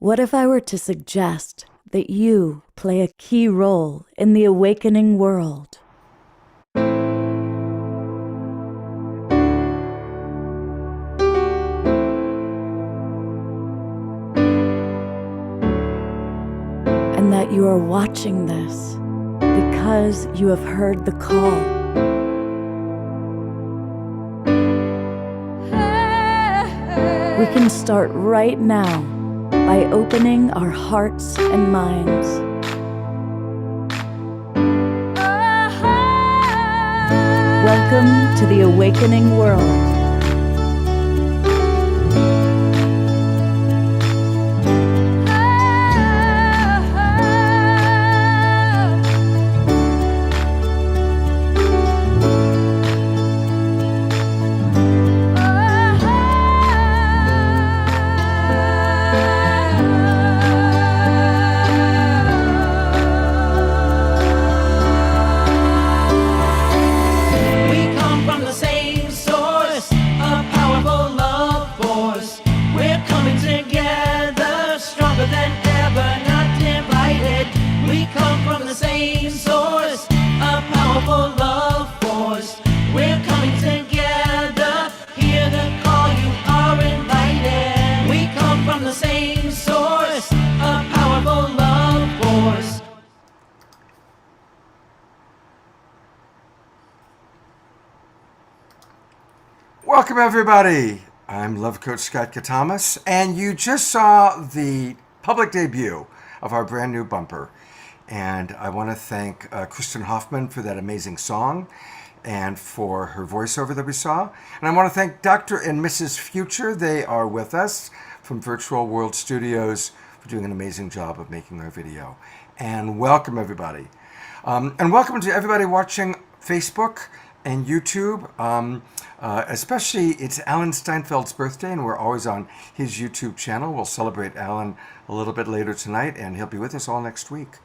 What if I were to suggest that you play a key role in the awakening world? And that you are watching this because you have heard the call. We can start right now by opening our hearts and minds. Welcome to the awakening world. Welcome, everybody. I'm Love Coach Scott Katamas, and you just saw the public debut of our brand new bumper. And I want to thank Kristen Hoffman for that amazing song and for her voiceover that we saw. And I want to thank Dr. and Mrs. Future. They are with us from Virtual World Studios for doing an amazing job of making our video. And welcome, everybody. And welcome to everybody watching Facebook and YouTube. Especially, it's Alan Steinfeld's birthday, and we're always on his YouTube channel. We'll celebrate Alan a little bit later tonight, and he'll be with us all next week.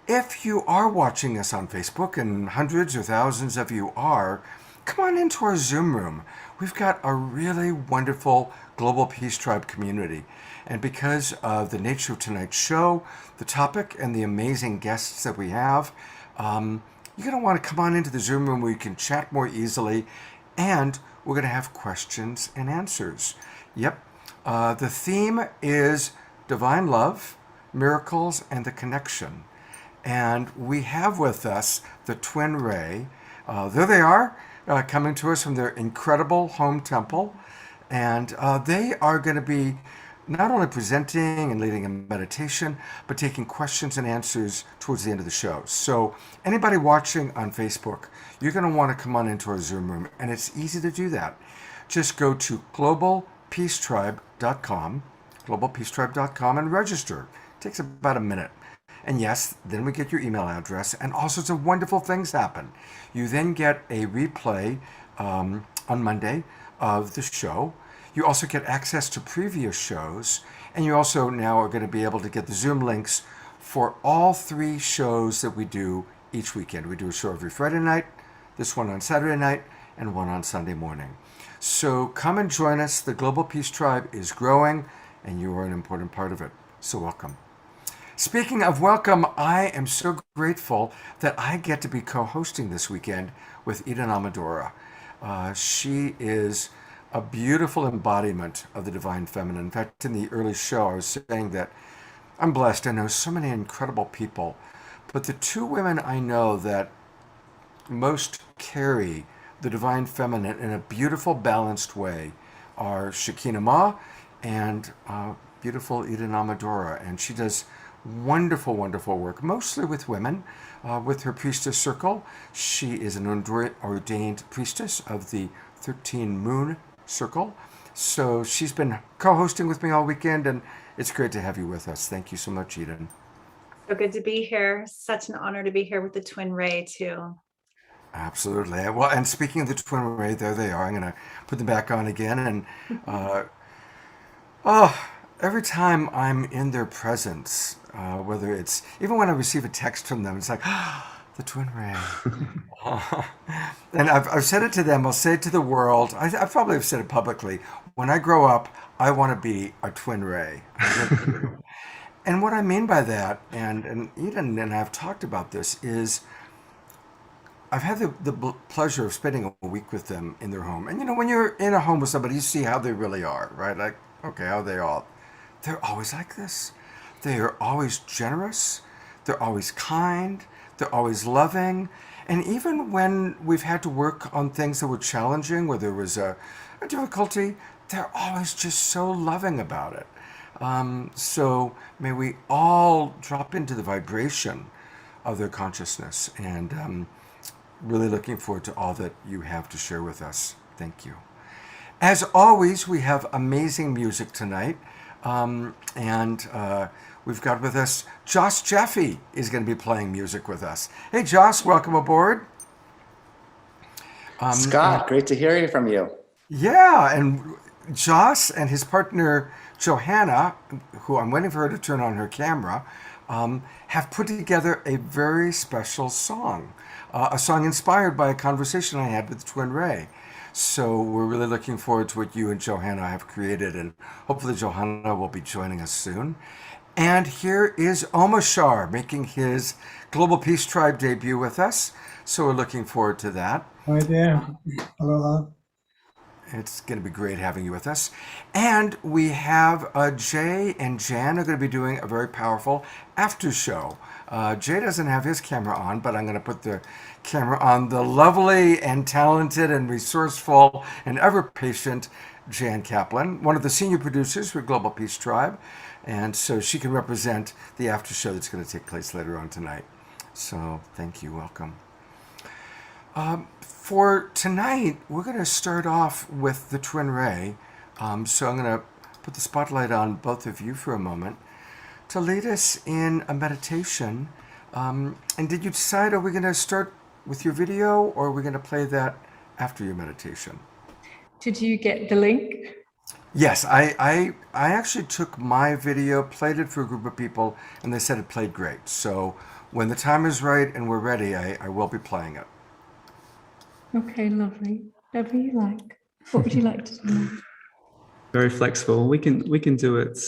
If you are watching us on Facebook, and hundreds or thousands of you are, come on into our Zoom room. We've got a really wonderful Global Peace Tribe community. And because of the nature of tonight's show, the topic, and the amazing guests that we have, you're going to want to come on into the Zoom room where you can chat more easily, and we're going to have questions and answers. Yep. The theme is Divine Love, Miracles, and the Connection. And we have with us the TwinRay. There they are, coming to us from their incredible home temple. And they are going to be not only presenting and leading a meditation, but taking questions and answers towards the end of the show. So anybody watching on Facebook, you're going to want to come on into our Zoom room, and it's easy to do that. Just go to globalpeacetribe.com, and register. It takes about a minute. And yes, then we get your email address, and all sorts of wonderful things happen. You then get a replay on Monday of the show. You also get access to previous shows, and you also now are going to be able to get the Zoom links for all 3 shows that we do each weekend. We do a show every Friday night, this one on Saturday night, and one on Sunday morning. So come and join us. The Global Peace Tribe is growing, and you are an important part of it. So welcome. Speaking of welcome, I am so grateful that I get to be co-hosting this weekend with Eden Amadora. She is a beautiful embodiment of the Divine Feminine. In fact, in the early show, I was saying that I'm blessed. I know so many incredible people, but the 2 women I know that most carry the Divine Feminine in a beautiful, balanced way are ShekinahMa and beautiful Eden Amadora. And she does wonderful, wonderful work, mostly with women, with her priestess circle. She is an ordained priestess of the 13 Moon Circle. So she's been co-hosting with me all weekend, and it's great to have you with us. Thank you so much, Eden. So good to be here. Such an honor to be here with the TwinRay too. Absolutely. Well, and speaking of the TwinRay, there they are. I'm going to put them back on again. And every time I'm in their presence, whether it's, even when I receive a text from them, it's like, the TwinRay. And I've said it to them. I'll say it to the world. I probably have said it publicly. when I grow up, I want to be a twin ray. I really do. And what I mean by that, and Eden and I have talked about this, is I've had the pleasure of spending a week with them in their home. And you know, when you're in a home with somebody, you see how they really are, right? Like, okay, how they all. They're always like this. They are always generous. They're always kind. They're always loving. And even when we've had to work on things that were challenging, where there was a difficulty, they're always just so loving about it. So may we all drop into the vibration of their consciousness, and really looking forward to all that you have to share with us. Thank you. As always, we have amazing music tonight, and we've got with us Jaffe is going to be playing music with us. Hey, Josh, welcome aboard. Scott, great to hear from you. Yeah, and Josh and his partner Johanna, who I'm waiting for her to turn on her camera, have put together a very special song, a song inspired by a conversation I had with Twin Ray. So we're really looking forward to what you and Johanna have created, and hopefully Johanna will be joining us soon. And here is Omashar making his Global Peace Tribe debut with us. So we're looking forward to that. Hi there. Aloha. It's going to be great having you with us. And we have Jay and Jan are going to be doing a very powerful after show. Jay doesn't have his camera on, but I'm going to put the camera on the lovely and talented and resourceful and ever patient Jan Kaplan, one of the senior producers for Global Peace Tribe. And so she can represent the after show that's going to take place later on tonight. So thank you. Welcome. For tonight, we're going to start off with the Twin Ray. So I'm going to put the spotlight on both of you for a moment to lead us in a meditation. And did you decide, are we going to start with your video, or are we going to play that after your meditation? Did you get the link? Yes, I actually took my video, played it for a group of people, and they said it played great. So when the time is right and we're ready, I will be playing it. Okay, lovely. Whatever you like. What would you like to do? Very flexible. We can do it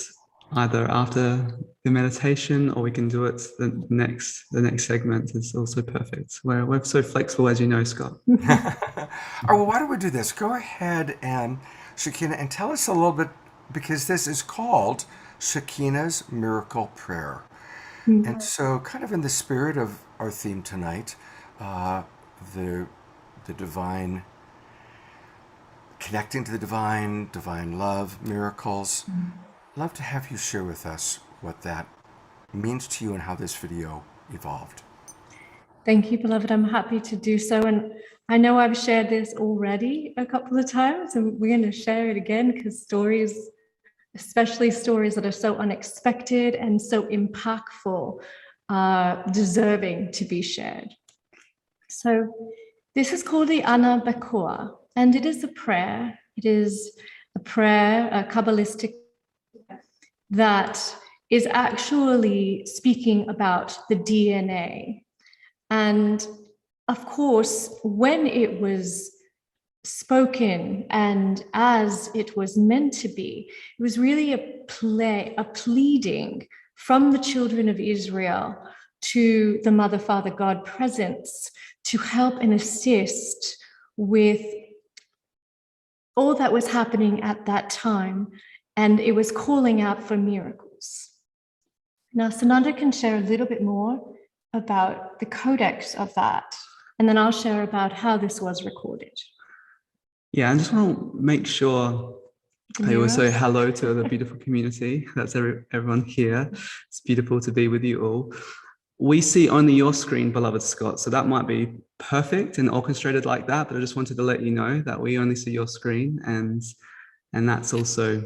either after the meditation, or we can do it the next segment is also perfect. We're so flexible, as you know, Scott. All right, well, why don't we do this? Go ahead and Shekinah, and tell us a little bit, because this is called Shekinah's Miracle Prayer. Mm-hmm. And so kind of in the spirit of our theme tonight, the divine, connecting to the divine love, miracles. Love to have you share with us what that means to you and how this video evolved. Thank you, beloved. I'm happy to do so. And I know I've shared this already a couple of times, and we're going to share it again, because stories, especially stories that are so unexpected and so impactful, are deserving to be shared. So this is called the Amadora, and it is a prayer. It is a prayer, a Kabbalistic, that is actually speaking about the DNA. And of course, when it was spoken and as it was meant to be, it was really a pleading from the children of Israel to the Mother, Father, God presence to help and assist with all that was happening at that time. And it was calling out for miracles. Now, Sananda can share a little bit more about the codex of that, and then I'll share about how this was recorded. Yeah, I just want to make sure I also say hello to the beautiful community. That's everyone here. It's beautiful to be with you all. We see only your screen, beloved Scott, so that might be perfect and orchestrated like that, but I just wanted to let you know that we only see your screen, and that's also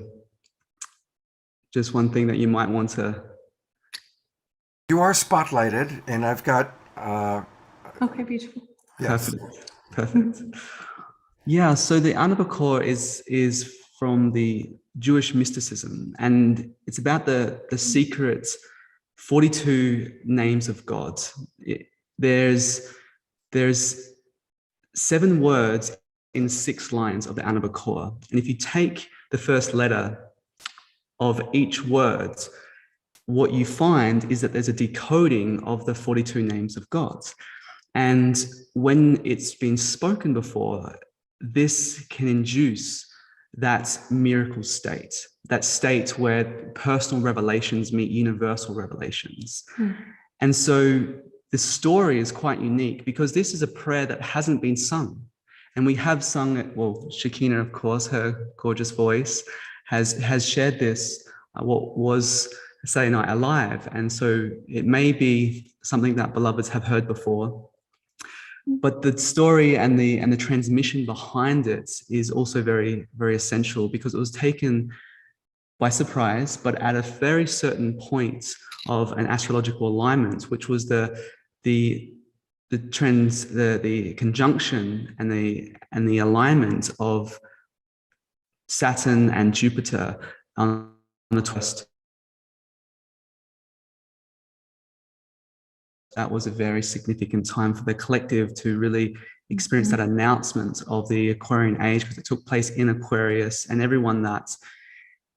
just one thing that you might want to. You are spotlighted, and I've got. Okay, beautiful. Yes. Perfect. Yeah. So the Amadora is from the Jewish mysticism, and it's about the secret 42 names of God. There's 7 words in 6 lines of the Amadora, and if you take the first letter of each word, what you find is that there's a decoding of the 42 names of God. And when it's been spoken before, this can induce that miracle state, that state where personal revelations meet universal revelations. And so the story is quite unique because this is a prayer that hasn't been sung. And we have sung it, well, Shekinah, of course, her gorgeous voice, has shared this, what was Saturday Night Alive. And so it may be something that beloveds have heard before. But the story and the transmission behind it is also very, very essential because it was taken by surprise, but at a very certain point of an astrological alignment, which was the conjunction and the alignment of Saturn and Jupiter on the twist. That was a very significant time for the collective to really experience that announcement of the Aquarian age, because it took place in Aquarius, and everyone that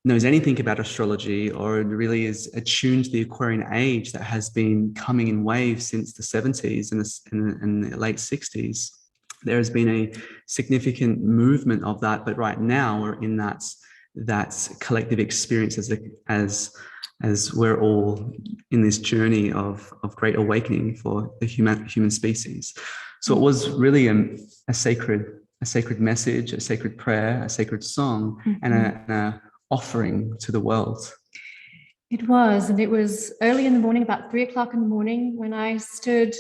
knows anything about astrology or really is attuned to the Aquarian age that has been coming in waves since the 70s and the late 60s. There has been a significant movement of that, but right now we're in that collective experience as we're all in this journey of great awakening for the human species. So it was really a sacred message, a sacred prayer, a sacred song, and a offering to the world. It was, and it was early in the morning, about 3 o'clock in the morning, when I stood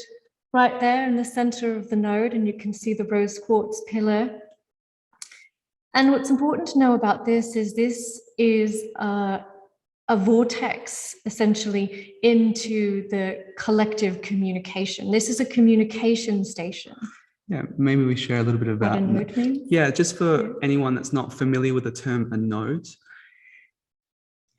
right there in the center of the node, and you can see the rose quartz pillar. And what's important to know about this is a vortex, essentially, into the collective communication. This is a communication station. Yeah, maybe we share a little bit about what a node means. Yeah, just for anyone that's not familiar with the term a node.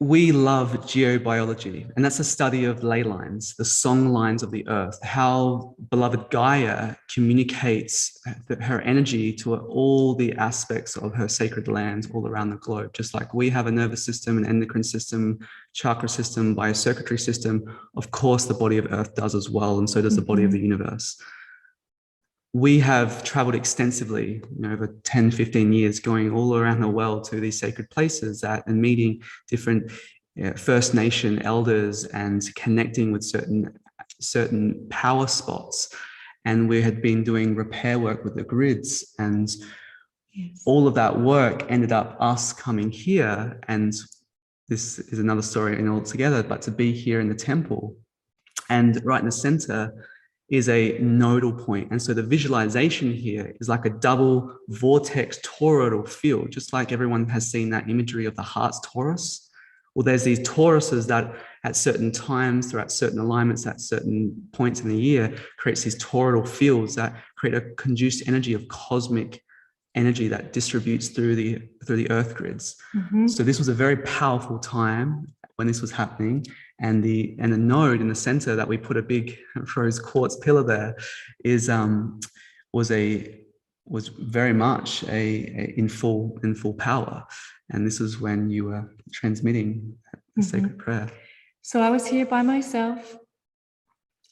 We love geobiology, and that's a study of ley lines, the song lines of the earth, how beloved Gaia communicates her energy to all the aspects of her sacred lands all around the globe. Just like we have a nervous system, an endocrine system, chakra system, biocircuitry system, of course the body of earth does as well, and so does the body of the universe. We have traveled extensively, over 10, 15 years, going all around the world to these sacred places and meeting different First Nation elders and connecting with certain power spots. And we had been doing repair work with the grids, and all of that work ended up us coming here. And this is another story in altogether, but to be here in the temple and right in the center is a nodal point. And so the visualization here is like a double vortex toroidal field, just like everyone has seen that imagery of the heart's torus. Well, there's these toruses that at certain times, throughout certain alignments, at certain points in the year, creates these toroidal fields that create a conduced energy of cosmic energy that distributes through the earth grids. So this was a very powerful time when this was happening. And the node in the center that we put a big rose quartz pillar there was very much in full power. And this is when you were transmitting the sacred prayer. So I was here by myself,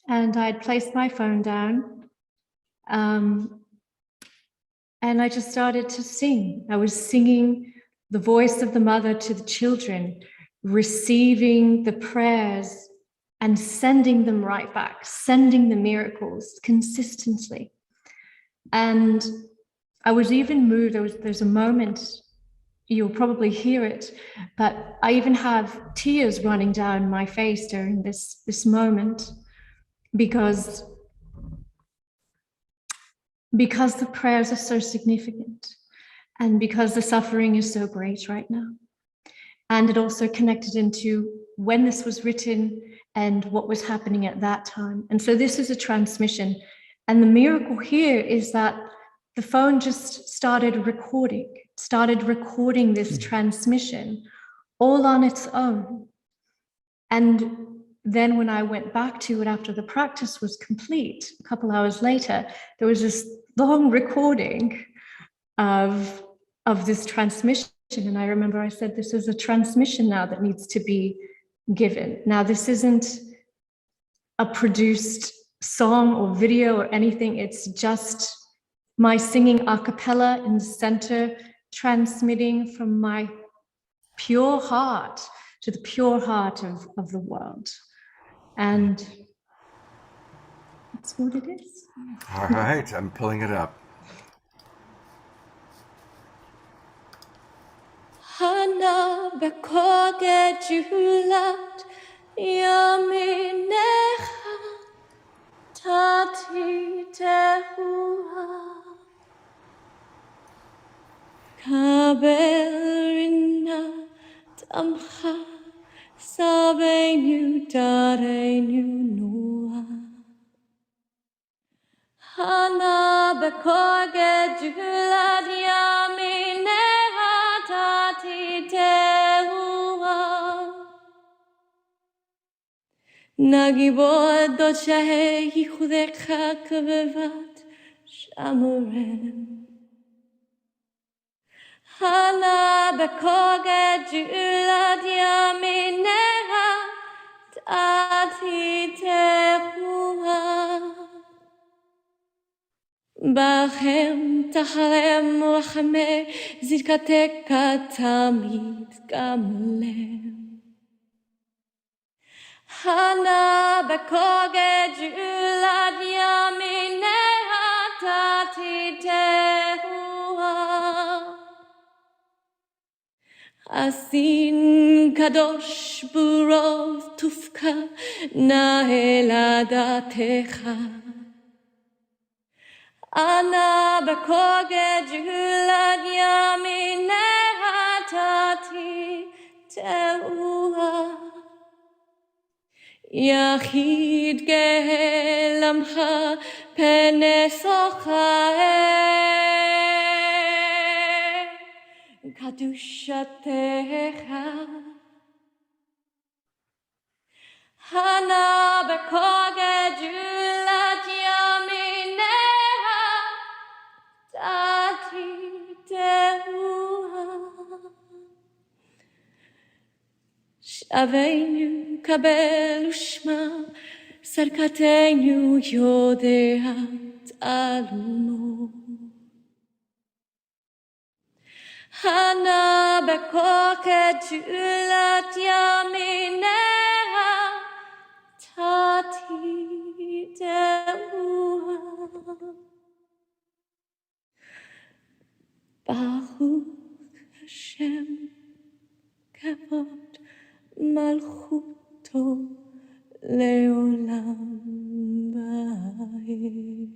and I'd placed my phone down, and I just started to sing. I was singing the voice of the mother to the children, receiving the prayers and sending them right back, sending the miracles consistently. And I was even moved. There's a moment, you'll probably hear it, but I even have tears running down my face during this moment, because the prayers are so significant, and because the suffering is so great right now. And it also connected into when this was written and what was happening at that time. And so this is a transmission. And the miracle here is that the phone just started recording this transmission all on its own. And then when I went back to it after the practice was complete, a couple hours later, there was this long recording of this transmission. And I remember I said, this is a transmission now that needs to be given. Now, this isn't a produced song or video or anything. It's just my singing a cappella in the center, transmitting from my pure heart to the pure heart of the world. And that's what it is. All right, I'm pulling it up. Hana bekoge julat yaminecha tati tehua kaberina tamcha sabenu darenu noa Hana bekoge julat yaminecha tati tehua Nagibod do shahe yichudecha kavevat shamurem Hana bekoge julat yaminecha tati tehua Bachem tachalem rachame zirkateka tamid gamlem Hana bekoge julat yaminecha tati tehua Asin kadosh burov tufka naheladatecha Ana bekoge julat yaminecha tati tehua Yachid gelamcha penesocha kadushatecha Hana bekoge julat yaminecha tati tehua Shaveinu kabel ushma sarkateinu yodeat alumo Hana bekoke julat yaminecha tati tehua Baruch Hashem kavod malchuto leolam ba'ed.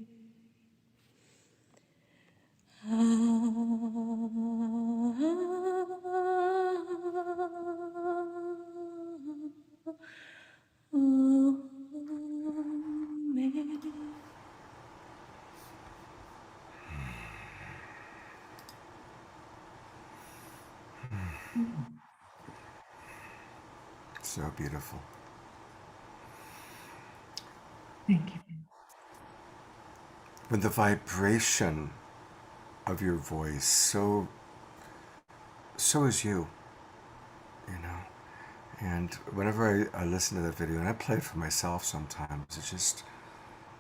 Amen. So beautiful. Thank you. When the vibration of your voice, so is you, you know. And whenever I listen to that video, and I play it for myself sometimes,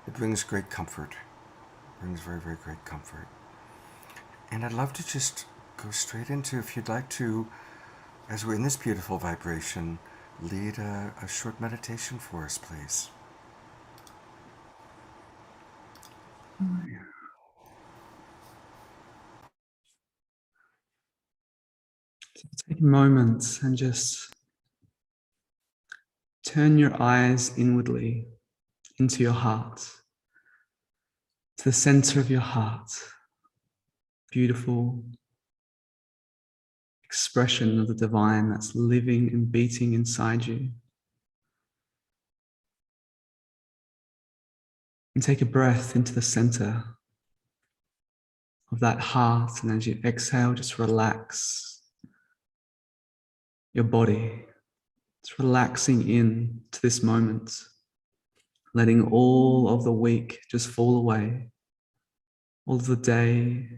it brings great comfort. It brings very, very great comfort. And I'd love to just go straight into, if you'd like to, as we're in this beautiful vibration, lead a short meditation for us, please. Take a moment and just turn your eyes inwardly into your heart, to the center of your heart. Beautiful expression of the divine that's living and beating inside you. And take a breath into the center of that heart, and as you exhale, just relax your body. It's relaxing in to this moment, letting all of the week just fall away, all of the day,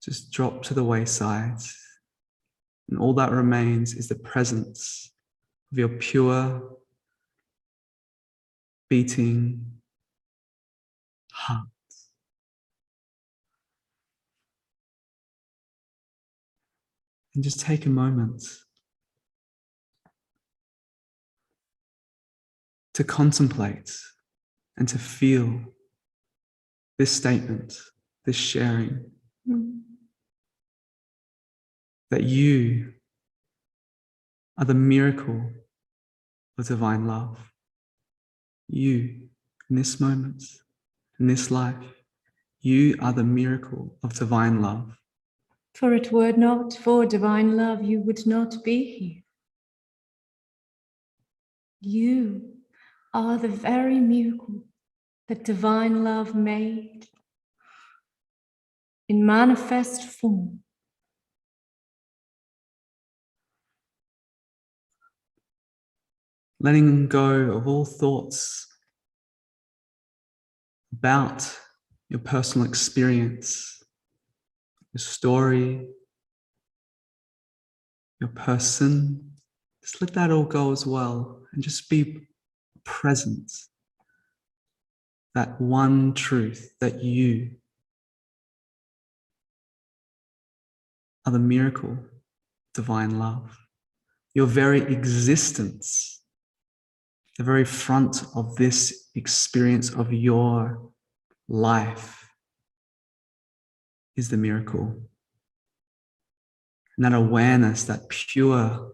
just drop to the wayside. And all that remains is the presence of your pure, beating heart. And just take a moment to contemplate and to feel this statement, this sharing, that you are the miracle of divine love. You, in this moment, in this life, you are the miracle of divine love. For it were not for divine love, you would not be here. You are the very miracle that divine love made in manifest form. Letting go of all thoughts about your personal experience, your story, your person. Just let that all go as well and just be present. That one truth, that you are the miracle of divine love. Your very existence, the very front of this experience of your life is the miracle. And that awareness, that pure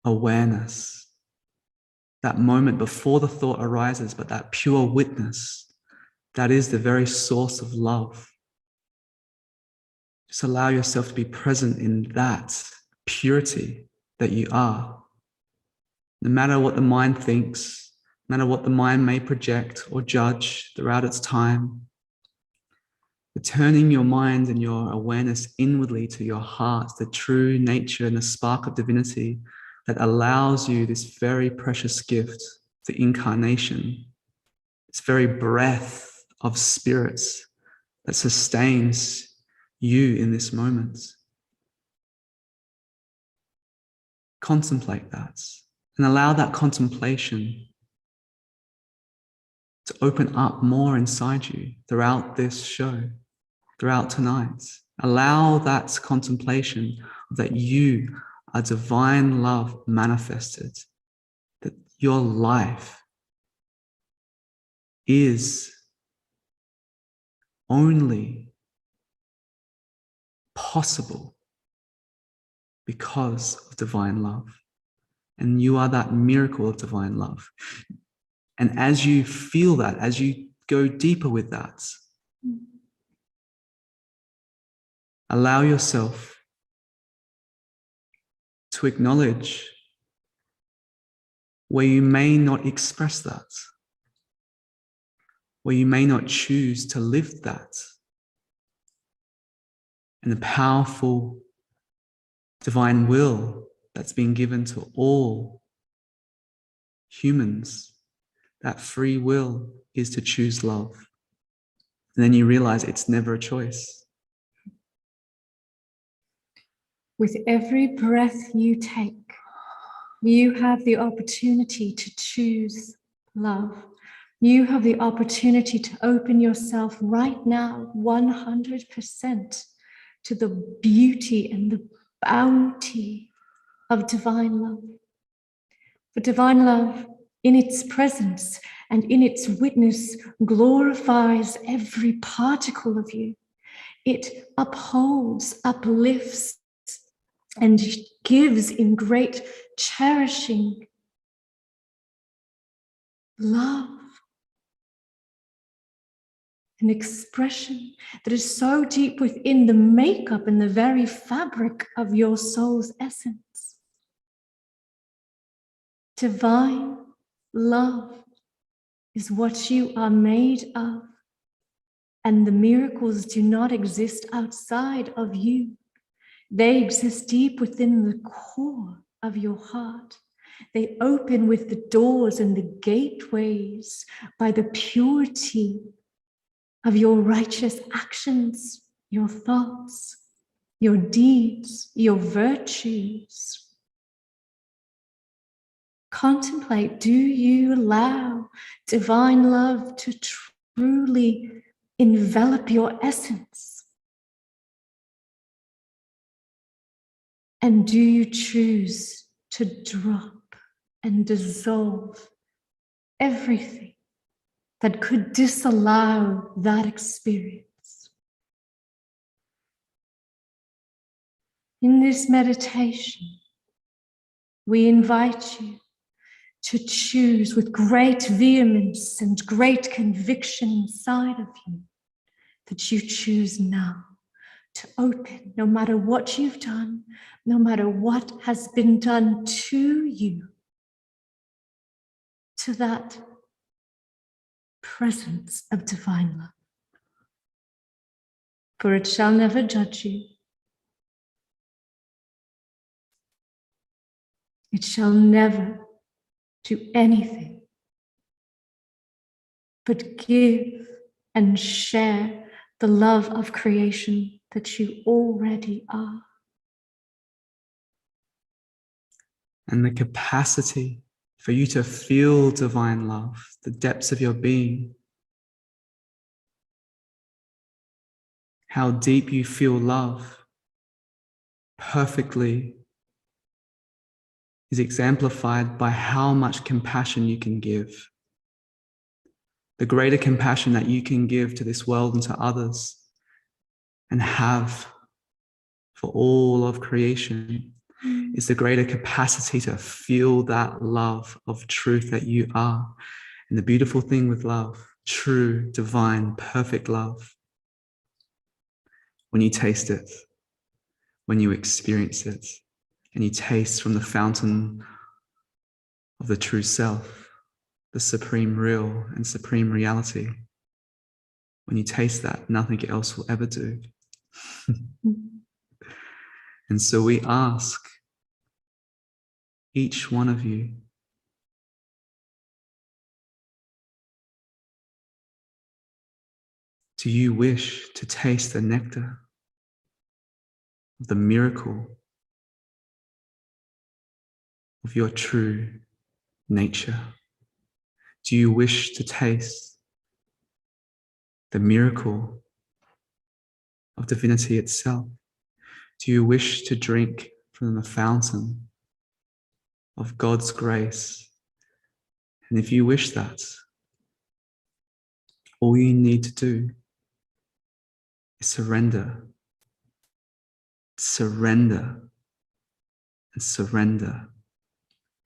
awareness, that moment before the thought arises, but that pure witness, that is the very source of love. Just allow yourself to be present in that purity that you are. No matter what the mind thinks, no matter what the mind may project or judge throughout its time, turning your mind and your awareness inwardly to your heart, the true nature and the spark of divinity that allows you this very precious gift, the incarnation, this very breath of spirits that sustains you in this moment. Contemplate that and allow that contemplation to open up more inside you throughout this show, throughout tonight. Allow that contemplation that you are divine love manifested, that your life is only possible because of divine love. And you are that miracle of divine love. And as you feel that, as you go deeper with that, allow yourself to acknowledge where you may not express that, where you may not choose to live that, and the powerful divine will that's been given to all humans. That free will is to choose love. And then you realize it's never a choice. With every breath you take, you have the opportunity to choose love. You have the opportunity to open yourself right now 100% to the beauty and the bounty of divine love. For divine love, in its presence and in its witness, glorifies every particle of you. It upholds, uplifts, and gives in great cherishing love. An expression that is so deep within the makeup and the very fabric of your soul's essence. Divine love is what you are made of, and the miracles do not exist outside of you. They exist deep within the core of your heart. They open with the doors and the gateways by the purity of your righteous actions your thoughts, your deeds, your virtues. Contemplate, do you allow divine love to truly envelop your essence? And do you choose to drop and dissolve everything that could disallow that experience? In this meditation, we invite you to choose with great vehemence and great conviction inside of you that you choose now to open, no matter what you've done, no matter what has been done to you, to that presence of divine love. For it shall never judge you. It shall never do anything but give and share the love of creation that you already are. And the capacity for you to feel divine love, the depths of your being, how deep you feel love perfectly is exemplified by how much compassion you can give. The greater compassion that you can give to this world and to others and have for all of creation is the greater capacity to feel that love of truth that you are. And the beautiful thing with love, true, divine, perfect love, when you taste it, when you experience it, and you taste from the fountain of the true self, the supreme real and supreme reality. When you taste that, nothing else will ever do. And so we ask each one of you do you wish to taste the nectar of the miracle of your true nature? Do you wish to taste the miracle of divinity itself? Do you wish to drink from the fountain of God's grace? And if you wish that, all you need to do is surrender, surrender, and surrender.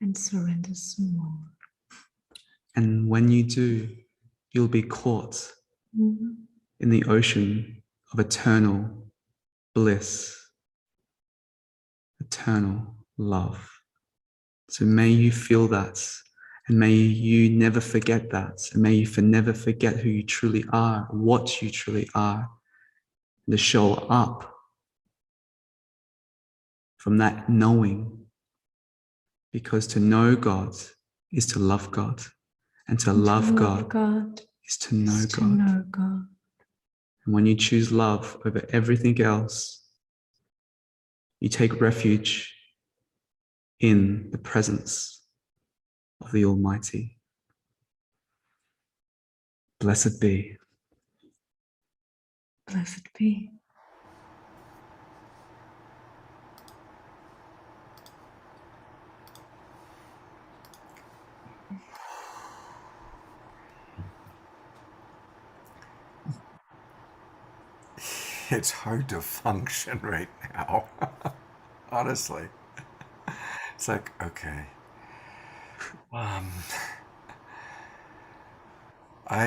And surrender some more. And when you do, you'll be caught in the ocean of eternal bliss, eternal love. So may you feel that, and may you never forget that, and may you never forget who you truly are, what you truly are, and to show up from that knowing, because to know God is to love God, and to love God is to know God. And when you choose love over everything else, you take refuge in the presence of the Almighty. Blessed be. Blessed be. It's hard to function right now. Honestly. It's like, okay. I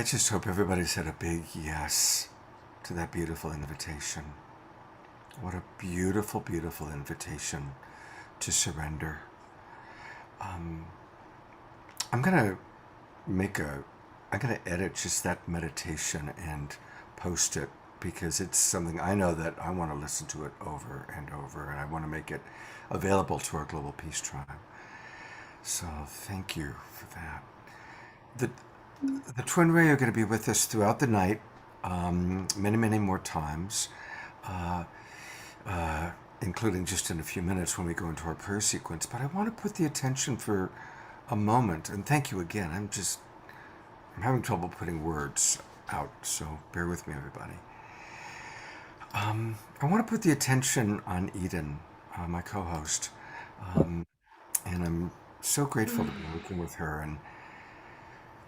just hope everybody said a big yes to that beautiful invitation. What a beautiful, beautiful invitation to surrender. I'm gonna edit just that meditation and post it, because it's something I know that I want to listen to it over and over, and I want to make it available to our Global Peace Tribe. So thank you for that. The TwinRay are going to be with us throughout the night, many, many more times. including just in a few minutes when we go into our prayer sequence. But I want to put the attention for a moment, and thank you again. I'm having trouble putting words out, so bear with me, everybody. I want to put the attention on Eden, my co-host, and I'm so grateful to be working with her. And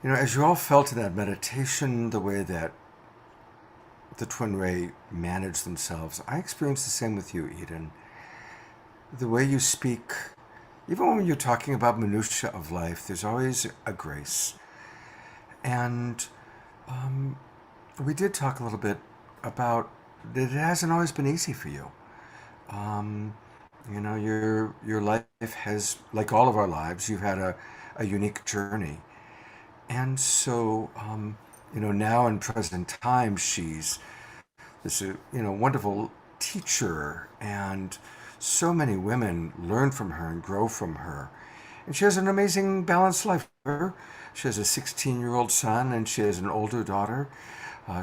as you all felt in that meditation, the way that the TwinRay manage themselves, I experience the same with you, Eden. The way you speak, even when you're talking about minutiae of life, there's always a grace. And we did talk a little bit about that it hasn't always been easy for you. Your life has, like all of our lives, you've had a unique journey. And so, now in present time, she's this, wonderful teacher, and so many women learn from her and grow from her. And she has an amazing balanced life. She has a 16-year-old son, and she has an older daughter.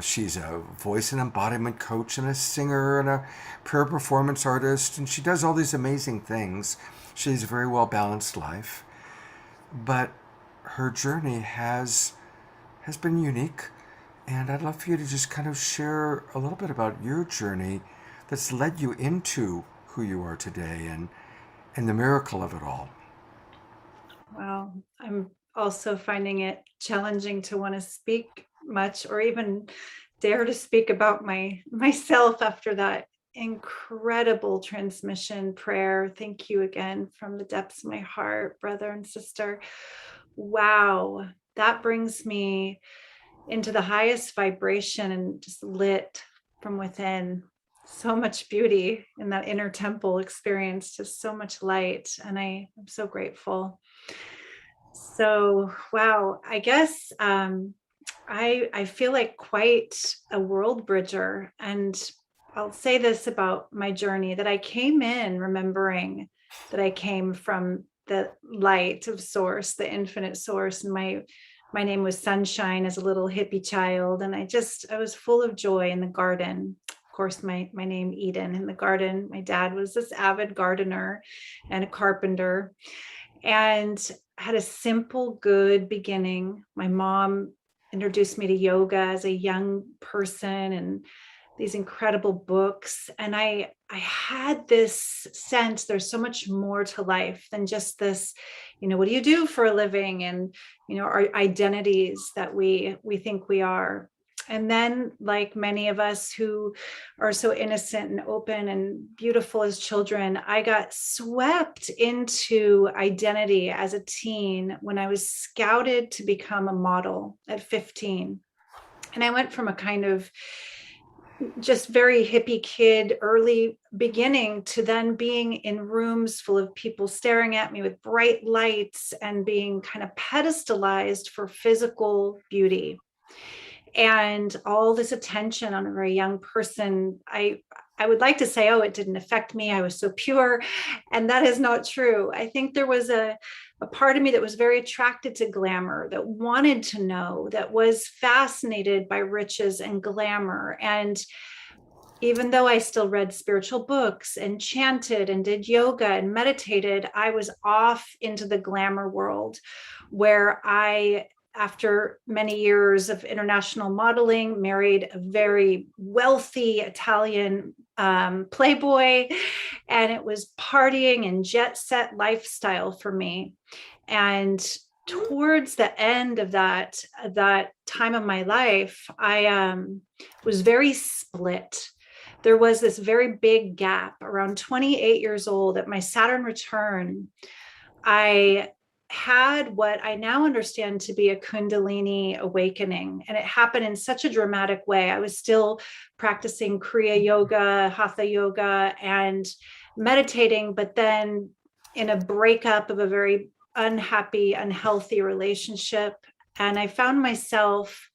She's a voice and embodiment coach and a singer and a prayer performance artist, and she does all these amazing things. She has a very well-balanced life. But her journey has been unique, and I'd love for you to just kind of share a little bit about your journey that's led you into who you are today and the miracle of it all. Wow. I'm also finding it challenging to want to speak much or even dare to speak about myself after that incredible transmission prayer. Thank you again from the depths of my heart, brother and sister. Wow. That brings me into the highest vibration and just lit from within. So much beauty in that inner temple experience, just so much light. And I'm so grateful. So, wow, I guess I feel like quite a world bridger. And I'll say this about my journey, that I came in remembering that I came from the light of source, the infinite source. And my name was Sunshine as a little hippie child. And I was full of joy in the garden. Of course, my name Eden in the garden. My dad was this avid gardener and a carpenter, and had a simple, good beginning. My mom introduced me to yoga as a young person and these incredible books. And I had this sense there's so much more to life than just this, what do you do for a living? And, our identities that we think we are. And then, like many of us who are so innocent and open and beautiful as children, I got swept into identity as a teen when I was scouted to become a model at 15. And I went from a kind of just very hippie kid, early beginning, to then being in rooms full of people staring at me with bright lights and being kind of pedestalized for physical beauty. And all this attention on a very young person. I would like to say, oh, it didn't affect me, I was so pure. And that is not true. I think there was a part of me that was very attracted to glamour, that wanted to know, that was fascinated by riches and glamour. And even though I still read spiritual books and chanted and did yoga and meditated, I was off into the glamour world, where after many years of international modeling, married a very wealthy Italian playboy, and it was partying and jet set lifestyle for me. And towards the end of that time of my life, I was very split. There was this very big gap around 28 years old at my Saturn return. I had what I now understand to be a Kundalini awakening. And it happened in such a dramatic way. I was still practicing Kriya Yoga, Hatha Yoga, and meditating, but then in a breakup of a very unhappy, unhealthy relationship. And I found myself,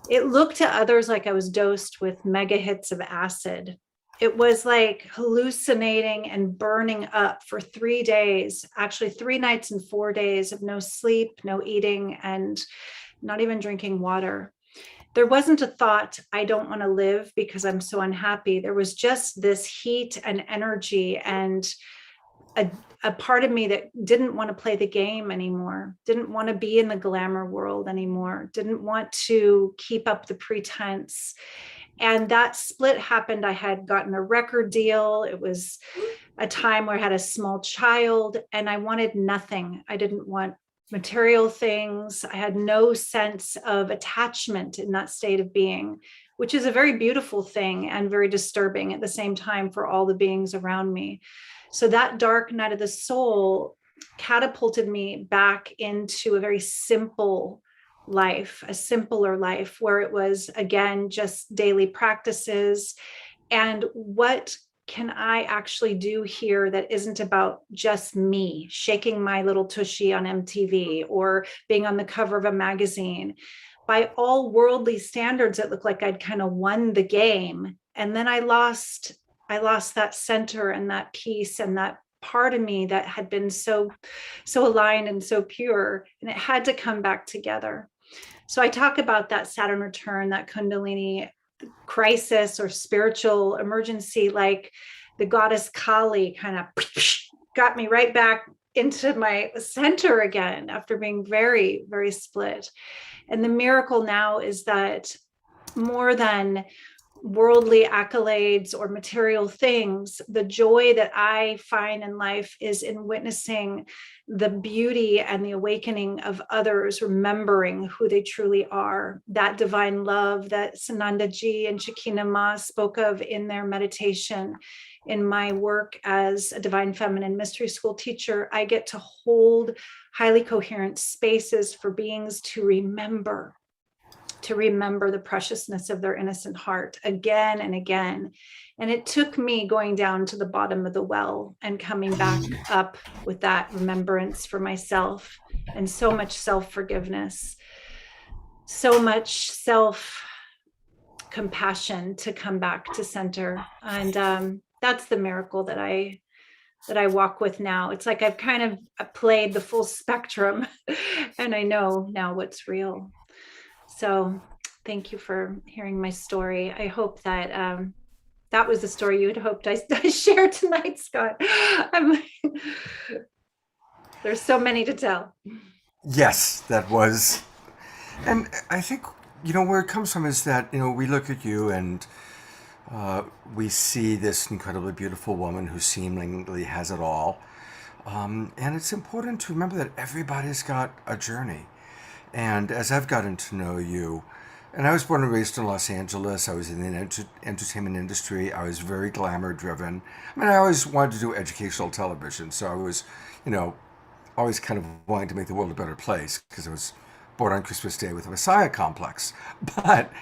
it looked to others like I was dosed with mega hits of acid. It was like hallucinating and burning up for 3 days, actually 3 nights and 4 days of no sleep, no eating, and not even drinking water. there wasn't a thought, I don't want to live because I'm so unhappy. There was just this heat and energy and a part of me that didn't want to play the game anymore, didn't want to be in the glamour world anymore, didn't want to keep up the pretense. And that split happened. I had gotten a record deal. It was a time where I had a small child and I wanted nothing. I didn't want material things. I had no sense of attachment in that state of being, which is a very beautiful thing and very disturbing at the same time for all the beings around me. So that dark night of the soul catapulted me back into a very simple life, a simpler life where it was, again, just daily practices. And what can I actually do here that isn't about just me shaking my little tushy on MTV or being on the cover of a magazine? By all worldly standards, it looked like I'd kind of won the game. And then I lost that center and that peace and that part of me that had been so aligned and so pure, and it had to come back together. So I talk about that Saturn return, that Kundalini crisis or spiritual emergency, like the goddess Kali kind of got me right back into my center again after being very, very split. And the miracle now is that more than worldly accolades or material things, the joy that I find in life is in witnessing the beauty and the awakening of others, remembering who they truly are. That divine love that SanandaJi and ShekinahMa spoke of in their meditation. In my work as a divine feminine mystery school teacher, I get to hold highly coherent spaces for beings to remember the preciousness of their innocent heart again and again. And it took me going down to the bottom of the well and coming back up with that remembrance for myself, and so much self-forgiveness, so much self-compassion to come back to center. And that's the miracle that I walk with now. It's like I've kind of played the full spectrum and I know now what's real. So thank you for hearing my story. I hope that that was the story you had hoped I shared tonight, Scott. There's so many to tell. Yes, that was. And I think, where it comes from is that, we look at you and we see this incredibly beautiful woman who seemingly has it all. And it's important to remember that everybody's got a journey. And as I've gotten to know you, and I was born and raised in Los Angeles, I was in the entertainment industry, I was very glamour driven. I mean, I always wanted to do educational television, so I was, always kind of wanting to make the world a better place because I was born on Christmas Day with a Messiah complex. But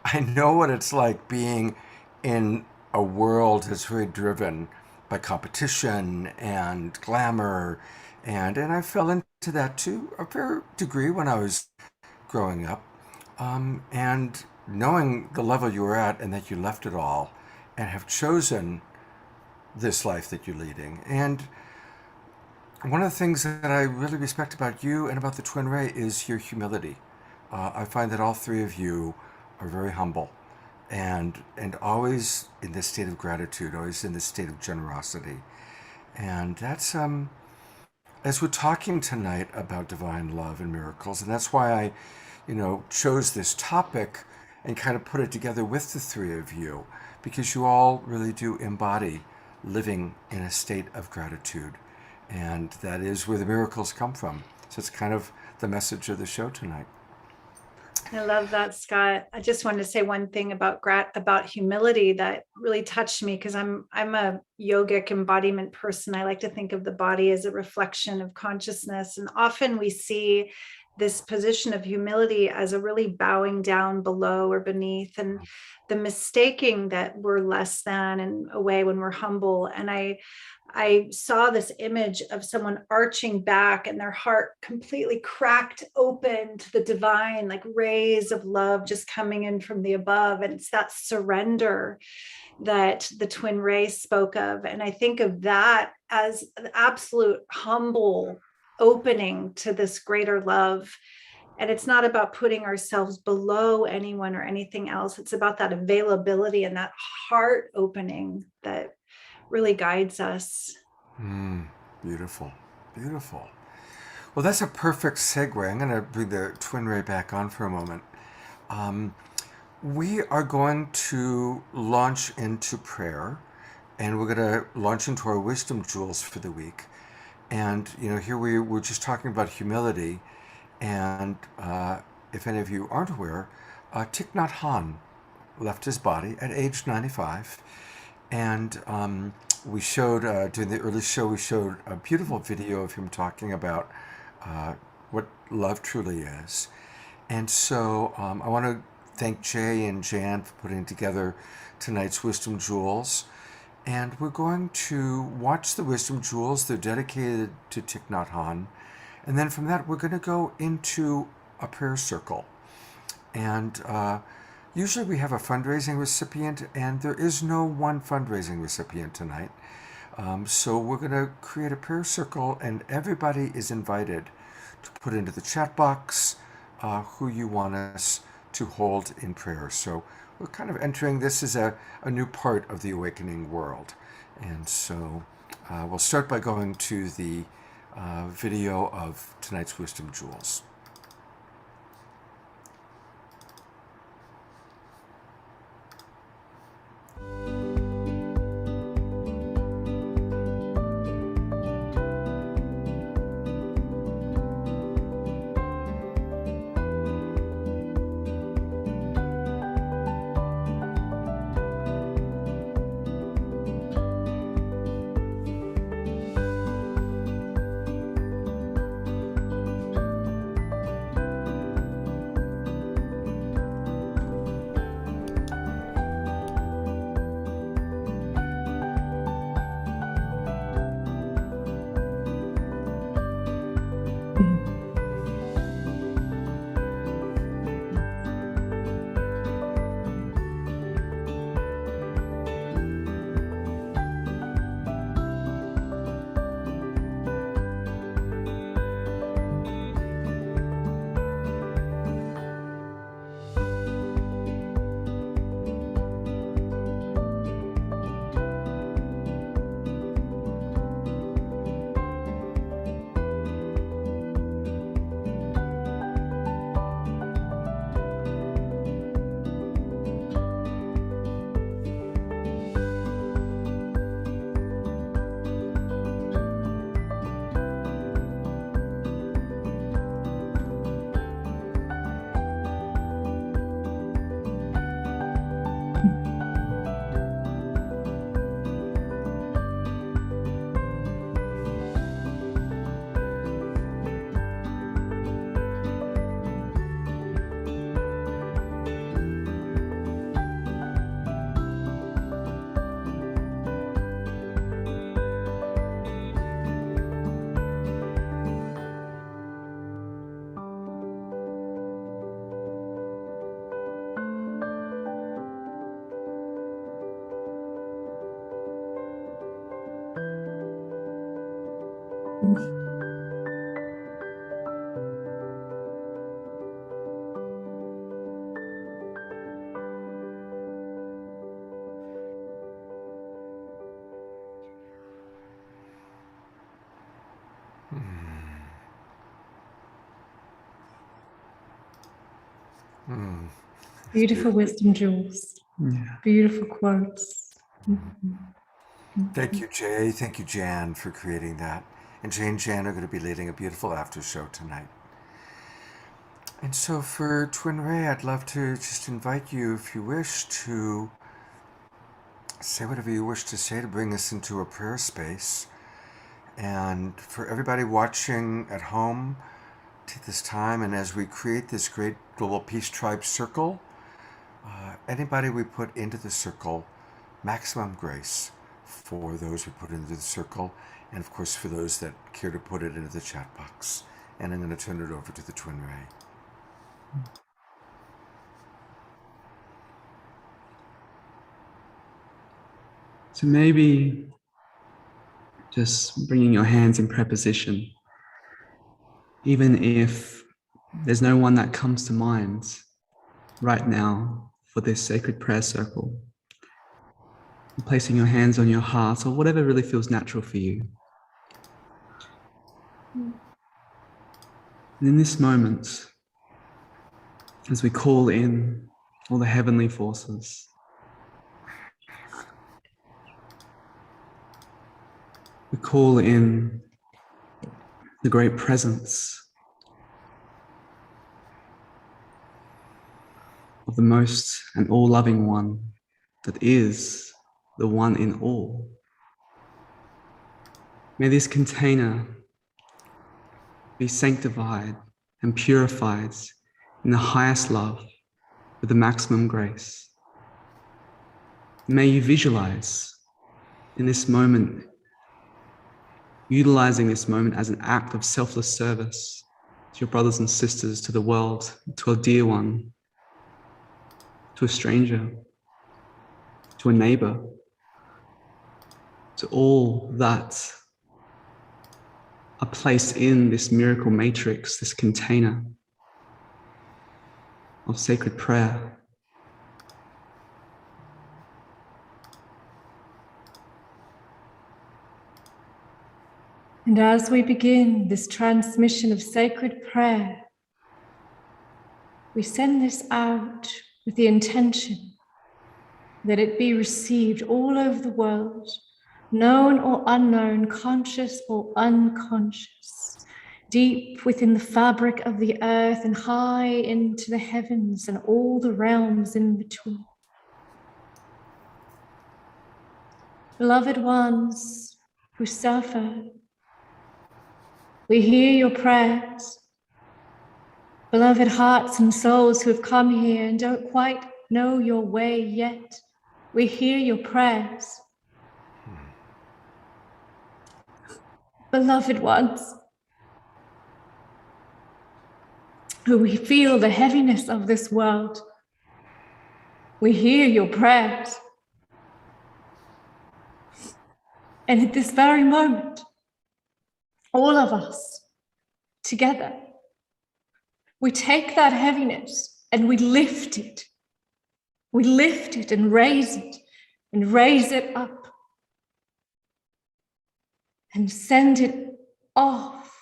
I know what it's like being in a world that's very driven by competition and glamour. And I fell into that to a fair degree when I was growing up. And knowing the level you were at and that you left it all and have chosen this life that you're leading. And one of the things that I really respect about you and about the TwinRay is your humility. I find that all three of you are very humble and always in this state of gratitude, always in this state of generosity. And that's as we're talking tonight about divine love and miracles, and that's why I, chose this topic and kind of put it together with the three of you, because you all really do embody living in a state of gratitude. And that is where the miracles come from. So it's kind of the message of the show tonight. I love that, Scott. I just wanted to say one thing about humility that really touched me, because I'm a yogic embodiment person. I like to think of the body as a reflection of consciousness. And often we see this position of humility as a really bowing down below or beneath, and the mistaking that we're less than in a way when we're humble. And I saw this image of someone arching back and their heart completely cracked open to the divine, like rays of love just coming in from the above. And it's that surrender that the TwinRay spoke of. And I think of that as an absolute humble opening to this greater love. And it's not about putting ourselves below anyone or anything else. It's about that availability and that heart opening that really guides us. Beautiful, beautiful. Well, that's a perfect segue. I'm going to bring the TwinRay back on for a moment. We are going to launch into prayer, and we're going to launch into our wisdom jewels for the week. And, here we were just talking about humility. And if any of you aren't aware, Thich Nhat Hanh left his body at age 95. And we showed, during the early show, we showed a beautiful video of him talking about what love truly is. And so I want to thank Jay and Jan for putting together tonight's Wisdom Jewels. And we're going to watch the Wisdom Jewels. They're dedicated to Thich Nhat Hanh. And then from that, we're going to go into a prayer circle. And usually we have a fundraising recipient, and there is no one fundraising recipient tonight. So we're going to create a prayer circle, and everybody is invited to put into the chat box who you want us to hold in prayer. So we're kind of entering this as a new part of the awakening world. And so we'll start by going to the video of tonight's Wisdom Jewels. Beautiful wisdom jewels. Yeah. Beautiful quotes. Thank you, Jay. Thank you, Jan, for creating that. And Jay and Jan are going to be leading a beautiful after show tonight. And so for TwinRay, I'd love to just invite you, if you wish, to say whatever you wish to say to bring us into a prayer space. And for everybody watching at home, take this time, and as we create this great global peace tribe circle, anybody we put into the circle, maximum grace for those we put into the circle, and of course for those that care to put it into the chat box. And I'm going to turn it over to the TwinRay. So maybe just bringing your hands in prayer position, even if there's no one that comes to mind right now for this sacred prayer circle, placing your hands on your heart or whatever really feels natural for you. And in this moment, as we call in all the heavenly forces, we call in the great presence of the most and all-loving one that is the one in all. May this container be sanctified and purified in the highest love with the maximum grace. May you visualize in this moment, utilizing this moment as an act of selfless service to your brothers and sisters, to the world, to a dear one, to a stranger, to a neighbor, to all that are placed in this miracle matrix, this container of sacred prayer. And as we begin this transmission of sacred prayer, we send this out with the intention that it be received all over the world, known or unknown, conscious or unconscious, deep within the fabric of the earth and high into the heavens and all the realms in between. Beloved ones who suffer, we hear your prayers. Beloved hearts and souls who have come here and don't quite know your way yet, we hear your prayers. Beloved ones who we feel the heaviness of this world, we hear your prayers. And at this very moment, all of us together, we take that heaviness and we lift it. We lift it and raise it up and send it off,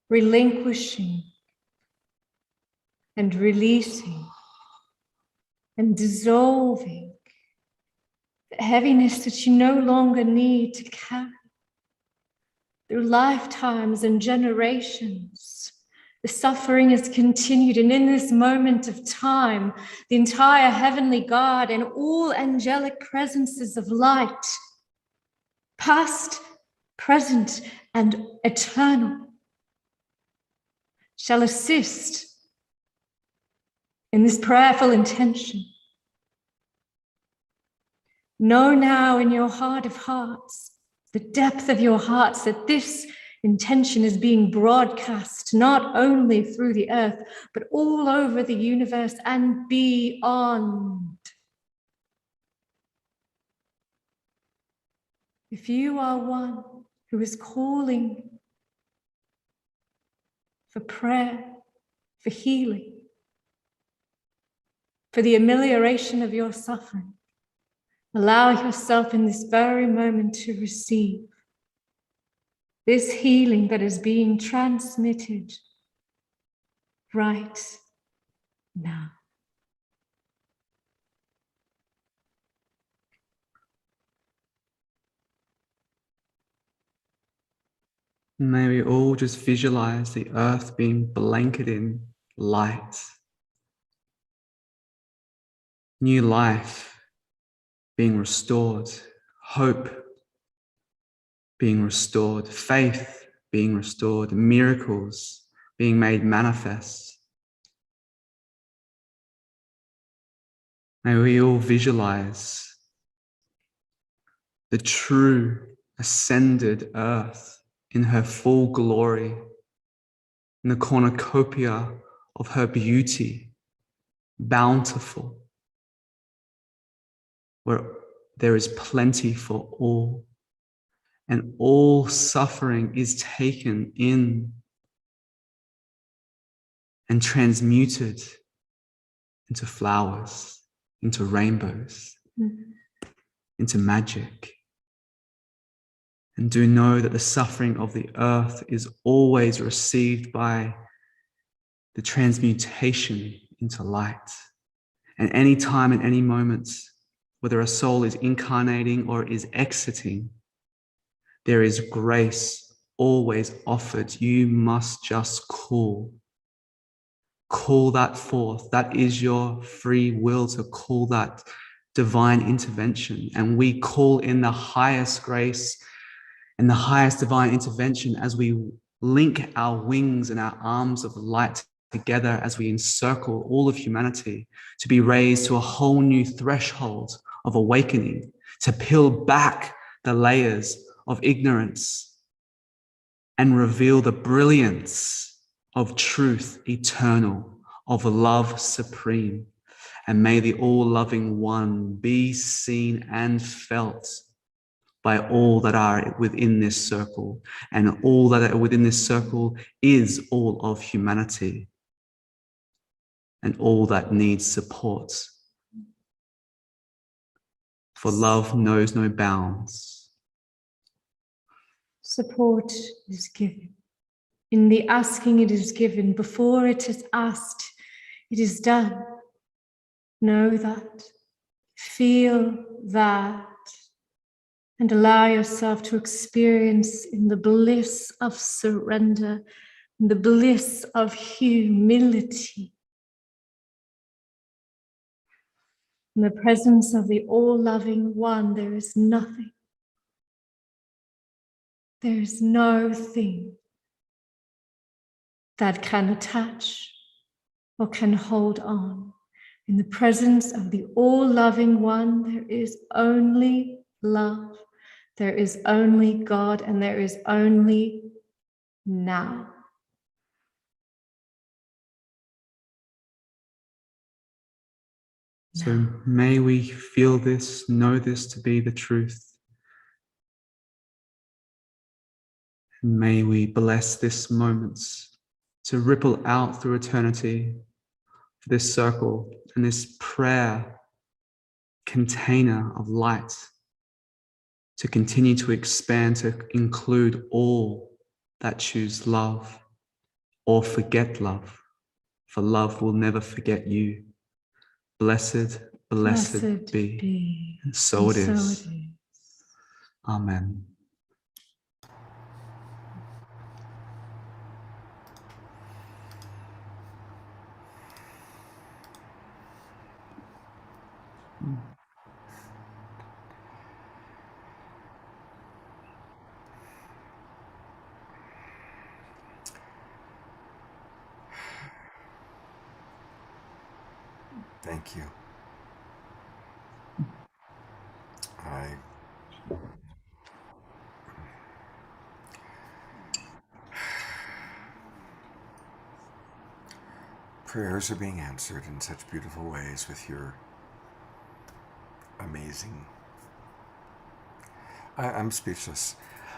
relinquishing and releasing and dissolving the heaviness that you no longer need to carry through lifetimes and generations. The suffering has continued, and in this moment of time, the entire heavenly guard and all angelic presences of light, past, present, and eternal, shall assist in this prayerful intention. Know now in your heart of hearts, the depth of your hearts, that this intention is being broadcast not only through the earth, but all over the universe and beyond. If you are one who is calling for prayer, for healing, for the amelioration of your suffering, allow yourself in this very moment to receive this healing that is being transmitted right now. May we all just visualize the earth being blanketed in light. New life being restored, hope being restored, faith being restored, miracles being made manifest. May we all visualize the true ascended earth in her full glory, in the cornucopia of her beauty, bountiful, where there is plenty for all, and all suffering is taken in and transmuted into flowers, into rainbows, into magic. And do know that the suffering of the earth is always received by the transmutation into light. And any time and any moment, whether a soul is incarnating or is exiting, there is grace always offered. You must just call that forth. That is your free will to call that divine intervention. And we call in the highest grace and the highest divine intervention as we link our wings and our arms of light together, as we encircle all of humanity to be raised to a whole new threshold of awakening, to peel back the layers of ignorance and reveal the brilliance of truth eternal, of love supreme. And may the all-loving one be seen and felt by all that are within this circle. And all that are within this circle is all of humanity and all that needs support. For love knows no bounds. Support is given. In the asking, it is given. Before it is asked, it is done. Know that. Feel that. And allow yourself to experience in the bliss of surrender, in the bliss of humility, in the presence of the all-loving one. There is nothing. There is no thing that can attach or can hold on. In the presence of the all-loving one, there is only love. There is only God, and there is only now. So may we feel this, know this to be the truth. And may we bless this moment to ripple out through eternity, for this circle and this prayer container of light to continue to expand, to include all that choose love or forget love, for love will never forget you. Blessed be. And so it is. Amen. Thank you. Prayers are being answered in such beautiful ways with your amazing. I'm speechless.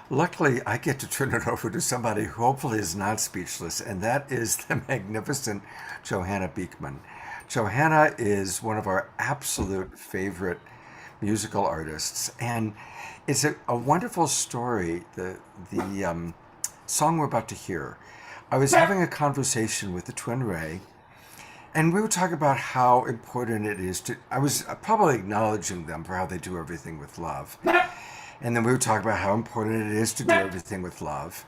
Luckily, I get to turn it over to somebody who hopefully is not speechless, and that is the magnificent Johanna Beekman. Johanna is one of our absolute favorite musical artists, and it's a wonderful story. The song we're about to hear. I was having a conversation with the TwinRay, and we were talking about how important it is to, I was probably acknowledging them for how they do everything with love. And then we were talking about how important it is to do everything with love.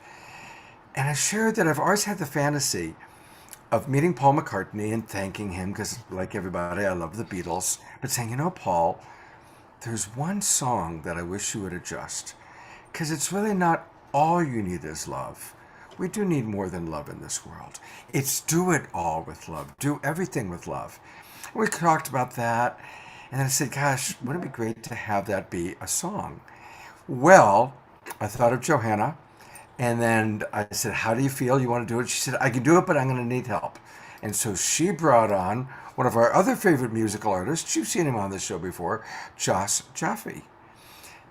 And I shared that I've always had the fantasy of meeting Paul McCartney and thanking him, because like everybody, I love the Beatles, but saying, you know, Paul, there's one song that I wish you would adjust, because it's really not all you need is love. We do need more than love in this world. It's do it all with love. Do everything with love. And we talked about that. And then I said, gosh, wouldn't it be great to have that be a song? Well, I thought of Johanna. And then I said, how do you feel? You want to do it? She said, I can do it, but I'm going to need help. And so she brought on one of our other favorite musical artists. You've seen him on this show before, Jaffe.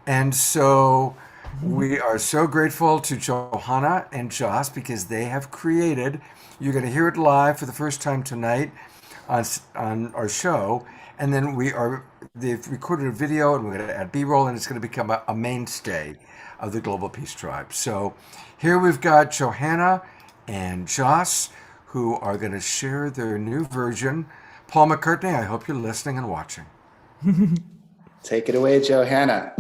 And so We are so grateful to Johanna and Joss because they have created, you're going to hear it live for the first time tonight on our show. And then they've recorded a video and we're going to add B-roll and it's going to become a mainstay of the Global Peace Tribe. So here we've got Johanna and Joss who are going to share their new version. Paul McCartney, I hope you're listening and watching. Take it away, Johanna.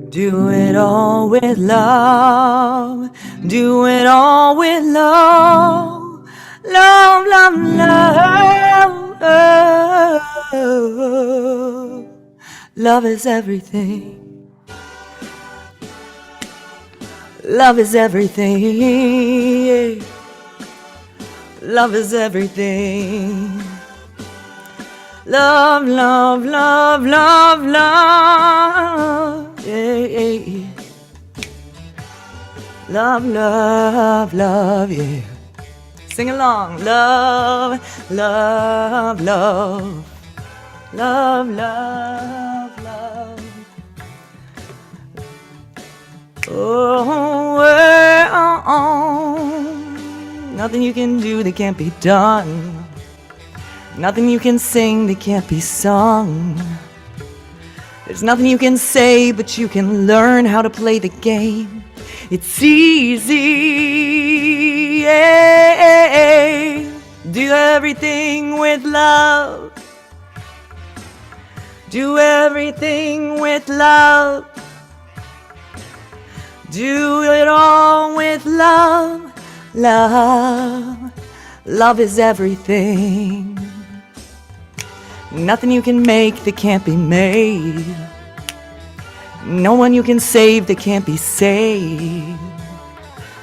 Do it all with love. Do it all with love. Love, love, love. Love is everything. Love is everything. Love is everything. Love, love, love, love, love. Yeah, yeah, yeah. Love, love, love, yeah. Sing along. Love, love, love. Love, love, love. Oh, nothing you can do that can't be done. Nothing you can sing that can't be sung. There's nothing you can say, but you can learn how to play the game. It's easy. Yeah. Do everything with love. Do everything with love. Do it all with love. Love. Love is everything. Nothing you can make that can't be made. No one you can save that can't be saved.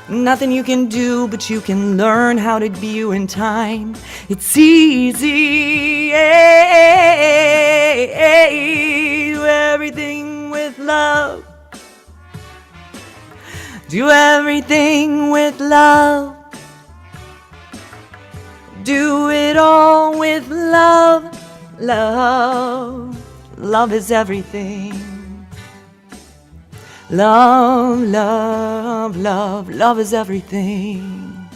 Nothing you can do, but you can learn how to be you in time. It's easy. Do everything with love. Do everything with love. Do it all with love. Love. Love is everything. Love, love, love. Love is everything.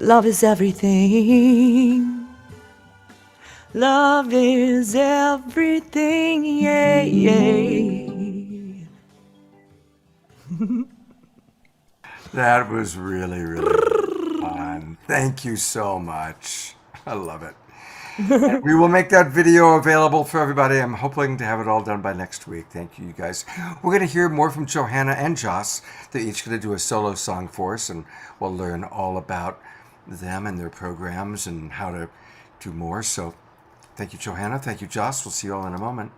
Love is everything. Love is everything. Yeah, yeah. That was really, really fun. Thank you so much. I love it. And we will make that video available for everybody. I'm hoping to have it all done by next week. Thank you, you guys. We're going to hear more from Johanna and Joss. They're each going to do a solo song for us, and we'll learn all about them and their programs and how to do more. So thank you, Johanna. Thank you, Joss. We'll see you all in a moment.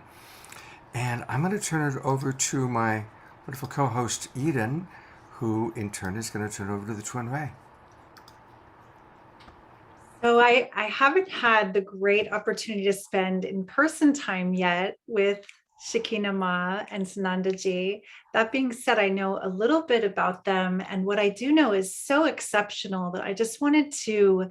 And I'm going to turn it over to my wonderful co-host, Eden, who in turn is going to turn over to the TwinRay. So I haven't had the great opportunity to spend in-person time yet with ShekinahMa and SanandaJi. That being said, I know a little bit about them, and what I do know is so exceptional that I just wanted to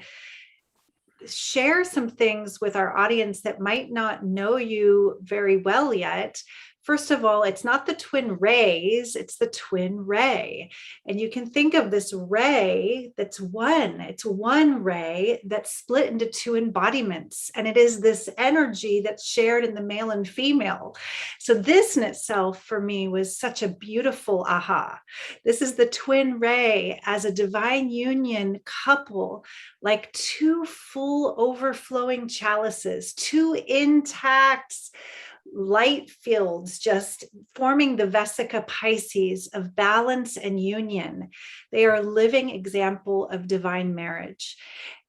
share some things with our audience that might not know you very well yet. First of all, it's not the twin rays, it's the twin ray. And you can think of this ray that's one. It's one ray that's split into two embodiments. And it is this energy that's shared in the male and female. So this in itself for me was such a beautiful aha. This is the twin ray as a divine union couple, like two full overflowing chalices, two intact light fields just forming the Vesica Pisces of balance and union. They are a living example of divine marriage.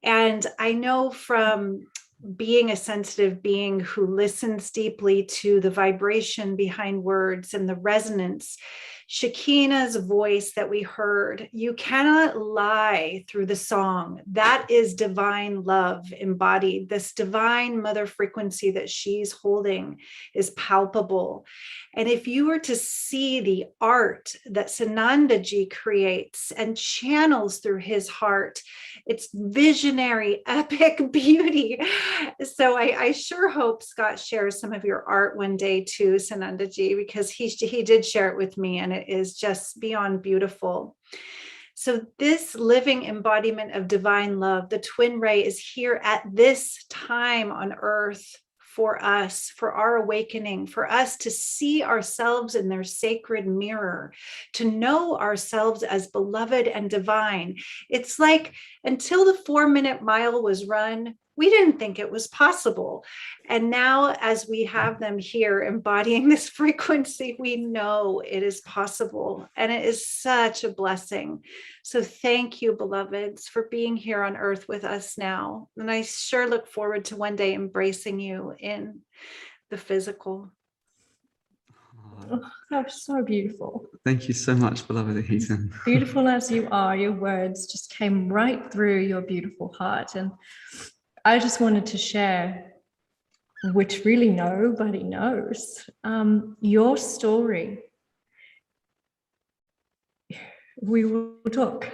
And I know from being a sensitive being who listens deeply to the vibration behind words and the resonance, Shekinah's voice that we heard, you cannot lie through the song. That is divine love embodied. This divine mother frequency that she's holding is palpable. And if you were to see the art that SanandaJi creates and channels through his heart, it's visionary, epic beauty. So I sure hope Scott shares some of your art one day too, SanandaJi, because he did share it with me, and it is just beyond beautiful. So this living embodiment of divine love, the TwinRay, is here at this time on earth for us, for our awakening, for us to see ourselves in their sacred mirror, to know ourselves as beloved and divine. It's like until the 4-minute mile was run, we didn't think it was possible. And now, as we have them here embodying this frequency, we know it is possible. And it is such a blessing. So thank you, beloveds, for being here on earth with us now. And I sure look forward to one day embracing you in the physical. Oh, that's so beautiful. Thank you so much, beloved Ethan. Beautiful as you are, your words just came right through your beautiful heart. And I just wanted to share, which really nobody knows, your story. We will talk,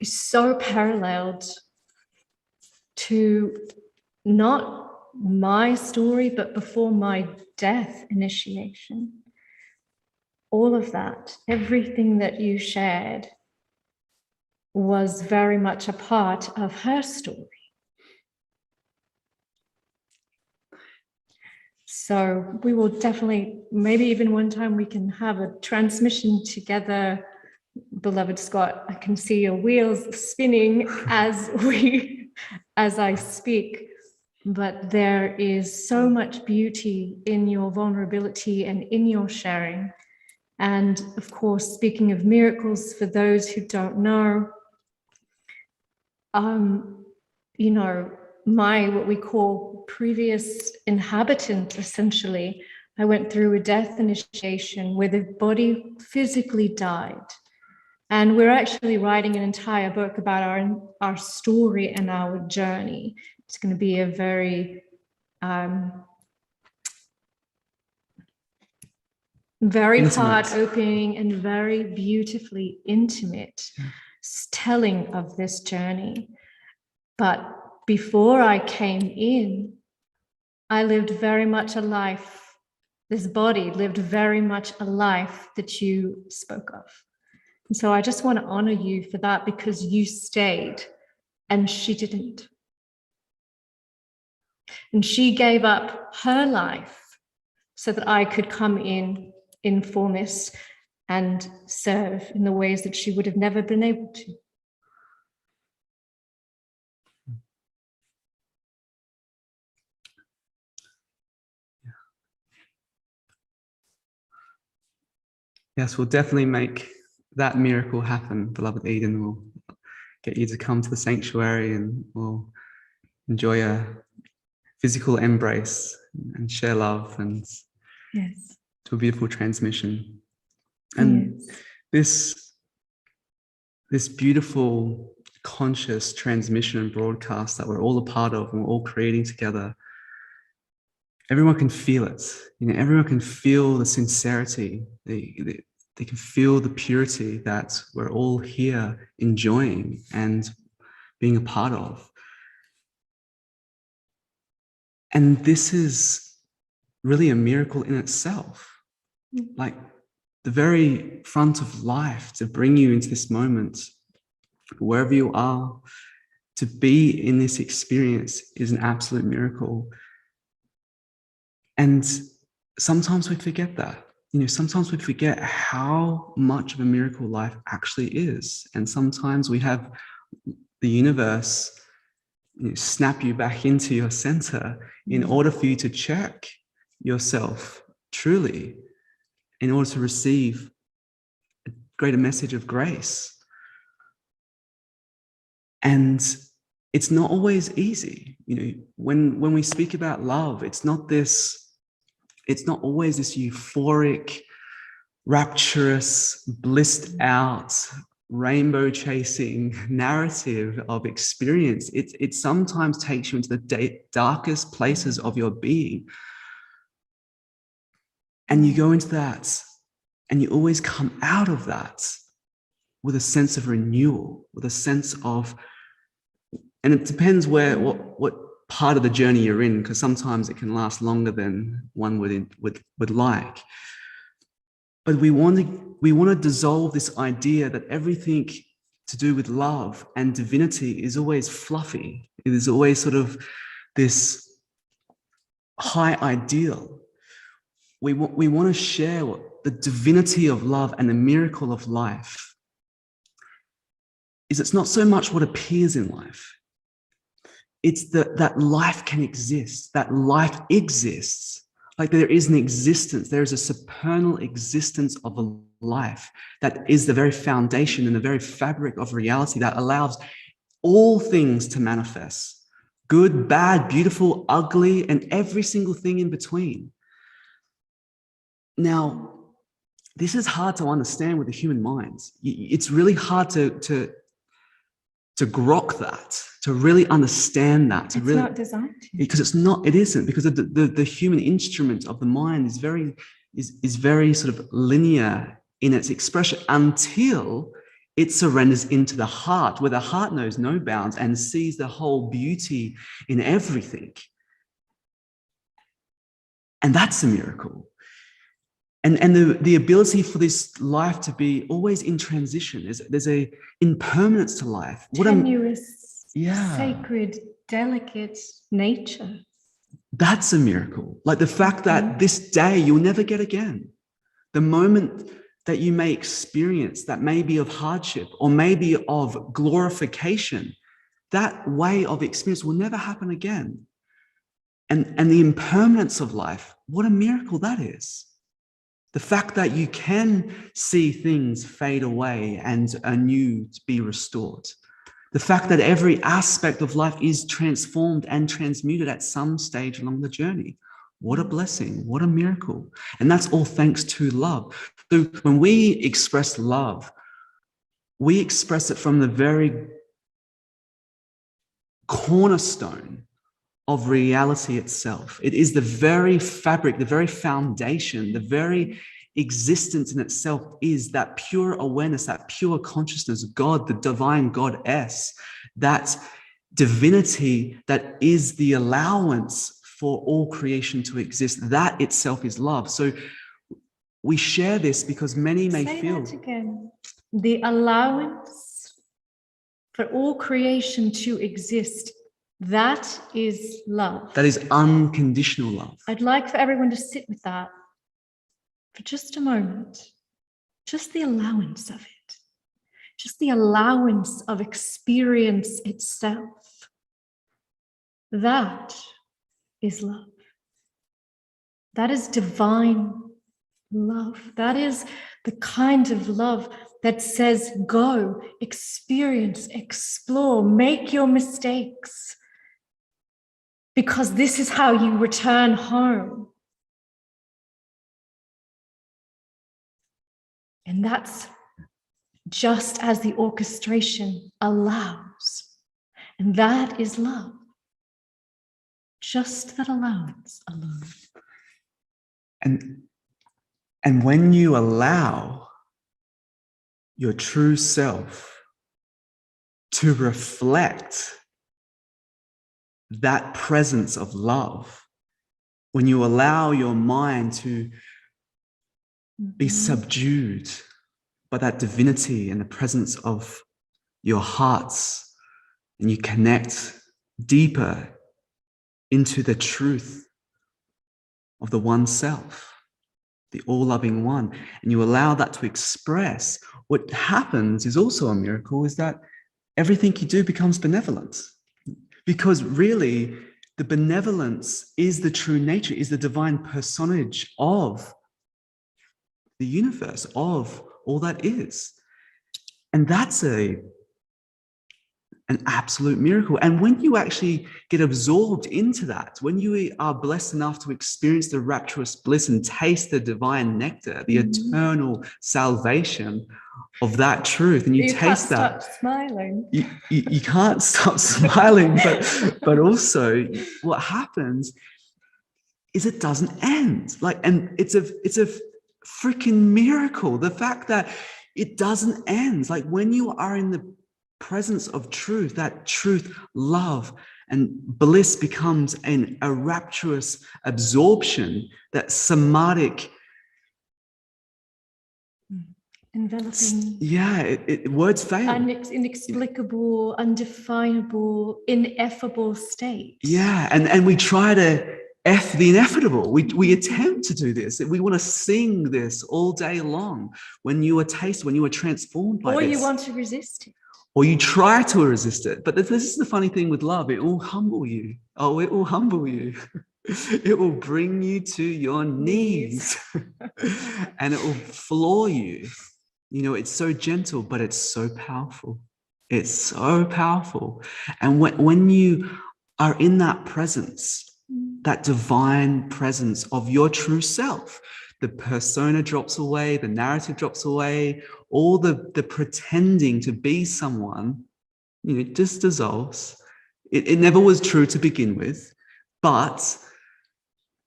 is so paralleled to not my story, but before my death initiation. All of that, everything that you shared was very much a part of her story. So we will definitely, maybe even one time we can have a transmission together, beloved Scott. I can see your wheels spinning as I speak, but there is so much beauty in your vulnerability and in your sharing. And of course, speaking of miracles, for those who don't know, you know, what we call previous inhabitant, essentially, I went through a death initiation where the body physically died. And we're actually writing an entire book about our story and our journey. It's going to be a very, very heart-opening and very beautifully intimate telling of this journey. But before I came in, I lived very much a life, this body lived very much a life that you spoke of. And so I just want to honor you for that, because you stayed and she didn't. And she gave up her life so that I could come in fullness and serve in the ways that she would have never been able to. Yes, we'll definitely make that miracle happen, beloved Eden. We'll get you to come to the sanctuary and we'll enjoy a physical embrace and share love and to a beautiful transmission. And this beautiful conscious transmission and broadcast that we're all a part of and we're all creating together, everyone can feel it. You know, everyone can feel the sincerity. They can feel the purity that we're all here enjoying and being a part of. And this is really a miracle in itself. Like the very front of life to bring you into this moment, wherever you are, to be in this experience is an absolute miracle. And sometimes we forget that. You know, sometimes we forget how much of a miracle life actually is. And sometimes we have the universe, you know, snap you back into your center in order for you to check yourself truly, in order to receive a greater message of grace. And it's not always easy. You know, when we speak about love, it's not always this euphoric, rapturous, blissed out, rainbow chasing narrative of experience, it sometimes takes you into the darkest places of your being. And you go into that, and you always come out of that with a sense of renewal, with a sense of, and it depends what part of the journey you're in, because sometimes it can last longer than one would like. But we want to dissolve this idea that everything to do with love and divinity is always fluffy. It is always sort of this high ideal. We want to share the divinity of love and the miracle of life. It's not so much what appears in life. It's that life can exist, that life exists. Like there is an existence, there is a supernal existence of a life that is the very foundation and the very fabric of reality that allows all things to manifest. Good, bad, beautiful, ugly, and every single thing in between. Now, this is hard to understand with the human mind. It's really hard to grok that, to really understand that. It's not designed to. Because it isn't, because the human instrument of the mind is very sort of linear in its expression until it surrenders into the heart, where the heart knows no bounds and sees the whole beauty in everything. And that's a miracle. And the ability for this life to be always in transition. There's a impermanence to life. Tenuous, sacred, delicate nature. That's a miracle. Like the fact that this day you'll never get again. The moment that you may experience that may be of hardship or maybe of glorification, that way of experience will never happen again. And the impermanence of life, what a miracle that is. The fact that you can see things fade away and anew to be restored. The fact that every aspect of life is transformed and transmuted at some stage along the journey. What a blessing, what a miracle. And that's all thanks to love. So when we express love, we express it from the very cornerstone of reality itself. It is the very fabric, the very foundation, the very existence in itself is that pure awareness, that pure consciousness, God, the divine goddess, that divinity that is the allowance for all creation to exist. That itself is love. So we share this because many may feel... Say that again. The allowance for all creation to exist. That is love. That is unconditional love. I'd like for everyone to sit with that for just a moment. Just the allowance of it. Just the allowance of experience itself. That is love. That is divine love. That is the kind of love that says, go, experience, explore, make your mistakes. Because this is how you return home. And that's just as the orchestration allows. And that is love. Just that allowance alone. And when you allow your true self to reflect that presence of love, when you allow your mind to be subdued by that divinity and the presence of your hearts, and you connect deeper into the truth of the one self, the all-loving one, and you allow that to express, what happens is also a miracle, is that everything you do becomes benevolent. Because really, the benevolence is the true nature, is the divine personage of the universe, of all that is. And that's a an absolute miracle. And when you actually get absorbed into that, when you are blessed enough to experience the rapturous bliss and taste the divine nectar, the eternal salvation of that truth, and you taste that, can't stop smiling. you can't stop smiling, but also what happens is it doesn't end. And it's a freaking miracle. The fact that it doesn't end. Like when you are in the presence of truth, that truth, love, and bliss becomes a rapturous absorption, that somatic, enveloping. Yeah, words fail. Inexplicable, undefinable, ineffable state. Yeah, and we try to F the ineffable. We attempt to do this. We want to sing this all day long. When you are transformed by this. Or you want to resist it. Or you try to resist it. But this is the funny thing with love. It will humble you. Oh, it will humble you. It will bring you to your knees. And it will floor you. You know, it's so gentle, but it's so powerful. It's so powerful. And when you are in that presence, that divine presence of your true self, the persona drops away, the narrative drops away, all the pretending to be someone, you know, just dissolves. It never was true to begin with, but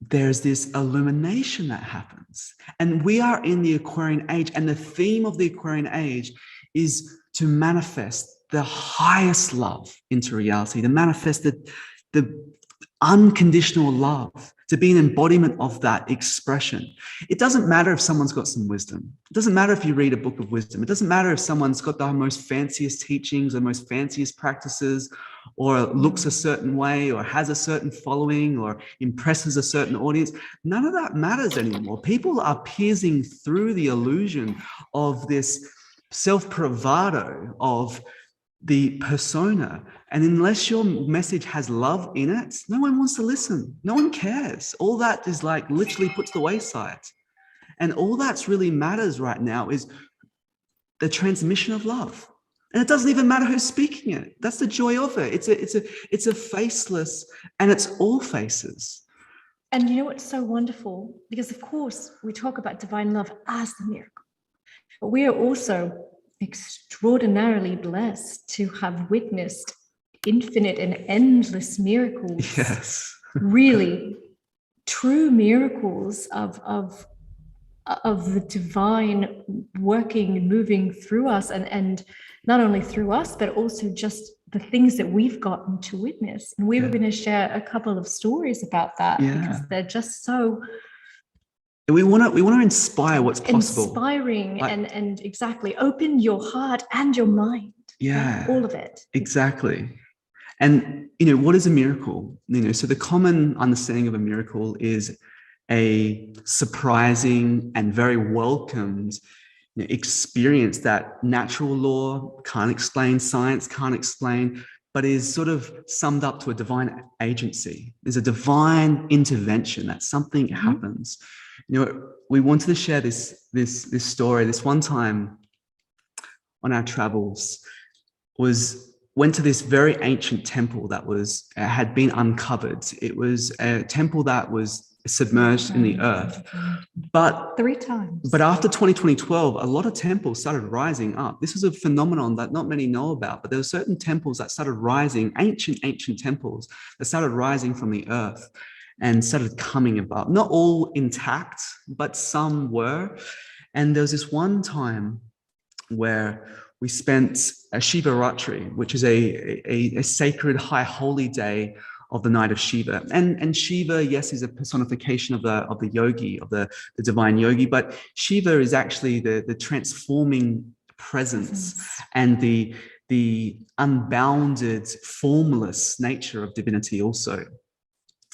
there's this illumination that happens. And we are in the Aquarian age, and the theme of the Aquarian age is to manifest the highest love into reality, to manifest the unconditional love, to be an embodiment of that expression. It doesn't matter if someone's got some wisdom. It doesn't matter if you read a book of wisdom. It doesn't matter if someone's got the most fanciest teachings or most fanciest practices, or looks a certain way, or has a certain following, or impresses a certain audience. None of that matters anymore. People are piercing through the illusion of this self-bravado of the persona. And unless your message has love in it, no one wants to listen. No one cares. All that is like literally put to the wayside. And all that's really matters right now is the transmission of love. And it doesn't even matter who's speaking it. That's the joy of it. It's a faceless, and it's all faces. And you know what's so wonderful? Because of course we talk about divine love as the miracle, but we are also extraordinarily blessed to have witnessed infinite and endless miracles. Yes. Really true miracles of the divine working and moving through us, and not only through us, but also just the things that we've gotten to witness. And we were going to share a couple of stories about that, because they're just so we want to inspire what's possible. Inspiring, and exactly open your heart and your mind. Yeah. All of it. Exactly. And, you know, what is a miracle? You know, so the common understanding of a miracle is a surprising and very welcomed, you know, experience that natural law can't explain, science can't explain, but is sort of summed up to a divine agency. There's a divine intervention, that something happens. You know, we wanted to share this story. This one time on our travels went to this very ancient temple that had been uncovered. It was a temple that was submerged in the earth. But 3 times. But after 2012, a lot of temples started rising up. This is a phenomenon that not many know about, but there were certain temples that started rising, ancient temples that started rising from the earth and started coming about. Not all intact, but some were. And there was this one time where we spent a Shiva Ratri, which is a sacred high holy day of the night of Shiva. And Shiva, yes, is a personification of the yogi, of the divine yogi, but Shiva is actually the transforming presence and the unbounded, formless nature of divinity also.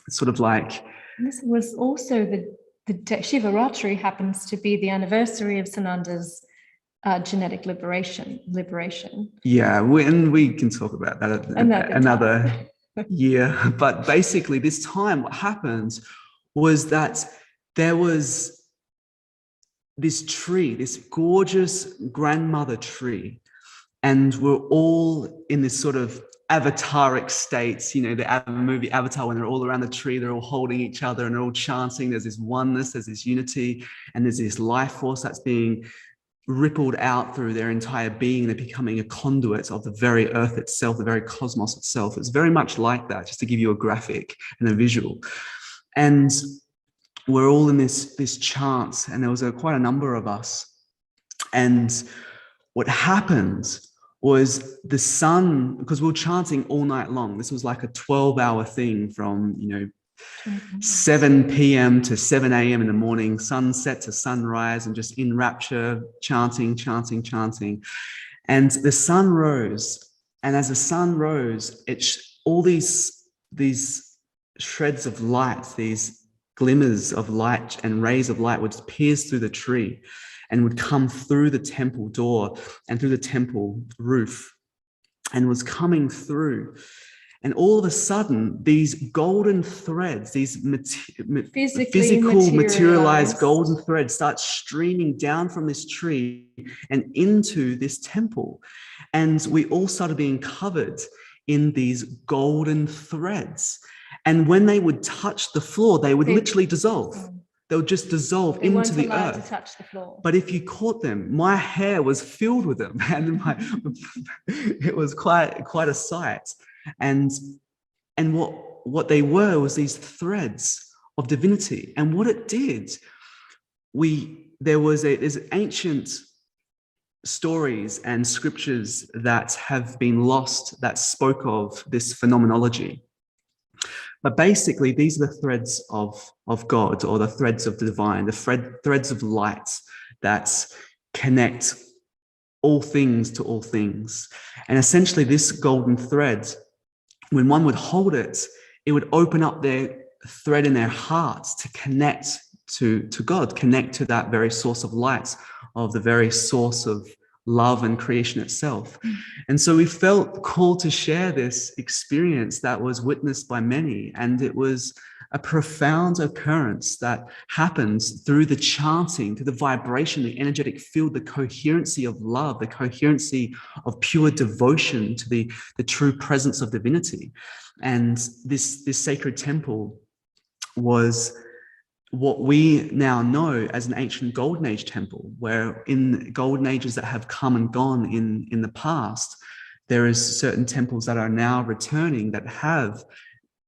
It's sort of like... This was also the Shiva Ratri happens to be the anniversary of Sananda's genetic liberation. Yeah, we can talk about that another year. But basically this time what happened was that there was this tree, this gorgeous grandmother tree, And we're all in this sort of avataric states, you know, the movie Avatar, when they're all around the tree, they're all holding each other and they're all chanting. There's this oneness, there's this unity, and there's this life force that's being rippled out through their entire being. They're becoming a conduit of the very earth itself, the very cosmos itself. It's very much like that, just to give you a graphic and a visual. And we're all in this chant, and there was quite a number of us. And what happened was the sun, because we were chanting all night long. This was like a 12-hour thing from, you know, 7 p.m. to 7 a.m. in the morning, sunset to sunrise, and just in rapture, chanting, chanting, chanting. And the sun rose, and as the sun rose, all these shreds of light, these glimmers of light and rays of light would pierce through the tree and would come through the temple door and through the temple roof, and was coming through. And all of a sudden, these golden threads, these physical materialized golden threads start streaming down from this tree and into this temple. And we all started being covered in these golden threads. And when they would touch the floor, they would literally dissolve. They would just dissolve into the earth. To touch the floor. But if you caught them, my hair was filled with them, and it was quite a sight. And what they were was these threads of divinity. And what it did, there's ancient stories and scriptures that have been lost that spoke of this phenomenology. But basically, these are the threads of God, or the threads of the divine, the threads of light that connect all things to all things. And essentially, this golden thread, when one would hold it, it would open up their thread in their hearts to connect to God, connect to that very source of light, of the very source of love and creation itself. And so we felt called to share this experience that was witnessed by many. And it was a profound occurrence that happens through the chanting, through the vibration, the energetic field, the coherency of love, the coherency of pure devotion to the true presence of divinity. And this sacred temple was what we now know as an ancient golden age temple, where in golden ages that have come and gone in the past, there is certain temples that are now returning that have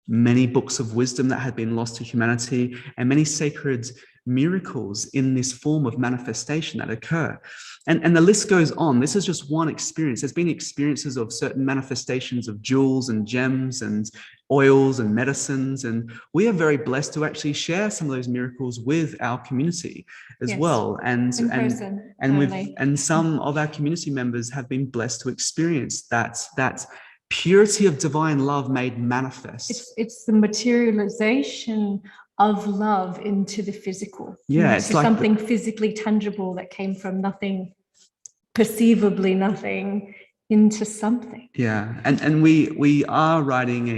many books of wisdom that had been lost to humanity, and many sacred miracles in this form of manifestation that occur. And the list goes on. This is just one experience. There's been experiences of certain manifestations of jewels and gems and oils and medicines. And we are very blessed to actually share some of those miracles with our community as well. And some of our community members have been blessed to experience that purity of divine love made manifest. It's the materialization of love into the physical. Yeah, it's like something physically tangible that came from nothing, perceivably nothing, into something. Yeah, and we are writing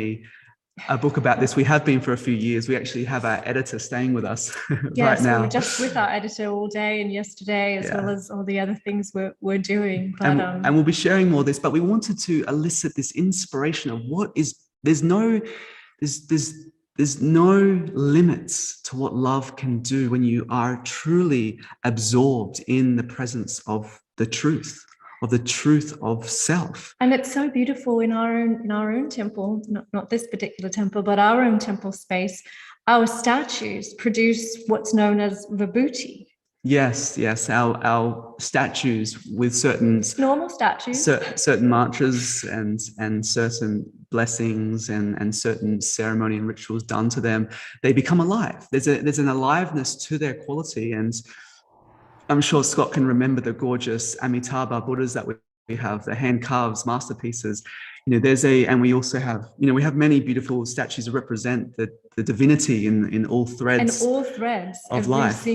a book about this. We have been for a few years. We actually have our editor staying with us right now. We were just with our editor all day and yesterday, as well as all the other things we're doing. But, and we'll be sharing more of this, but we wanted to elicit this inspiration of there's no limits to what love can do when you are truly absorbed in the presence of the truth of self. And it's so beautiful in our own temple, not this particular temple, but our own temple space. Our statues produce what's known as vibhuti. Yes, our statues with certain normal statues, certain mantras and certain blessings and certain ceremony and rituals done to them, they become alive. There's an aliveness to their quality. And I'm sure Scott can remember the gorgeous Amitabha Buddhas that we have, the hand carved masterpieces. And we also have, we have many beautiful statues that represent the divinity in all threads. And all threads of every life.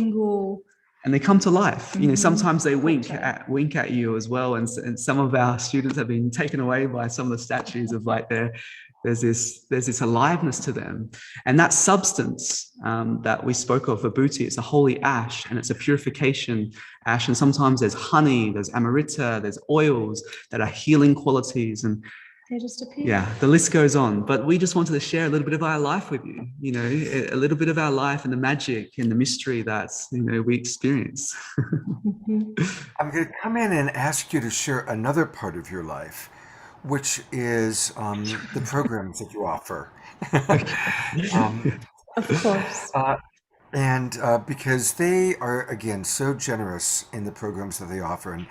And they come to life. Sometimes they wink at you as well. And some of our students have been taken away by some of the statues of like There's this aliveness to them. And that substance that we spoke of, vibhuti, it's a holy ash, and it's a purification ash. And sometimes there's honey, there's amarita, there's oils that are healing qualities. And they just appear. yeah, the list goes on. But we just wanted to share a little bit of our life with you, a little bit of our life and the magic and the mystery that, we experience. I'm going to come in and ask you to share another part of your life, which is the programs that you offer. Of course. And because they are, again, so generous in the programs that they offer. And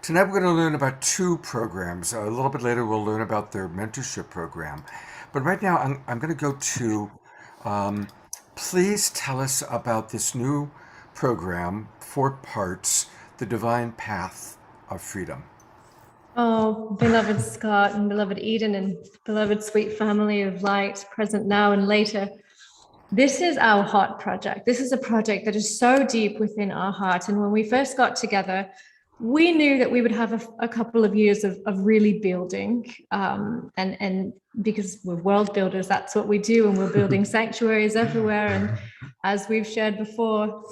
tonight we're going to learn about 2 programs. A little bit later we'll learn about their mentorship program. But right now I'm going to go to, please tell us about this new program, 4 parts, The Divine Path of Freedom. Oh, beloved Scott and beloved Eden and beloved sweet family of light, present now and later. This is our heart project. This is a project that is so deep within our heart. And when we first got together, we knew that we would have a couple of years of really building. And because we're world builders, that's what we do. And we're building sanctuaries everywhere. And as we've shared before,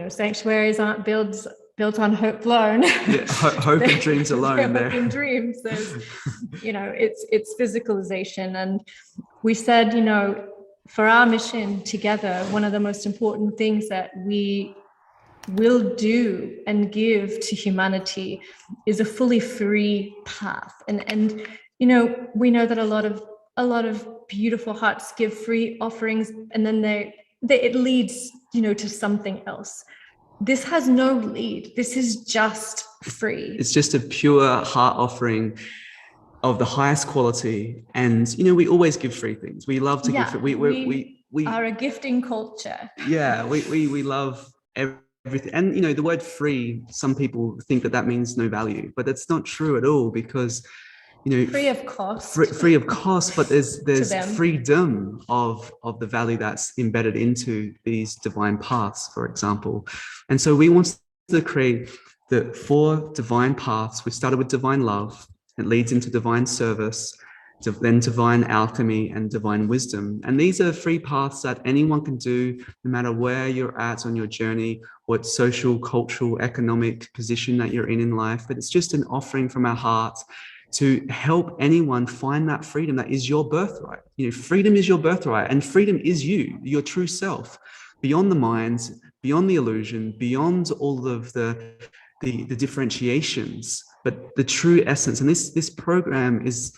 sanctuaries aren't built on hope alone. Yeah, hope and dreams alone. Hope and dreams. There's, it's physicalization. And we said, for our mission together, one of the most important things that we will do and give to humanity is a fully free path. And we know that a lot of beautiful hearts give free offerings, and then it leads, to something else. This has no lead. This is just free. It's just a pure heart offering of the highest quality. And, we always give free things. We love to give free. We are a gifting culture. Yeah, we love everything. And, the word free, some people think that means no value, but that's not true at all, because, free of cost. Free of cost, but there's freedom of the value that's embedded into these divine paths, for example. And so we want to create the 4 divine paths. We started with divine love. It leads into divine service, then divine alchemy and divine wisdom. And these are free paths that anyone can do, no matter where you're at on your journey, what social, cultural, economic position that you're in life. But it's just an offering from our heart to help anyone find that freedom that is your birthright. Freedom is your birthright, and freedom is you, your true self, beyond the mind, beyond the illusion, beyond all of the differentiations, but the true essence. And this program is,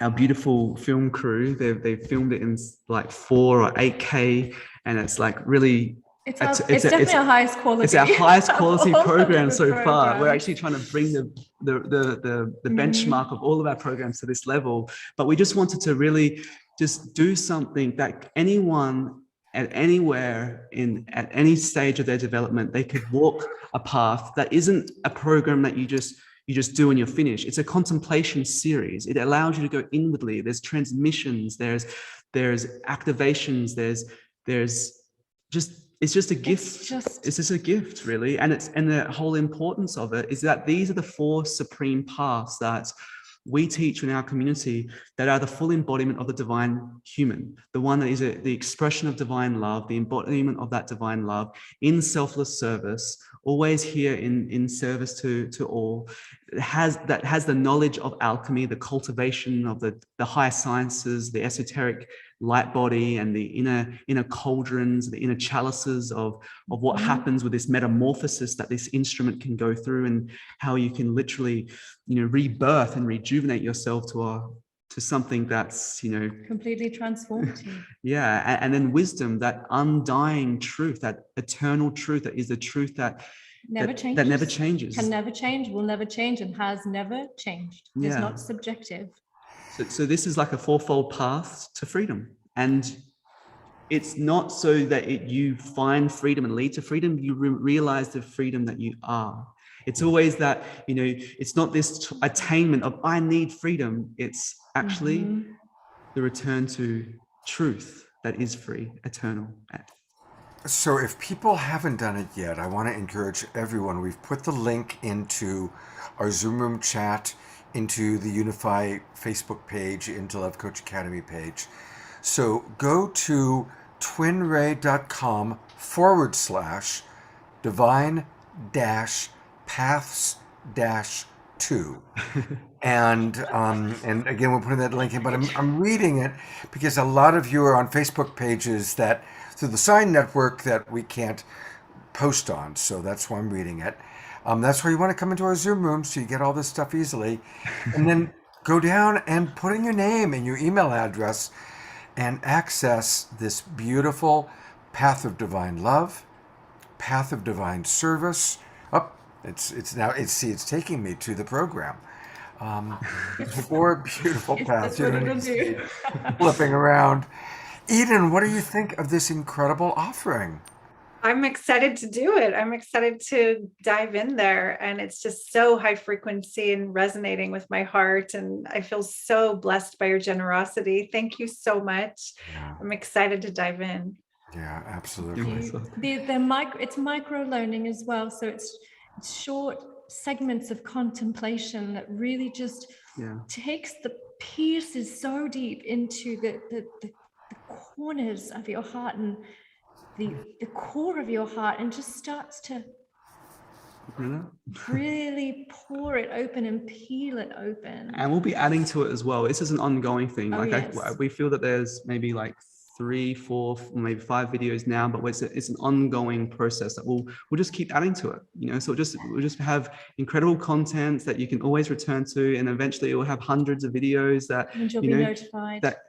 our beautiful film crew, they filmed it in like 4 or 8K, and it's like really. It's definitely our highest quality. It's our highest quality program so far. We're actually trying to bring the benchmark of all of our programs to this level. But we just wanted to really just do something that anyone at anywhere at any stage of their development, they could walk a path that isn't a program that you just do and you're finished. It's a contemplation series. It allows you to go inwardly. There's transmissions. There's activations. It's just a gift. It's just a gift, really. And the whole importance of it is that these are the 4 supreme paths that we teach in our community that are the full embodiment of the divine human, the one that is the expression of divine love, the embodiment of that divine love in selfless service, always here in service to all, that has the knowledge of alchemy, the cultivation of the higher sciences, the esoteric light body, and the inner cauldrons, the inner chalices of what happens with this metamorphosis that this instrument can go through, and how you can literally, rebirth and rejuvenate yourself to something that's, completely transformative. Yeah. And then wisdom, that undying truth, that eternal truth, that is the truth that never changes. That never changes. Can never change, will never change, and has never changed. Yeah. It's not subjective. So this is like a 4-fold path to freedom. And it's not so that you find freedom and lead to freedom. You realize the freedom that you are. It's always that, it's not this attainment of I need freedom. It's actually the return to truth that is free, eternal. So if people haven't done it yet, I want to encourage everyone. We've put the link into our Zoom room chat into the Unify Facebook page, into Love Coach Academy page. So go to twinray.com/divine paths 2. And again, we're putting that link in, but I'm reading it because a lot of you are on Facebook pages that through the Sign Network that we can't post on. So that's why I'm reading it. That's why you want to come into our Zoom room so you get all this stuff easily. And then go down and put in your name and your email address and access this beautiful path of divine love, path of divine service. Oh, it's taking me to the program. 4 beautiful paths. That's what it'll do. Flipping around. Eden, what do you think of this incredible offering? I'm excited to do it. I'm excited to dive in there. And it's just so high frequency and resonating with my heart. And I feel so blessed by your generosity. Thank you so much. Yeah. I'm excited to dive in. Yeah, absolutely. It's micro learning as well. So it's short segments of contemplation that really just takes the pieces so deep into the corners of your heart and the core of your heart, and just starts to really pour it open and peel it open. And we'll be adding to it as well. This is an ongoing thing. We feel that there's maybe like 3, 4, maybe 5 videos now, but it's an ongoing process that we'll just keep adding to it. So we'll just have incredible content that you can always return to, and eventually it will have hundreds of videos that you'll be notified. But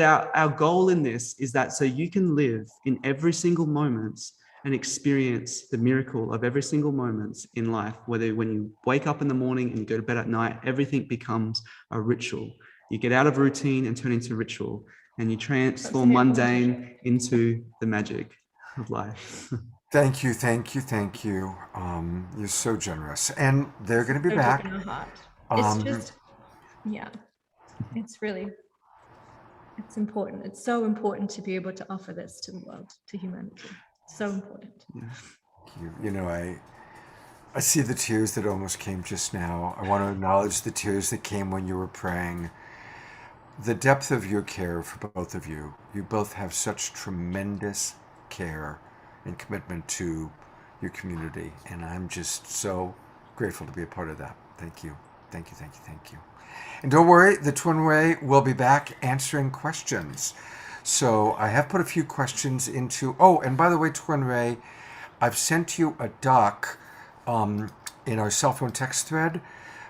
our goal in this is that so you can live in every single moment and experience the miracle of every single moment in life. Whether when you wake up in the morning and you go to bed at night, everything becomes a ritual. You get out of routine and turn into ritual. And you transform mundane into the magic of life. Thank you. You're so generous. And they're going to be back. It's important. It's so important to be able to offer this to the world, to humanity. So important. I see the tears that almost came just now. I want to acknowledge the tears that came when you were praying. The depth of your care for both of you. You both have such tremendous care and commitment to your community. And I'm just so grateful to be a part of that. Thank you. Thank you. And don't worry, the TwinRay will be back answering questions. So I have put a few questions into, and by the way, TwinRay, I've sent you a doc in our cell phone text thread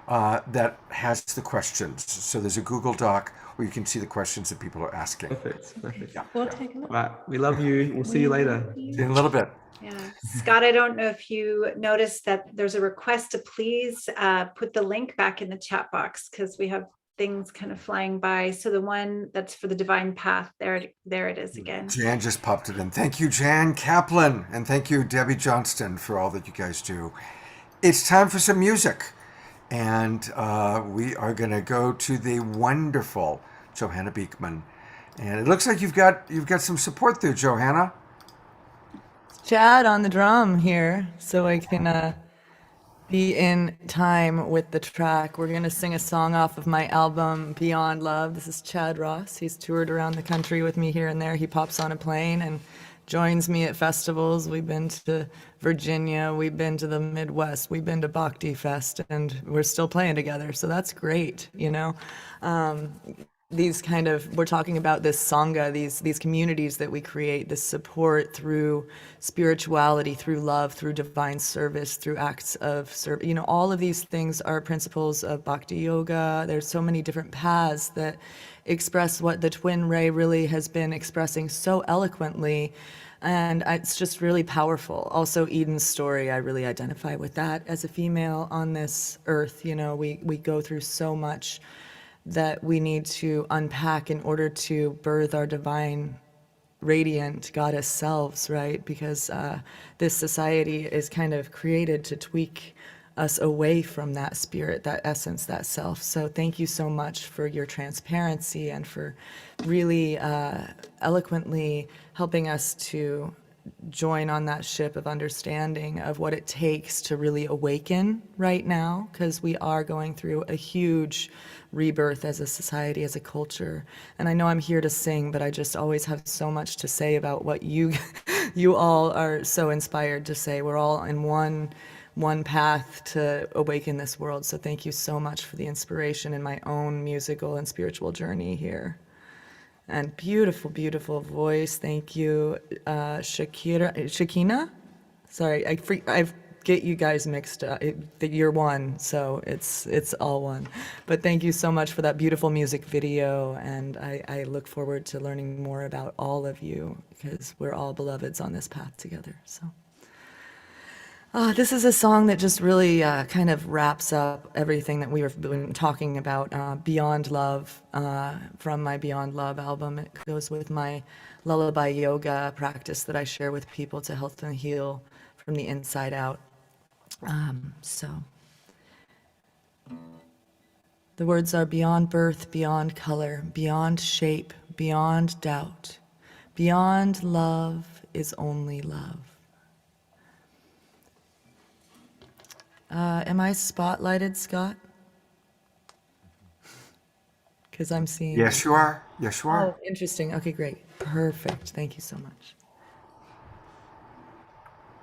that has the questions. So there's a Google Doc where you can see the questions that people are asking. Perfect. Yeah. We'll take a look. All right. We love you. We'll see you later. In a little bit. Yeah. Scott, I don't know if you noticed that there's a request to please put the link back in the chat box, because we have things kind of flying by. So the one that's for the Divine Path, there it is again. Jan just popped it in. Thank you, Jan Kaplan. And thank you, Debbie Johnston, for all that you guys do. It's time for some music. And we are going to go to the wonderful Johanna Beekman. And it looks like you've got some support there, Johanna. Chad on the drum here, so I can be in time with the track. We're going to sing a song off of my album, Beyond Love. This is Chad Ross. He's toured around the country with me here and there. He pops on a plane and joins me at festivals. We've been to Virginia, we've been to the Midwest, we've been to Bhakti Fest, and we're still playing together. So that's great, we're talking about this Sangha, these communities that we create, this support through spirituality, through love, through divine service, through acts of service. All of these things are principles of Bhakti Yoga. There's so many different paths that express what the TwinRay really has been expressing so eloquently. And it's just really powerful. Also, Eden's story, I really identify with that as a female on this earth. We go through so much that we need to unpack in order to birth our divine, radiant goddess selves, right? Because this society is kind of created to tweak us away from that spirit, that essence, that self. So thank you so much for your transparency and for really eloquently helping us to join on that ship of understanding of what it takes to really awaken right now, because we are going through a huge rebirth as a society, as a culture. And I know I'm here to sing, but I just always have so much to say about what you all are so inspired to say. We're all in one path to awaken this world. So thank you so much for the inspiration in my own musical and spiritual journey here. And beautiful, beautiful voice. Thank you, Shekinah. Sorry, I get you guys mixed up. You're one, so it's all one. But thank you so much for that beautiful music video, and I look forward to learning more about all of you, because we're all beloveds on this path together. So. This is a song that just really kind of wraps up everything that we've been talking about. Beyond Love, from my Beyond Love album. It goes with my lullaby yoga practice that I share with people to help them heal from the inside out. So the words are: beyond birth, beyond color, beyond shape, beyond doubt. Beyond love is only love. Am I spotlighted, Scott? Because I'm seeing... Yes, you are. Yes, you are. Oh, interesting. Okay, great. Perfect. Thank you so much.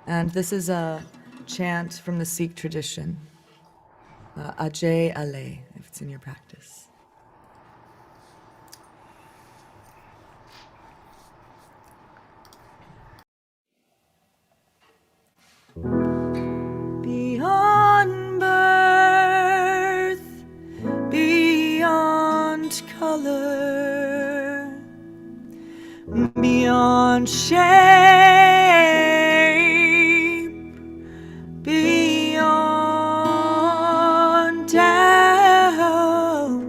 And this is a chant from the Sikh tradition. Ajay Ale, if it's in your practice. Beyond birth, beyond color, beyond shape, beyond doubt,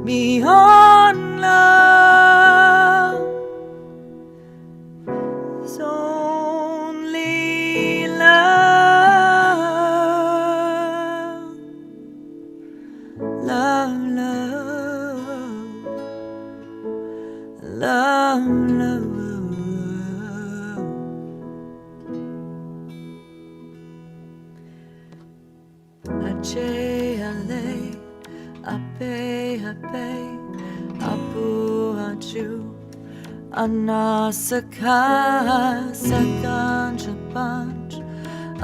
beyond love, is only love, love, love, love, love. Ajay Ale, ape ape, apu aju, anasaka sakanja panch,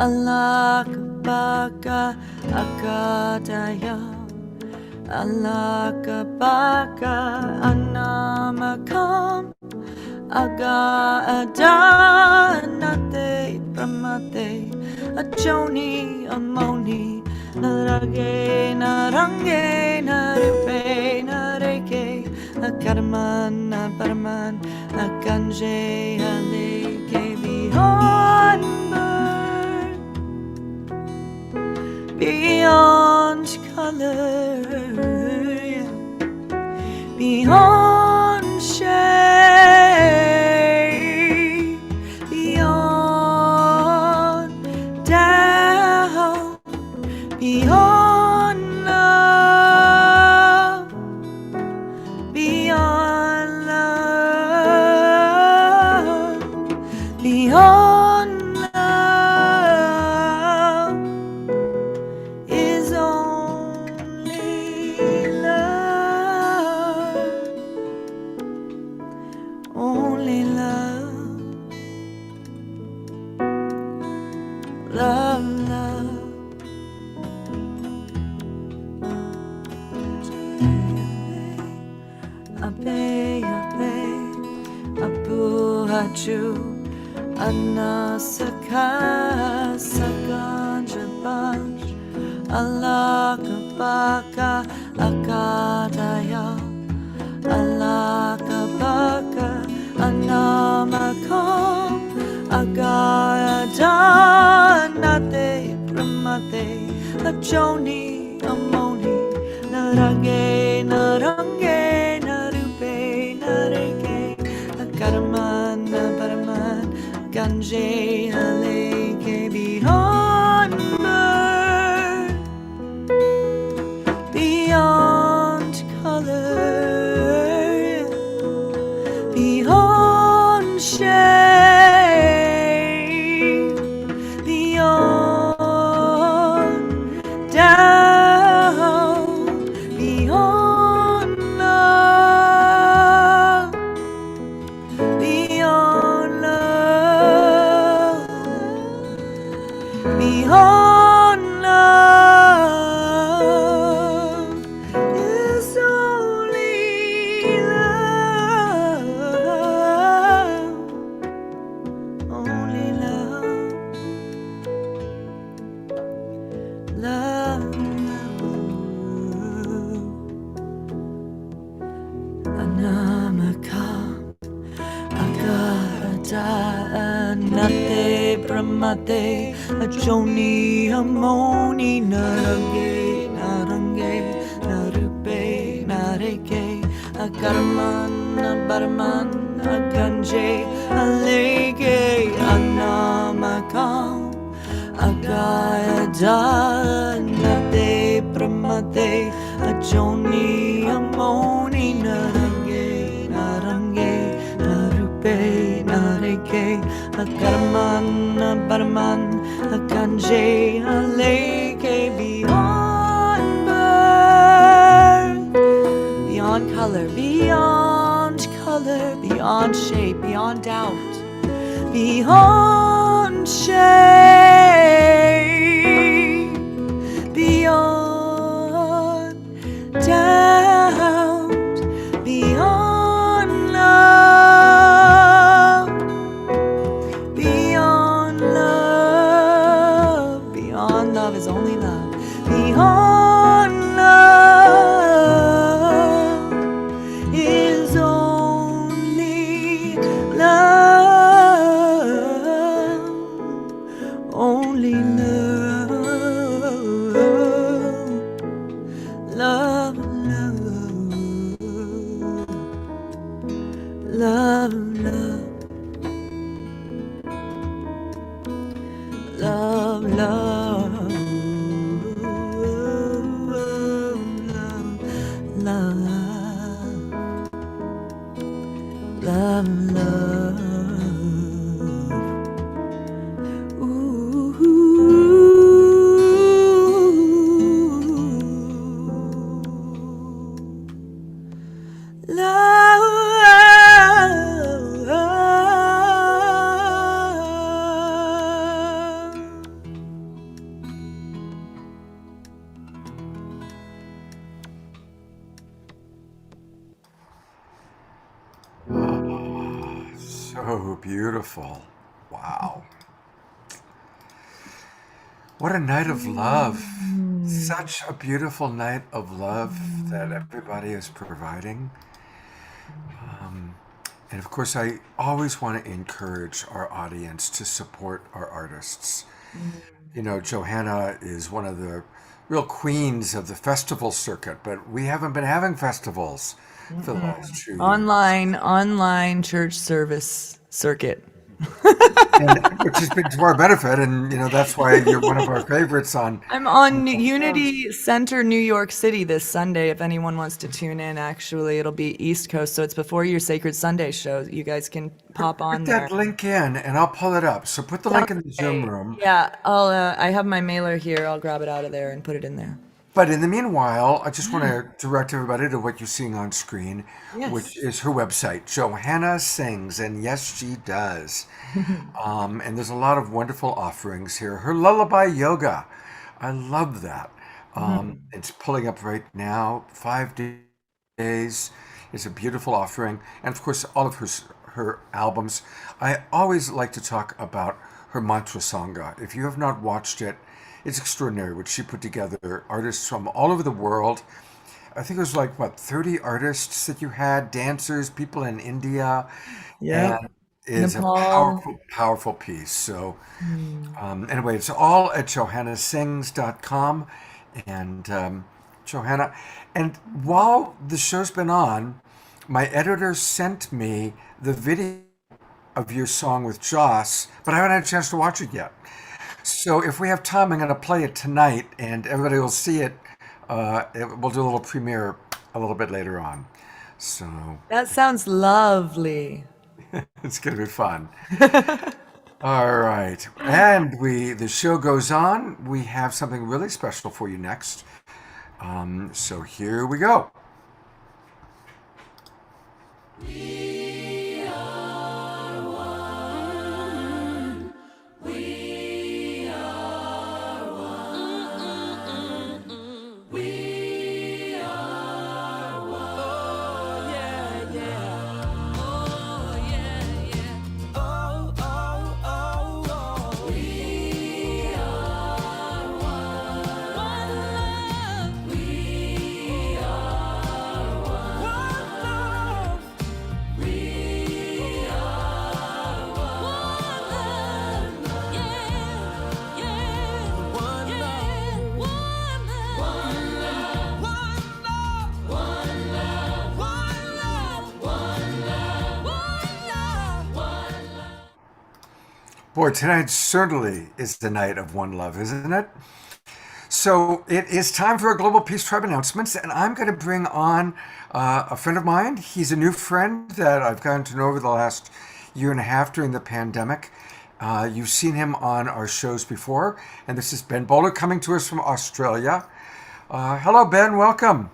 alakabaka akadaya, alakabaka anamakam, aga adanate pramate, ajoni amoni, narage narange narupe nareke, akarman naparman akanje aleke. Beyond birth, beyond color, beyond shape, beyond doubt, beyond love, beyond love, beyond love is only love, only love, love, love. Ape, ape, apu haju, anasaka sakanja panch, alakabaka akadaya, alakabaka anamakam, agadanate pramate, ajoni amoni, narage narange narupe nareke, akarman naparman ganje aleke. Beyond birth, beyond color, beyond shape, Pramate, Ajoni, Amoni, Narange, Narange, Narupe, Nareke, Agaraman, Abaraman, Aganje, Alege, Anamakam, Agayada, Nate, Pramate, Ajoni, Amoni, Narange, Narange, Narupe, Nareke, Agaraman, Abaraman, Aganje, Alege, beyond birth, beyond color, beyond shape, beyond doubt, beyond shape, beyond doubt, beyond love, beyond love, beyond love is only love, beyond love is only love, only love, love, love, love, love, love, love, love, love. Ooh, love. So beautiful. Wow. What a night of love. Such a beautiful night of love that everybody is providing. And of course, I always want to encourage our audience to support our artists. You know, Johanna is one of the real queens of the festival circuit, but we haven't been having festivals for the last 2 years. Online church service circuit. Which has been to our benefit, and you know that's why you're one of our favorites on. I'm on Unity Center, New York City this Sunday. If anyone wants to tune in, actually, it'll be East Coast, so it's before your Sacred Sunday show. You guys can pop on Put there. that link in, and I'll pull it up. So put the link in the Zoom room. Yeah, I have my mailer here. I'll grab it out of there and put it in there. But in the meanwhile, I just want to direct everybody to what you're seeing on screen, which is her website, Johanna Sings, and yes, she does. And there's a lot of wonderful offerings here. Her lullaby yoga, I love that. It's pulling up right now, 5 days. It's a beautiful offering, and of course, all of her albums. I always like to talk about her mantra sangha. If you have not watched it, it's extraordinary what she put together. Artists from all over the world. I think it was like, 30 artists that you had, dancers, people in India. Yeah. And it's Nepal. a powerful, powerful piece. So anyway, it's all at johannasings.com. And Johanna, and while the show's been on, my editor sent me the video of your song with Joss, but I haven't had a chance to watch it yet. So if we have time, I'm going to play it tonight, and everybody will see it. We'll do a little premiere a little bit later on. So That sounds lovely. it's going to be fun. All right. And the show goes on. We have something really special for you next. So here we go. Boy, tonight certainly is the night of one love, isn't it? So it is time for our Global Peace Tribe announcements, and I'm going to bring on a friend of mine. He's a new friend that I've gotten to know over the last year and a half during the pandemic. You've seen him on our shows before, and this is Ben Bowler coming to us from Australia. Hello, Ben. Welcome.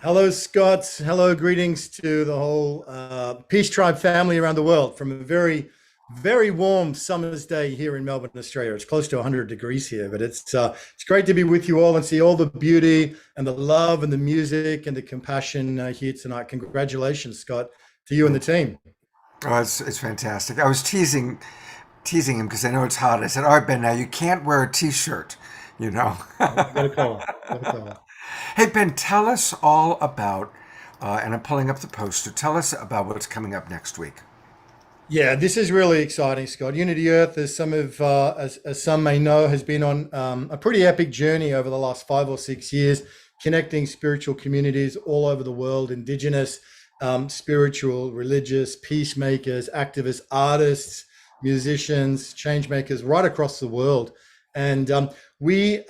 Hello, Scott. Hello, greetings to the whole Peace Tribe family around the world from a very, very warm summer's day here in Melbourne, Australia. It's close to 100 degrees here, but it's great to be with you all and see all the beauty and the love and the music and the compassion here tonight. Congratulations, Scott, to you and the team. Oh, it's fantastic. I was teasing him because I know it's hot. I said, all right, Ben, now you can't wear a T-shirt, you know. Got a collar. Hey, Ben, tell us all about, and I'm pulling up the poster, tell us about what's coming up next week. Yeah, this is really exciting, Scott. Unity Earth, as some may know, has been on a pretty epic journey over the last 5 or 6 years, connecting spiritual communities all over the world, indigenous, spiritual, religious, peacemakers, activists, artists, musicians, change makers right across the world. And we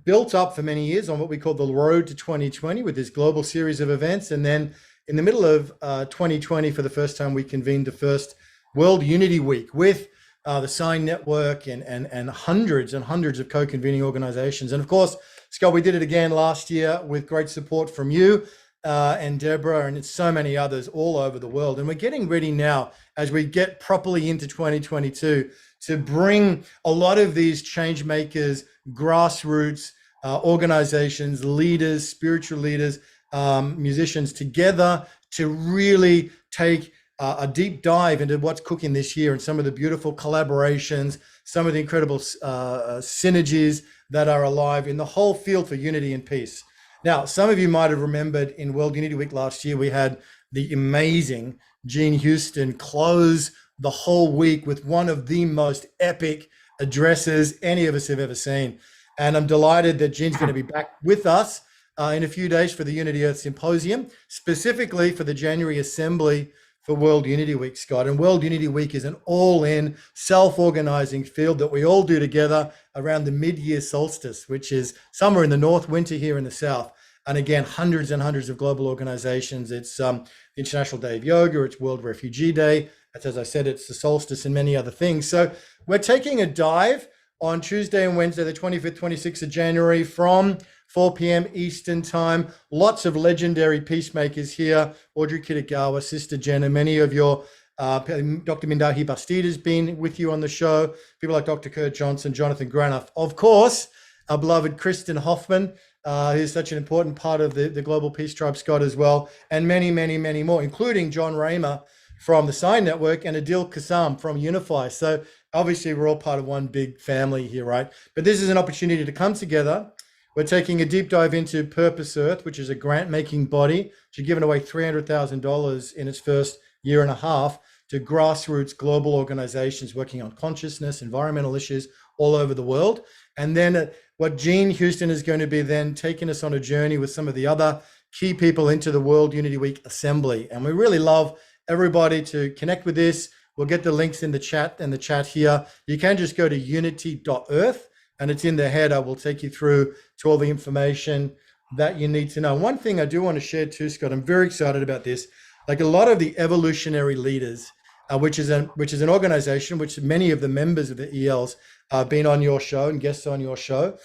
built up for many years on what we call the Road to 2020 with this global series of events. And then in the middle of 2020, for the first time, we convened the first World Unity Week with the Sign Network and hundreds and hundreds of co-convening organizations. And of course, Scott, we did it again last year with great support from you and Deborah and so many others all over the world. And we're getting ready now as we get properly into 2022 to bring a lot of these change makers, grassroots organizations, leaders, spiritual leaders, musicians together to really take a deep dive into what's cooking this year and some of the beautiful collaborations, some of the incredible synergies that are alive in the whole field for unity and peace. Now, some of you might have remembered in World Unity Week last year, we had the amazing Jean Houston close the whole week with one of the most epic addresses any of us have ever seen. And I'm delighted that Jean's going to be back with us in a few days for the Unity Earth Symposium, specifically for the January Assembly for World Unity Week, Scott. And World Unity Week is an all-in, self-organizing field that we all do together around the mid-year solstice, which is summer in the north, winter here in the south. And again, hundreds and hundreds of global organizations. It's the International Day of Yoga, it's World Refugee Day. As I said, it's the solstice and many other things. So we're taking a dive on Tuesday and Wednesday, the 25th, 26th of January from 4 p.m. Eastern time. Lots of legendary peacemakers here. Audrey Kitagawa, Sister Jenna, many of your, Dr. Mindahi Bastide has been with you on the show. People like Dr. Kurt Johnson, Jonathan Granoff. Of course, our beloved Kristen Hoffman, who's such an important part of the Global Peace Tribe, Scott, as well. And many, many, many more, including John Raymer from the Sign Network and Adil Kassam from Unify. So obviously we're all part of one big family here, right? But this is an opportunity to come together. We're taking a deep dive into Purpose Earth, which is a grant-making body. She's given away $300,000 in its first year and a half to grassroots global organizations working on consciousness, environmental issues all over the world. And then what Jean Houston is going to be then taking us on a journey with some of the other key people into the World Unity Week Assembly. And we really love everybody to connect with this. We'll get the links in the chat here. You can just go to unity.earth. And it's in the header. We'll take you through to all the information that you need to know. One thing I do want to share too, Scott, I'm very excited about this. Like a lot of the evolutionary leaders, which is an organization which many of the members of the ELs have been on your show and guests on your show.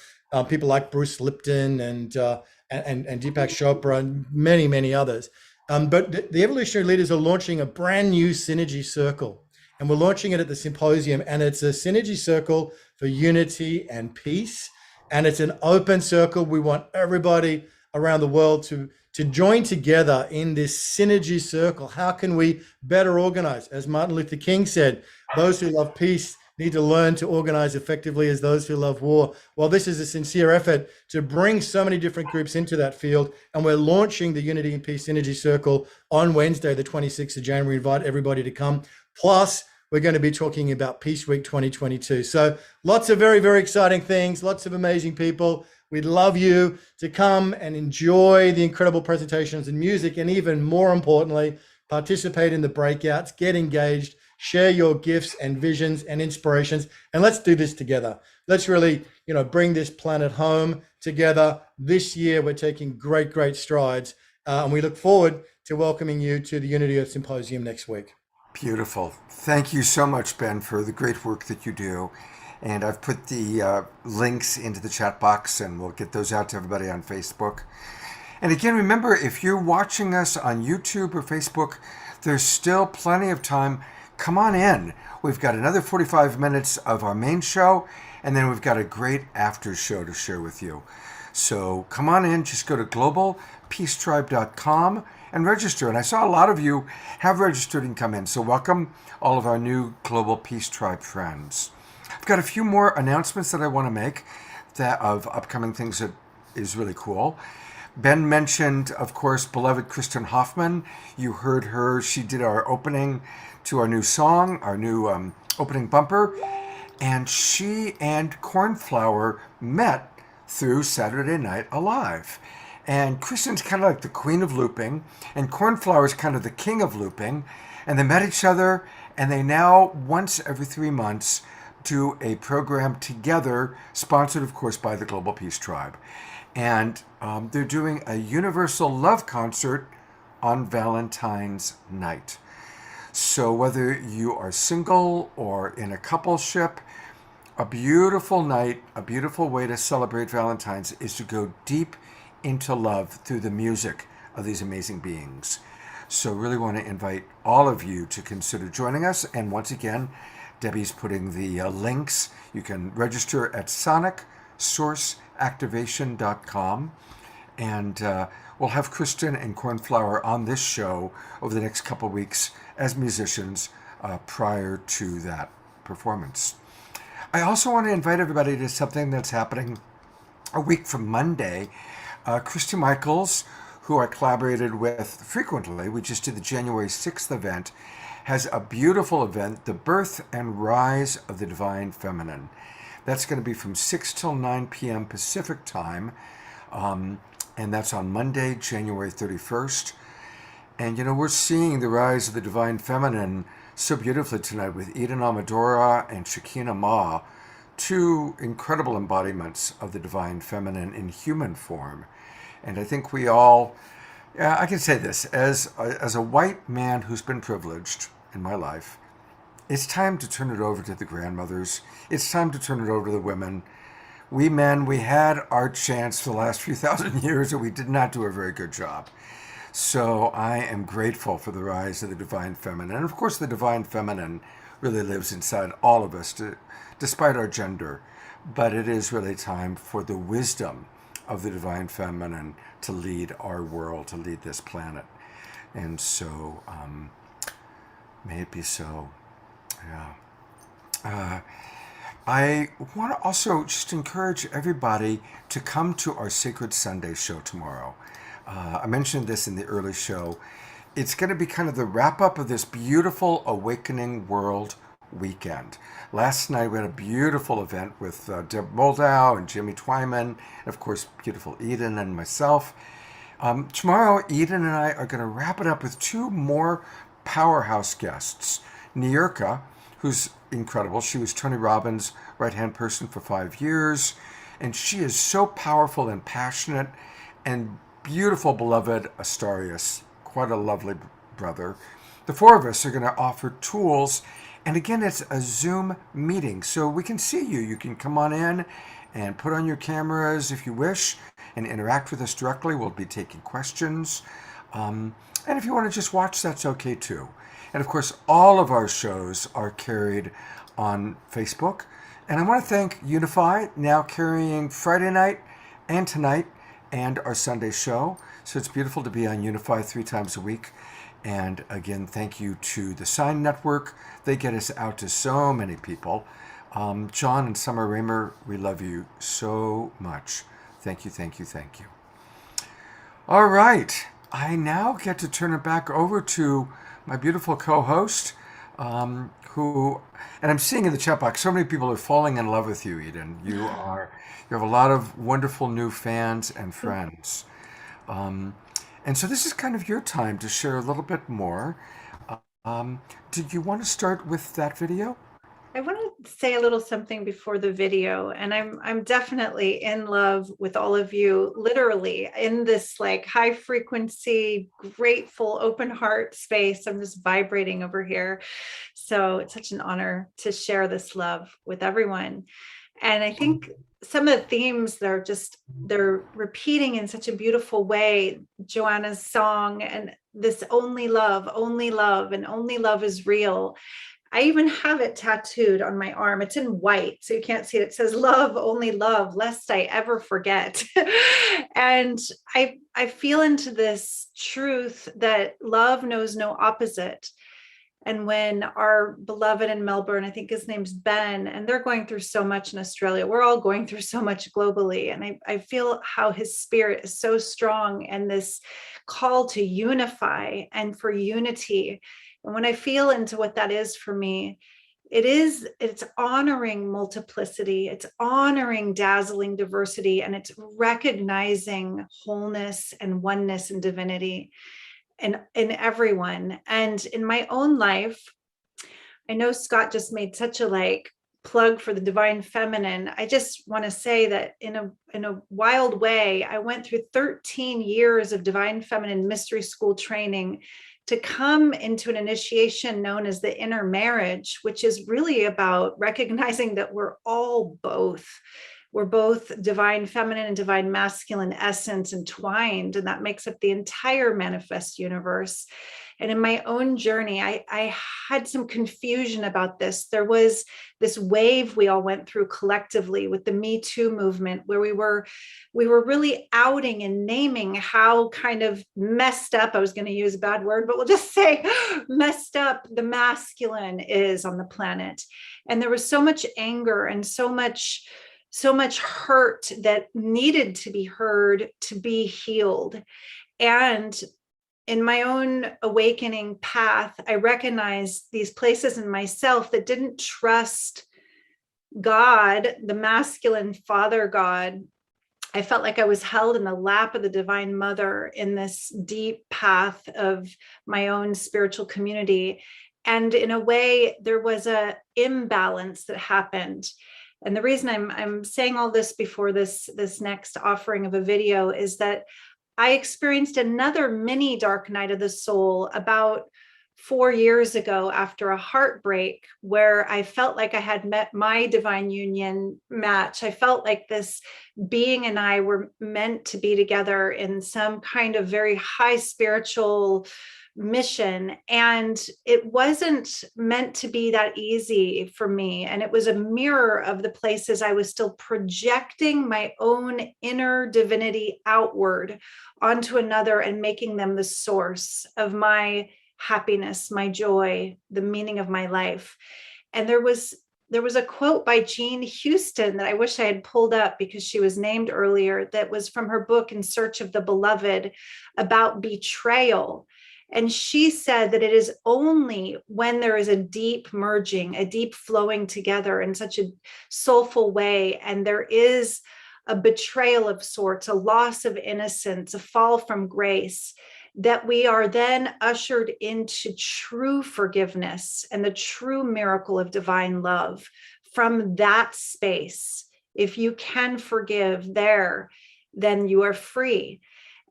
People like Bruce Lipton and Deepak Chopra and many, many others. But the evolutionary leaders are launching a brand new synergy circle. And we're launching it at the symposium, and it's a synergy circle for unity and peace. And it's an open circle. We want everybody around the world to join together in this synergy circle. How can we better organize? As Martin Luther King said, those who love peace need to learn to organize effectively as those who love war. Well, this is a sincere effort to bring so many different groups into that field. And we're launching the Unity and Peace Synergy Circle on Wednesday, the 26th of January. Invite everybody to come. Plus, we're going to be talking about Peace Week 2022. So lots of very, very exciting things, lots of amazing people. We'd love you to come and enjoy the incredible presentations and music, and even more importantly, participate in the breakouts, get engaged, Share your gifts and visions and inspirations, and let's do this together. Let's really, bring this planet home together. This year, we're taking great strides, and we look forward to welcoming you to the Unity Earth Symposium next week. Beautiful. Thank you so much, Ben, for the great work that you do. And I've put the links into the chat box, and we'll get those out to everybody on Facebook. And again, remember, if you're watching us on YouTube or Facebook, there's still plenty of time. Come on in. We've got another 45 minutes of our main show, and then we've got a great after show to share with you. So come on in. Just go to globalpeacetribe.com and register. And I saw a lot of you have registered and come in. So welcome all of our new Global Peace Tribe friends. I've got a few more announcements that I want to make of upcoming things that is really cool. Ben mentioned, of course, beloved Kristen Hoffman. You heard her. She did our opening to our new song, our new opening bumper. And she and Cornflower met through Saturday Night Alive. And Kristen's kind of like the queen of looping, and Cornflower's kind of the king of looping. And they met each other, and they now, once every 3 months, do a program together, sponsored, of course, by the Global Peace Tribe. And they're doing a universal love concert on Valentine's night. So whether you are single or in a coupleship, a beautiful night, a beautiful way to celebrate Valentine's is to go deep into love through the music of these amazing beings. So really want to invite all of you to consider joining us. And once again, Debbie's putting the links. You can register at sonicsourceactivation.com. And we'll have Kristen and Cornflower on this show over the next couple of weeks as musicians prior to that performance. I also want to invite everybody to something that's happening a week from Monday. Christy Michaels, who I collaborated with frequently, we just did the January 6th event, has a beautiful event, The Birth and Rise of the Divine Feminine. That's going to be from 6 till 9 p.m. Pacific time, and that's on Monday, January 31st. And, we're seeing the rise of the Divine Feminine so beautifully tonight with Eden Amadora and ShekinahMa, two incredible embodiments of the Divine Feminine in human form. And I think we all, I can say this, as a white man who's been privileged in my life, it's time to turn it over to the grandmothers. It's time to turn it over to the women. We men, we had our chance for the last few thousand years, and we did not do a very good job. So I am grateful for the rise of the Divine Feminine. And of course, the Divine Feminine really lives inside all of us, despite our gender. But it is really time for the wisdom of the Divine Feminine to lead our world, to lead this planet. And so, may it be so. Yeah. I want to also just encourage everybody to come to our Sacred Sunday show tomorrow. I mentioned this in the early show. It's going to be kind of the wrap-up of this beautiful Awakening World weekend. Last night we had a beautiful event with Deb Moldau and Jimmy Twyman, and of course beautiful Eden and myself. Tomorrow Eden and I are going to wrap it up with two more powerhouse guests. Nierka, who's incredible. She was Tony Robbins' right-hand person for 5 years, and she is so powerful and passionate, and beautiful beloved Astarius, quite a lovely brother. The four of us are going to offer tools, and again, it's a Zoom meeting, so we can see you. You can come on in and put on your cameras if you wish and interact with us directly. We'll be taking questions. And if you want to just watch, that's okay too. And of course, all of our shows are carried on Facebook. And I want to thank Unify, now carrying Friday night and tonight and our Sunday show. So it's beautiful to be on Unify 3 times a week. And again, thank you to the Sign Network. They get us out to so many people. John and Summer Raymer, we love you so much. Thank you, thank you, thank you. All right. I now get to turn it back over to my beautiful co-host, and I'm seeing in the chat box, so many people are falling in love with you, Eden. You have a lot of wonderful new fans and friends. And so this is kind of your time to share a little bit more. Did you want to start with that video? I want to say a little something before the video, and I'm definitely in love with all of you, literally in this like high frequency, grateful, open heart space. I'm just vibrating over here. So it's such an honor to share this love with everyone. And I think some of the themes they're repeating in such a beautiful way. Joanna's song and this only love, and only love is real. I even have it tattooed on my arm. It's in white, so you can't see it. It says love, only love, lest I ever forget. And I feel into this truth that love knows no opposite. And when our beloved in Melbourne, I think his name's Ben, and they're going through so much in Australia, we're all going through so much globally. And I feel how his spirit is so strong, and this call to unify and for unity. And when I feel into what that is for me, it's honoring multiplicity, it's honoring dazzling diversity, and it's recognizing wholeness and oneness and divinity and in everyone. And in my own life, I know Scott just made such a like plug for the divine feminine. I just want to say that in a wild way, I went through 13 years of divine feminine mystery school training to come into an initiation known as the inner marriage, which is really about recognizing that we're all both. We're both divine feminine and divine masculine essence entwined, and that makes up the entire manifest universe. And in my own journey, I had some confusion about this. There was this wave we all went through collectively with the Me Too movement, where we were really outing and naming how kind of messed up, I was going to use a bad word, but we'll just say messed up the masculine is on the planet. And there was so much anger and so much hurt that needed to be heard, to be healed. And in my own awakening path, I recognized these places in myself that didn't trust God, the masculine father God. I felt like I was held in the lap of the Divine Mother in this deep path of my own spiritual community. And in a way, there was an imbalance that happened. And the reason I'm saying all this before this next offering of a video is that I experienced another mini dark night of the soul about 4 years ago after a heartbreak, where I felt like I had met my divine union match. I felt like this being and I were meant to be together in some kind of very high spiritual mission, and it wasn't meant to be that easy for me. And it was a mirror of the places I was still projecting my own inner divinity outward onto another and making them the source of my happiness, my joy, the meaning of my life. And there was a quote by Jean Houston that I wish I had pulled up because she was named earlier, that was from her book In Search of the Beloved, about betrayal. And she said that it is only when there is a deep merging, a deep flowing together in such a soulful way, and there is a betrayal of sorts, a loss of innocence, a fall from grace, that we are then ushered into true forgiveness and the true miracle of divine love from that space. If you can forgive there, then you are free.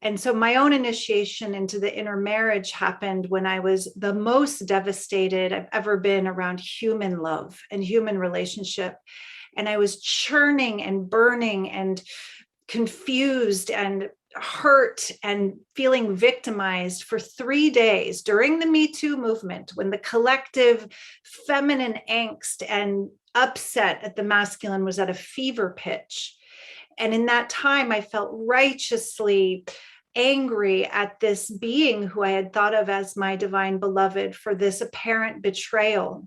And so my own initiation into the inner marriage happened when I was the most devastated I've ever been around human love and human relationship. And I was churning and burning and confused and hurt and feeling victimized for 3 days during the Me Too movement, when the collective feminine angst and upset at the masculine was at a fever pitch. And in that time, I felt righteously angry at this being who I had thought of as my divine beloved for this apparent betrayal.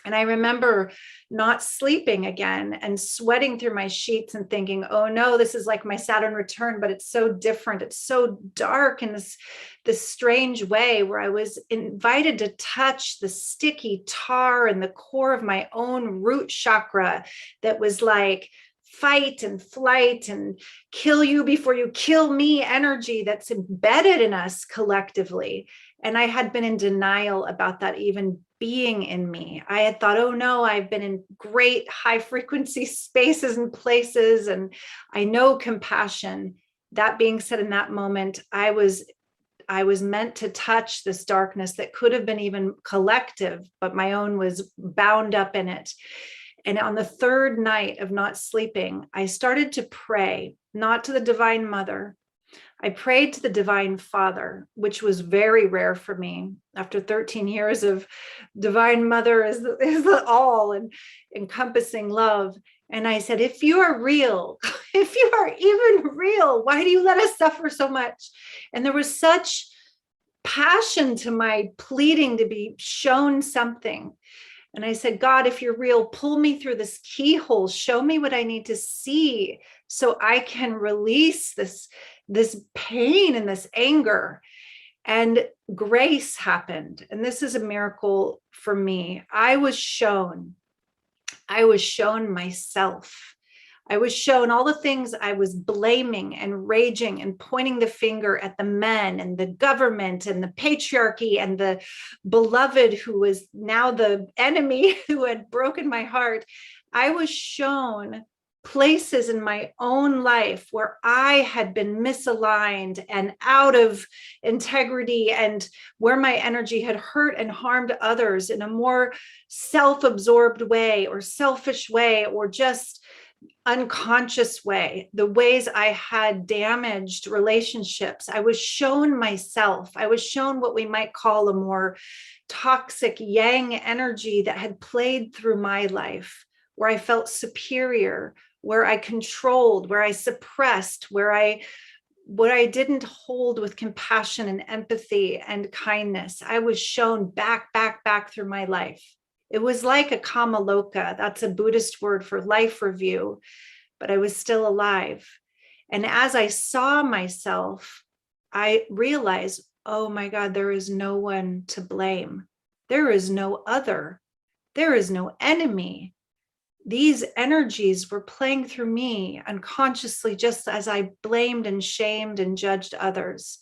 And I remember not sleeping again and sweating through my sheets and thinking, oh no, this is like my Saturn return, but it's so different. It's so dark in this strange way, where I was invited to touch the sticky tar in the core of my own root chakra that was like fight and flight and kill you before you kill me energy that's embedded in us collectively. And I had been in denial about that even being in me. I had thought, oh no, I've been in great high frequency spaces and places, and I know compassion. That being said, in that moment, I was meant to touch this darkness that could have been even collective, but my own was bound up in it. And on the third night of not sleeping, I started to pray, not to the Divine Mother. I prayed to the Divine Father, which was very rare for me. After 13 years of Divine Mother is the all and encompassing love. And I said, if you are real, if you are even real, why do you let us suffer so much? And there was such passion to my pleading to be shown something. And I said, God, if you're real, pull me through this keyhole, show me what I need to see so I can release this pain and this anger. And grace happened. And this is a miracle for me. I was shown myself. I was shown all the things I was blaming and raging and pointing the finger at the men and the government and the patriarchy and the beloved who was now the enemy who had broken my heart. I was shown places in my own life where I had been misaligned and out of integrity, and where my energy had hurt and harmed others in a more self-absorbed way or selfish way or just unconscious way, the ways I had damaged relationships. I was shown myself. I was shown what we might call a more toxic yang energy that had played through my life, where I felt superior, where I controlled, where I suppressed, what I didn't hold with compassion and empathy and kindness. I was shown back through my life. It was like a kamaloka. That's a Buddhist word for life review, but I was still alive. And as I saw myself, I realized, oh my God, there is no one to blame. There is no other. There is no enemy. These energies were playing through me unconsciously, just as I blamed and shamed and judged others.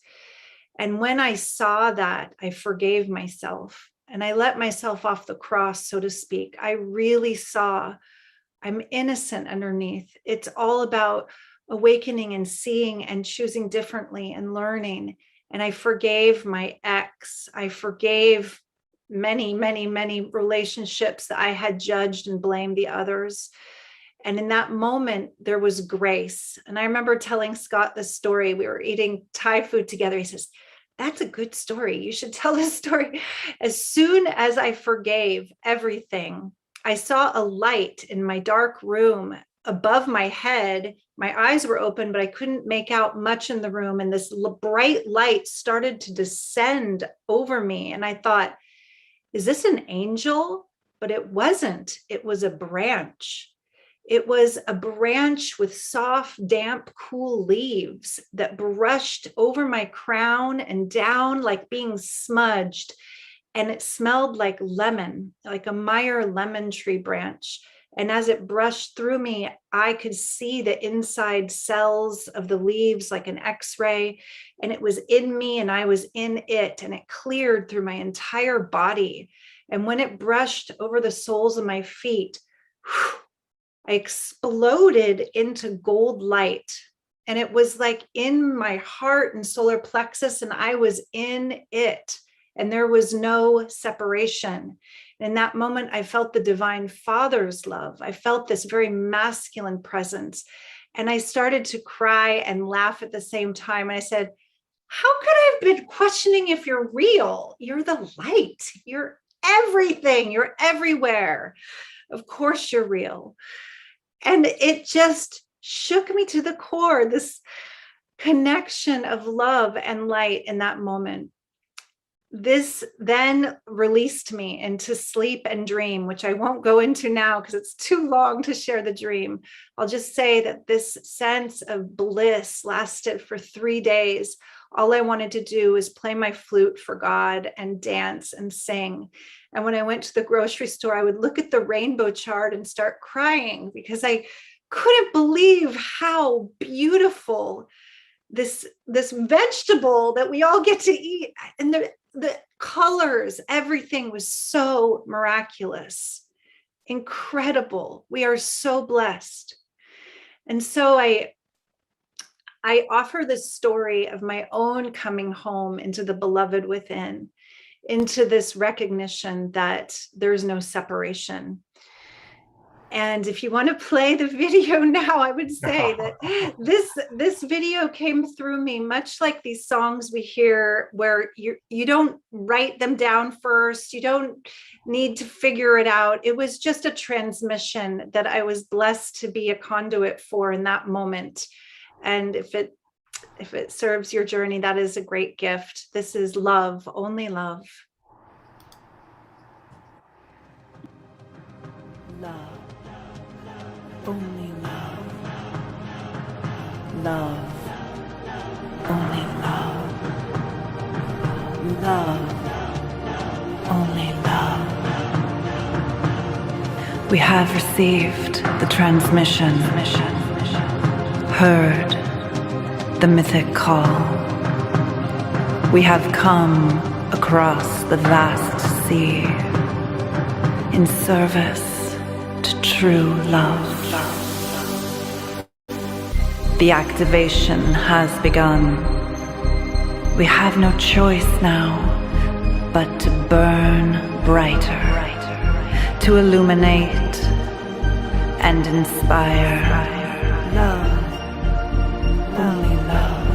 And when I saw that, I forgave myself. And I let myself off the cross, so to speak. I really saw I'm innocent underneath. It's all about awakening and seeing and choosing differently and learning. And I forgave my ex. I forgave many relationships that I had judged and blamed the others. And in that moment, there was grace. And I remember telling Scott this story. We were eating Thai food together. He says, that's a good story. You should tell this story. As soon as I forgave everything, I saw a light in my dark room above my head. My eyes were open, but I couldn't make out much in the room. And this bright light started to descend over me. And I thought, is this an angel? But it wasn't. It was a branch. It was a branch with soft, damp, cool leaves that brushed over my crown and down like being smudged. And it smelled like lemon, like a Meyer lemon tree branch. And as it brushed through me, I could see the inside cells of the leaves like an X-ray. And it was in me and I was in it. And it cleared through my entire body. And when it brushed over the soles of my feet, I exploded into gold light. And it was like in my heart and solar plexus, and I was in it. And there was no separation. In that moment, I felt the Divine Father's love. I felt this very masculine presence. And I started to cry and laugh at the same time. And I said, how could I have been questioning if you're real? You're the light. You're everything. You're everywhere. Of course you're real. And it just shook me to the core, this connection of love and light in that moment. This then released me into sleep and dream, which I won't go into now because it's too long to share the dream. I'll just say that this sense of bliss lasted for 3 days. All I wanted to do was play my flute for God and dance and sing. And when I went to the grocery store, I would look at the rainbow chart and start crying because I couldn't believe how beautiful this vegetable that we all get to eat, and the colors, everything was so miraculous, incredible. We are so blessed. And so I offer this story of my own coming home into the beloved within, into this recognition that there's no separation. And if you want to play the video now, I would say that this video came through me much like these songs we hear, where you don't write them down first. You don't need to figure it out. It was just a transmission that I was blessed to be a conduit for in that moment. And if it serves your journey, that is a great gift. This is love, only love. Love. Only love. Love. Only love. Love. Only love. We have received the transmission, heard the mythic call. We have come across the vast sea in service to true love. The activation has begun. We have no choice now but to burn brighter, to illuminate and inspire. Love, only love.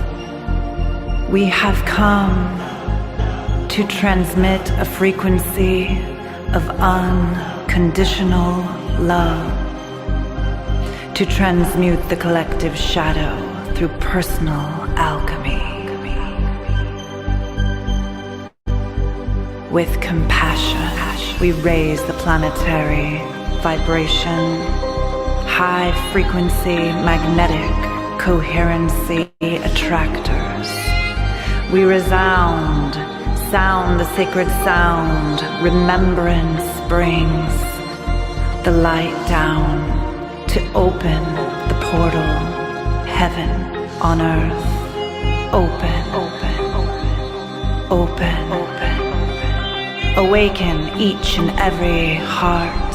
We have come to transmit a frequency of unconditional love, to transmute the collective shadow through personal alchemy. With compassion, we raise the planetary vibration, high frequency, magnetic coherency attractors. We resound, sound the sacred sound, remembrance brings the light down to open the portal, heaven on earth. Open, open, open, open. Awaken each and every heart.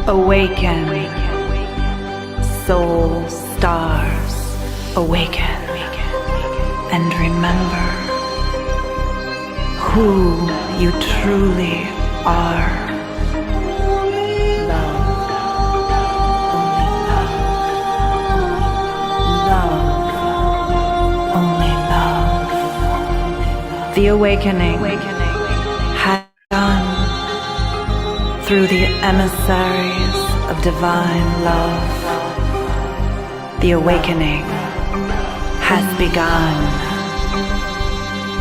Awaken, soul stars. Awaken and remember who you truly are. The awakening has begun through the emissaries of divine love. The awakening has begun.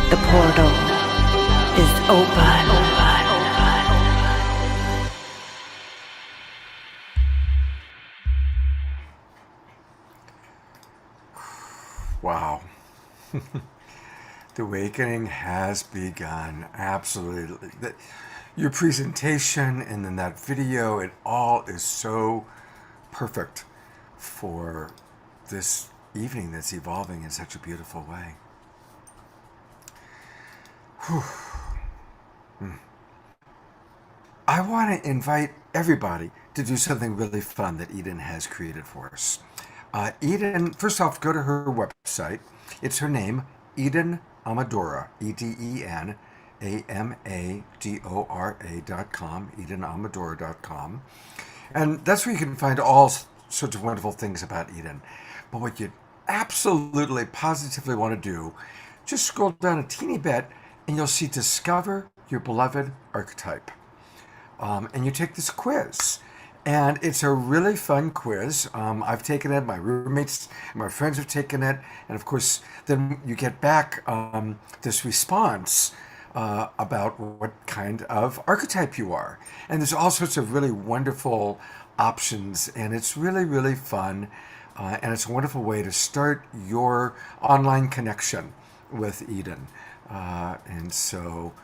The portal is open. Wow. The awakening has begun. Absolutely. Your presentation and then that video, it all is so perfect for this evening that's evolving in such a beautiful way. I want to invite everybody to do something really fun that Eden has created for us. Eden, first off, go to her website. It's her name, Eden Amadora, EdenAmadora.com, EdenAmadora.com. And that's where you can find all sorts of wonderful things about Eden. But what you absolutely, positively want to do, just scroll down a teeny bit and you'll see Discover Your Beloved Archetype. And you take this quiz. And it's a really fun quiz. I've taken it, my roommates, my friends have taken it. And of course, then you get back this response about what kind of archetype you are. And there's all sorts of really wonderful options. And it's really, really fun. And it's a wonderful way to start your online connection with Eden. And so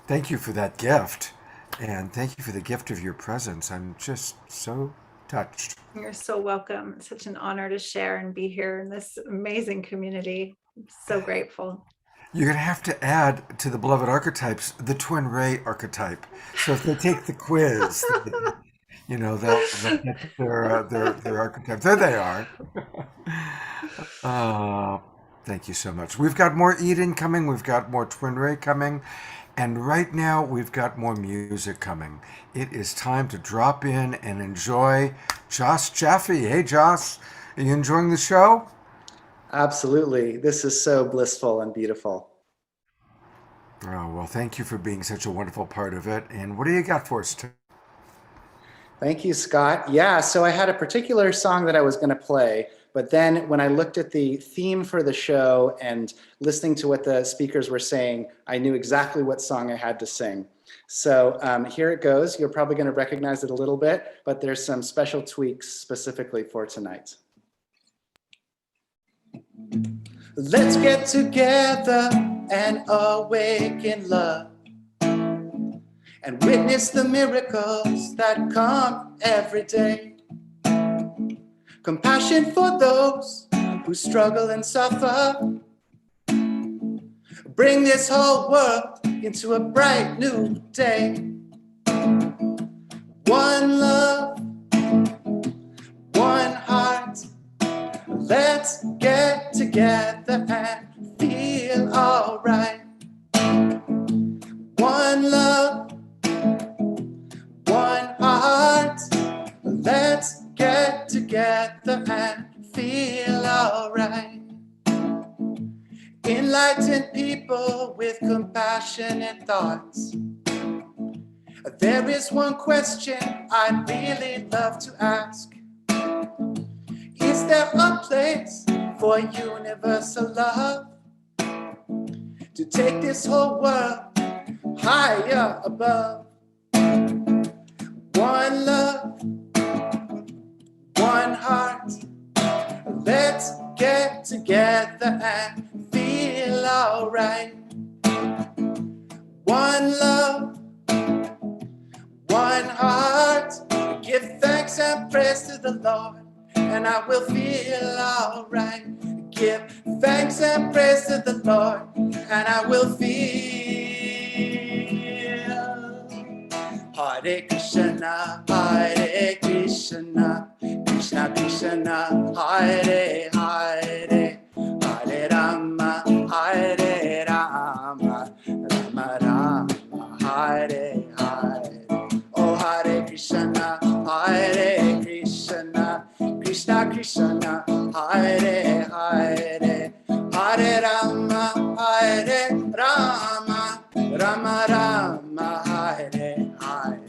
thank you for that gift. And thank you for the gift of your presence. I'm just so touched. You're so welcome. It's such an honor to share and be here in this amazing community. I'm so grateful. You're going to have to add to the beloved archetypes the TwinRay archetype. So if they take the quiz, they'll get their archetype. There they are. Thank you so much. We've got more Eden coming. We've got more TwinRay coming. And right now, we've got more music coming. It is time to drop in and enjoy Joss Jaffe. Hey, Joss, are you enjoying the show? Absolutely. This is so blissful and beautiful. Oh, well, thank you for being such a wonderful part of it. And what do you got for us today? Thank you, Scott. Yeah, so I had a particular song that I was going to play, but then when I looked at the theme for the show and listening to what the speakers were saying, I knew exactly what song I had to sing. So here it goes. You're probably going to recognize it a little bit, but there's some special tweaks specifically for tonight. Let's get together and awaken love and witness the miracles that come every day. Compassion for those who struggle and suffer. Bring this whole world into a bright new day. One love, one heart. Let's get together and feel alright. One love, one heart. Let's get together and feel alright. Enlighten people with compassionate thoughts. There is one question I'd really love to ask. Is there a place for universal love to take this whole world higher above? One love, one heart. Let's get together and feel alright. One love, one heart. Give thanks and praise to the Lord, and I will feel alright. Give thanks and praise to the Lord, and I will feel. Hare Krishna, Hare Krishna, Krishna Krishna, Hare Hare, Hare Rama, Hare Rama, Rama Rama, Hare Hare. Oh, Hare Krishna, Hare Krishna, Krishna Krishna, Hare Hare, Hare Rama, Hare Rama, Rama Rama, Hare Hare.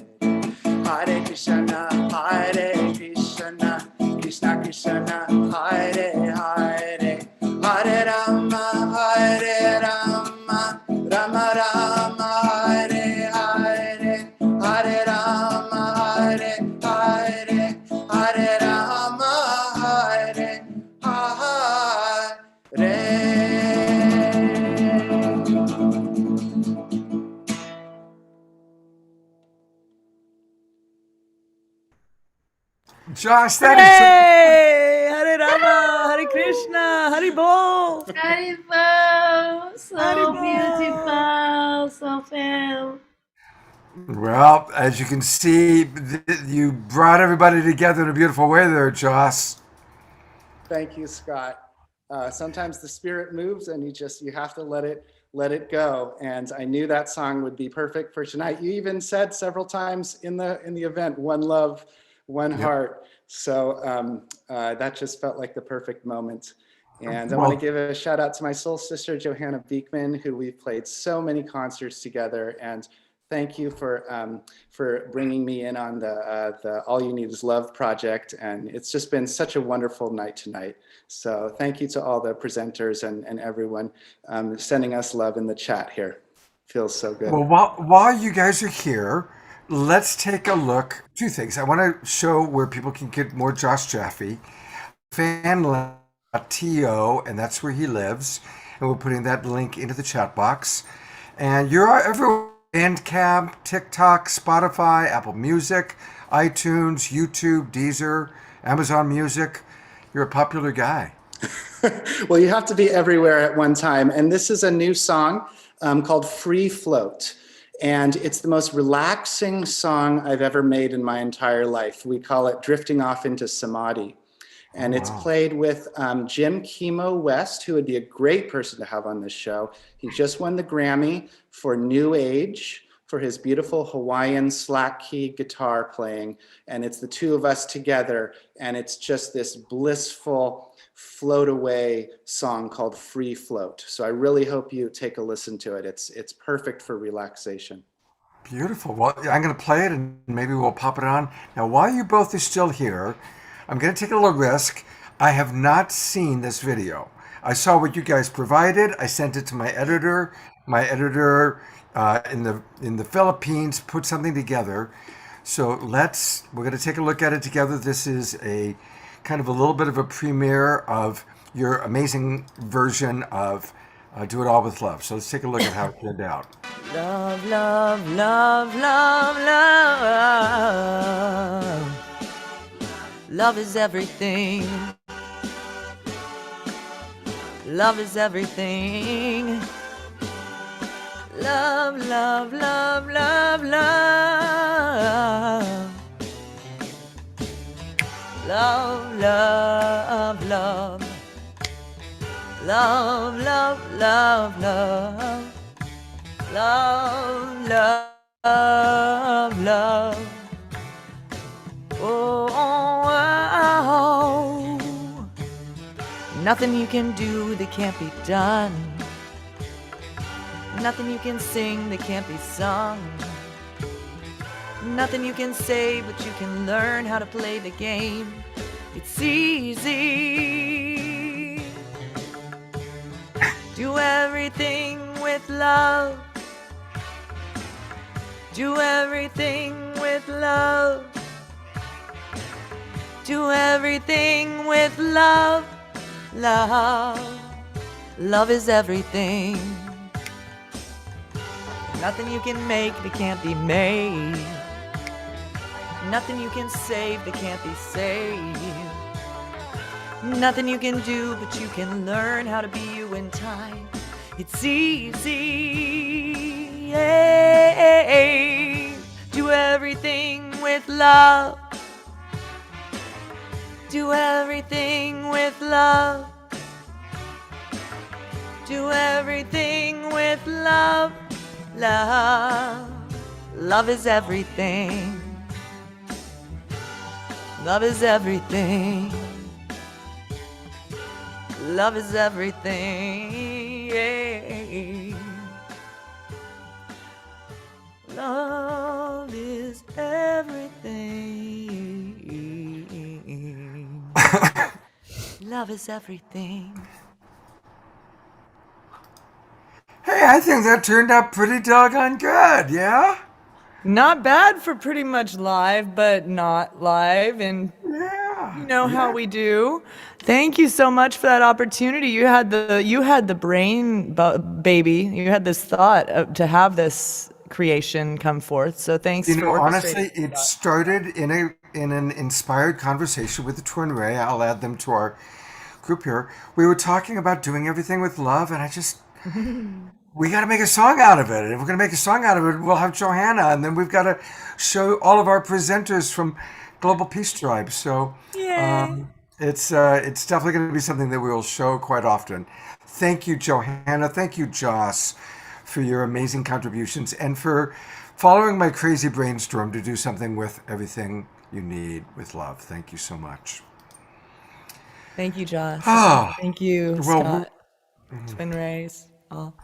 Hare Krishna, Hare Krishna, Krishna Krishna, Hare Hare, Hare Rama, Hare Rama, Rama Rama, Hare Hare, Hare Rama, Hare Hare, Hare Rama, Hare Hare. Josh, that Hey! Hare Rama, Hare Krishna, Hare Bol. Haribol, so Haribol. beautiful, so fair. is well, as you can see, you brought everybody together in a beautiful way there, Joss. Thank you, Scott. Sometimes the spirit moves and you have to let it go. And I knew that song would be perfect for tonight. You even said several times in the event, one love, one heart. So that just felt like the perfect moment. And I want to give a shout out to my soul sister, Johanna Beekman, who we've played so many concerts together. And thank you for bringing me in on the All You Need Is Love project. And it's just been such a wonderful night tonight. So thank you to all the presenters and everyone sending us love in the chat here. Feels so good. Well, while you guys are here, let's take a look. Two things. I want to show where people can get more Josh Jaffe. Fan.to, and that's where he lives. And we're putting that link into the chat box. And you're everywhere. Bandcamp, TikTok, Spotify, Apple Music, iTunes, YouTube, Deezer, Amazon Music. You're a popular guy. Well, you have to be everywhere at one time. And this is a new song called Free Float. And it's the most relaxing song I've ever made in my entire life. We call it Drifting Off into Samadhi. And it's played with Jim Chemo West, who would be a great person to have on this show. He just won the Grammy for New Age for his beautiful Hawaiian slack key guitar playing. And it's the two of us together. And it's just this blissful float away song called Free Float. So I really hope you take a listen to it. It's perfect for relaxation. Beautiful. Well, I'm going to play it and maybe we'll pop it on. Now, while you both are still here, I'm going to take a little risk. I have not seen this video. I saw what you guys provided. I sent it to my editor. My editor in the Philippines put something together. So we're going to take a look at it together. This is a kind of a little bit of a premiere of your amazing version of Do It All With Love. So let's take a look at how it turned out. Love, love, love, love, love. Love is everything. Love is everything. Love, love, love, love, love. Love, love, love. Love, love, love, love. Love, love, love. Oh, oh, oh. Nothing you can do that can't be done. Nothing you can sing that can't be sung. Nothing you can say, but you can learn how to play the game. It's easy. Do everything with love. Do everything with love. Do everything with love. Love. Love is everything. Nothing you can make that can't be made. Nothing you can save that can't be saved. Nothing you can do, but you can learn how to be you in time. It's easy. Yeah. Do everything with love. Do everything with love. Do everything with love. Love. Love is everything. Love is everything. Love is everything. Yeah. Love is everything. Love is everything. Hey, I think that turned out pretty doggone good, yeah? Not bad for pretty much live, but not live. And Yeah. you know how we do. Thank you so much for that opportunity. You had the brain baby. You had this thought to have this creation come forth. So thanks You for know, orchestrating honestly, it that. started in an inspired conversation with the TwinRay. I'll add them to our group here. We were talking about doing everything with love, and I just we got to make a song out of it. If we're going to make a song out of it, we'll have Johanna, and then we've got to show all of our presenters from Global Peace Tribe. So it's definitely going to be something that we will show quite often. Thank you, Johanna. Thank you, Joss, for your amazing contributions and for following my crazy brainstorm to do something with everything you need with love. Thank you so much. Thank you, Joss. Ah, Thank you, well, Scott. Twin Rays. All.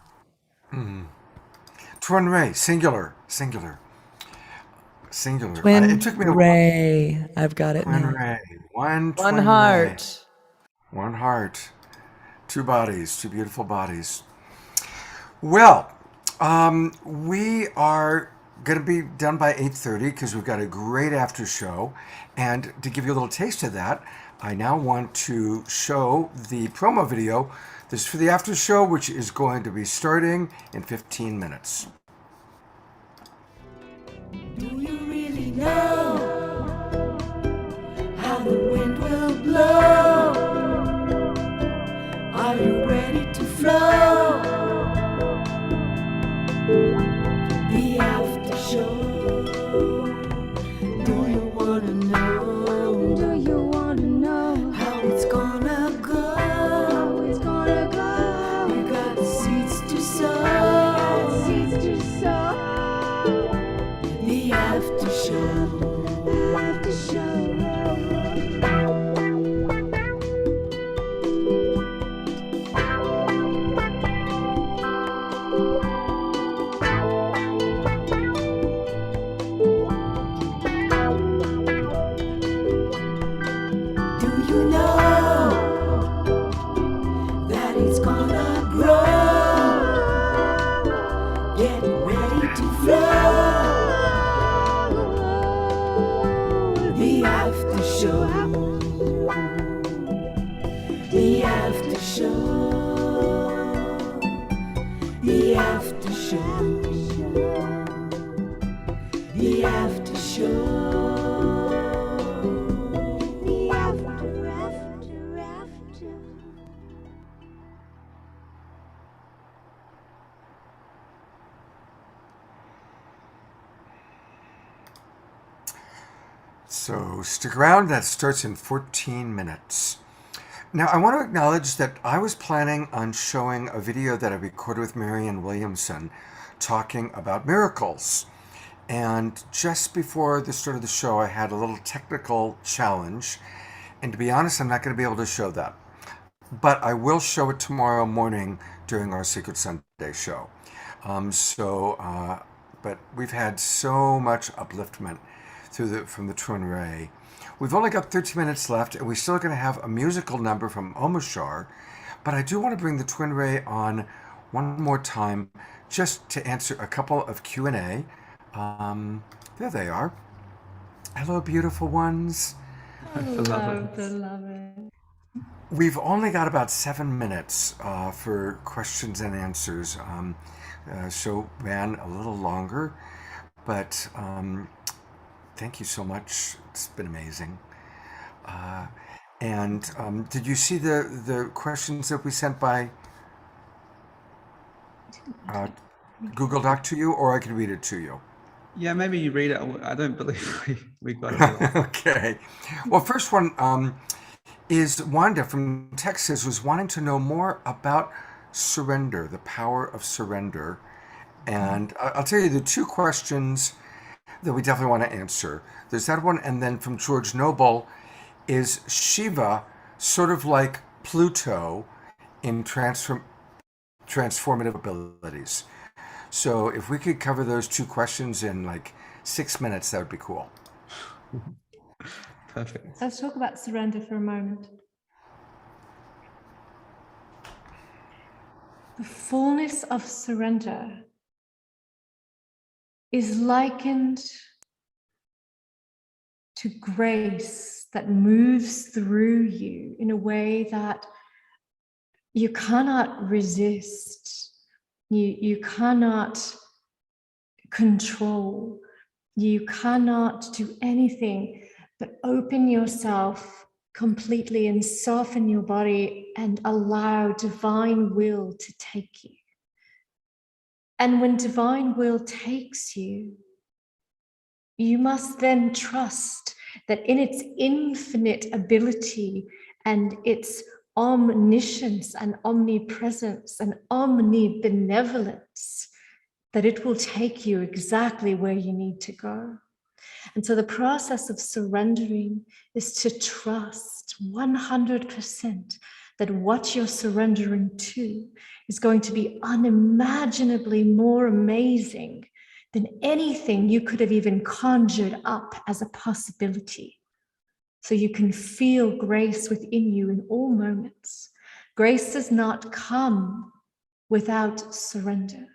TwinRay, singular. Twin It took me a while. Ray. I've got it now. TwinRay. One One TwinRay. heart. One heart. Two bodies, two beautiful bodies. Well, we are going to be done by 8:30 because we've got a great after show. And to give you a little taste of that, I now want to show the promo video. This is for the after show, which is going to be starting in 15 minutes. Do you really know The after show. The after show. The after show. The after. So stick around, that starts in 14 minutes. Now, I want to acknowledge that I was planning on showing a video that I recorded with Marianne Williamson talking about miracles. And just before the start of the show, I had a little technical challenge. And to be honest, I'm not going to be able to show that. But I will show it tomorrow morning during our Secret Sunday show. But we've had so much upliftment from the TwinRay. We've only got 13 minutes left, and we're still going to have a musical number from Omashar. But I do want to bring the TwinRay on one more time just to answer a couple of Q&A. There they are. Hello, beautiful ones. Hello, beloved. We've only got about 7 minutes for questions and answers. Show ran a little longer, but thank you so much. It's been amazing. Did you see the questions that we sent by Google Doc to you, or I can read it to you? Yeah, maybe you read it. I don't believe we got it. Okay. Well, first one is Wanda from Texas was wanting to know more about surrender, the power of surrender. And I'll tell you the two questions that we definitely want to answer. There's that one, and then from George Noble, is Shiva sort of like Pluto in transformative abilities? So if we could cover those two questions in like 6 minutes, that would be cool. Perfect. Let's talk about surrender for a moment. The fullness of surrender is likened to grace that moves through you in a way that you cannot resist, you cannot control, you cannot do anything but open yourself completely and soften your body and allow divine will to take you. And when divine will takes you, you must then trust that in its infinite ability and its omniscience and omnipresence and omnibenevolence, that it will take you exactly where you need to go. And so the process of surrendering is to trust 100% that what you're surrendering to is going to be unimaginably more amazing than anything you could have even conjured up as a possibility. So you can feel grace within you in all moments. Grace does not come without surrender.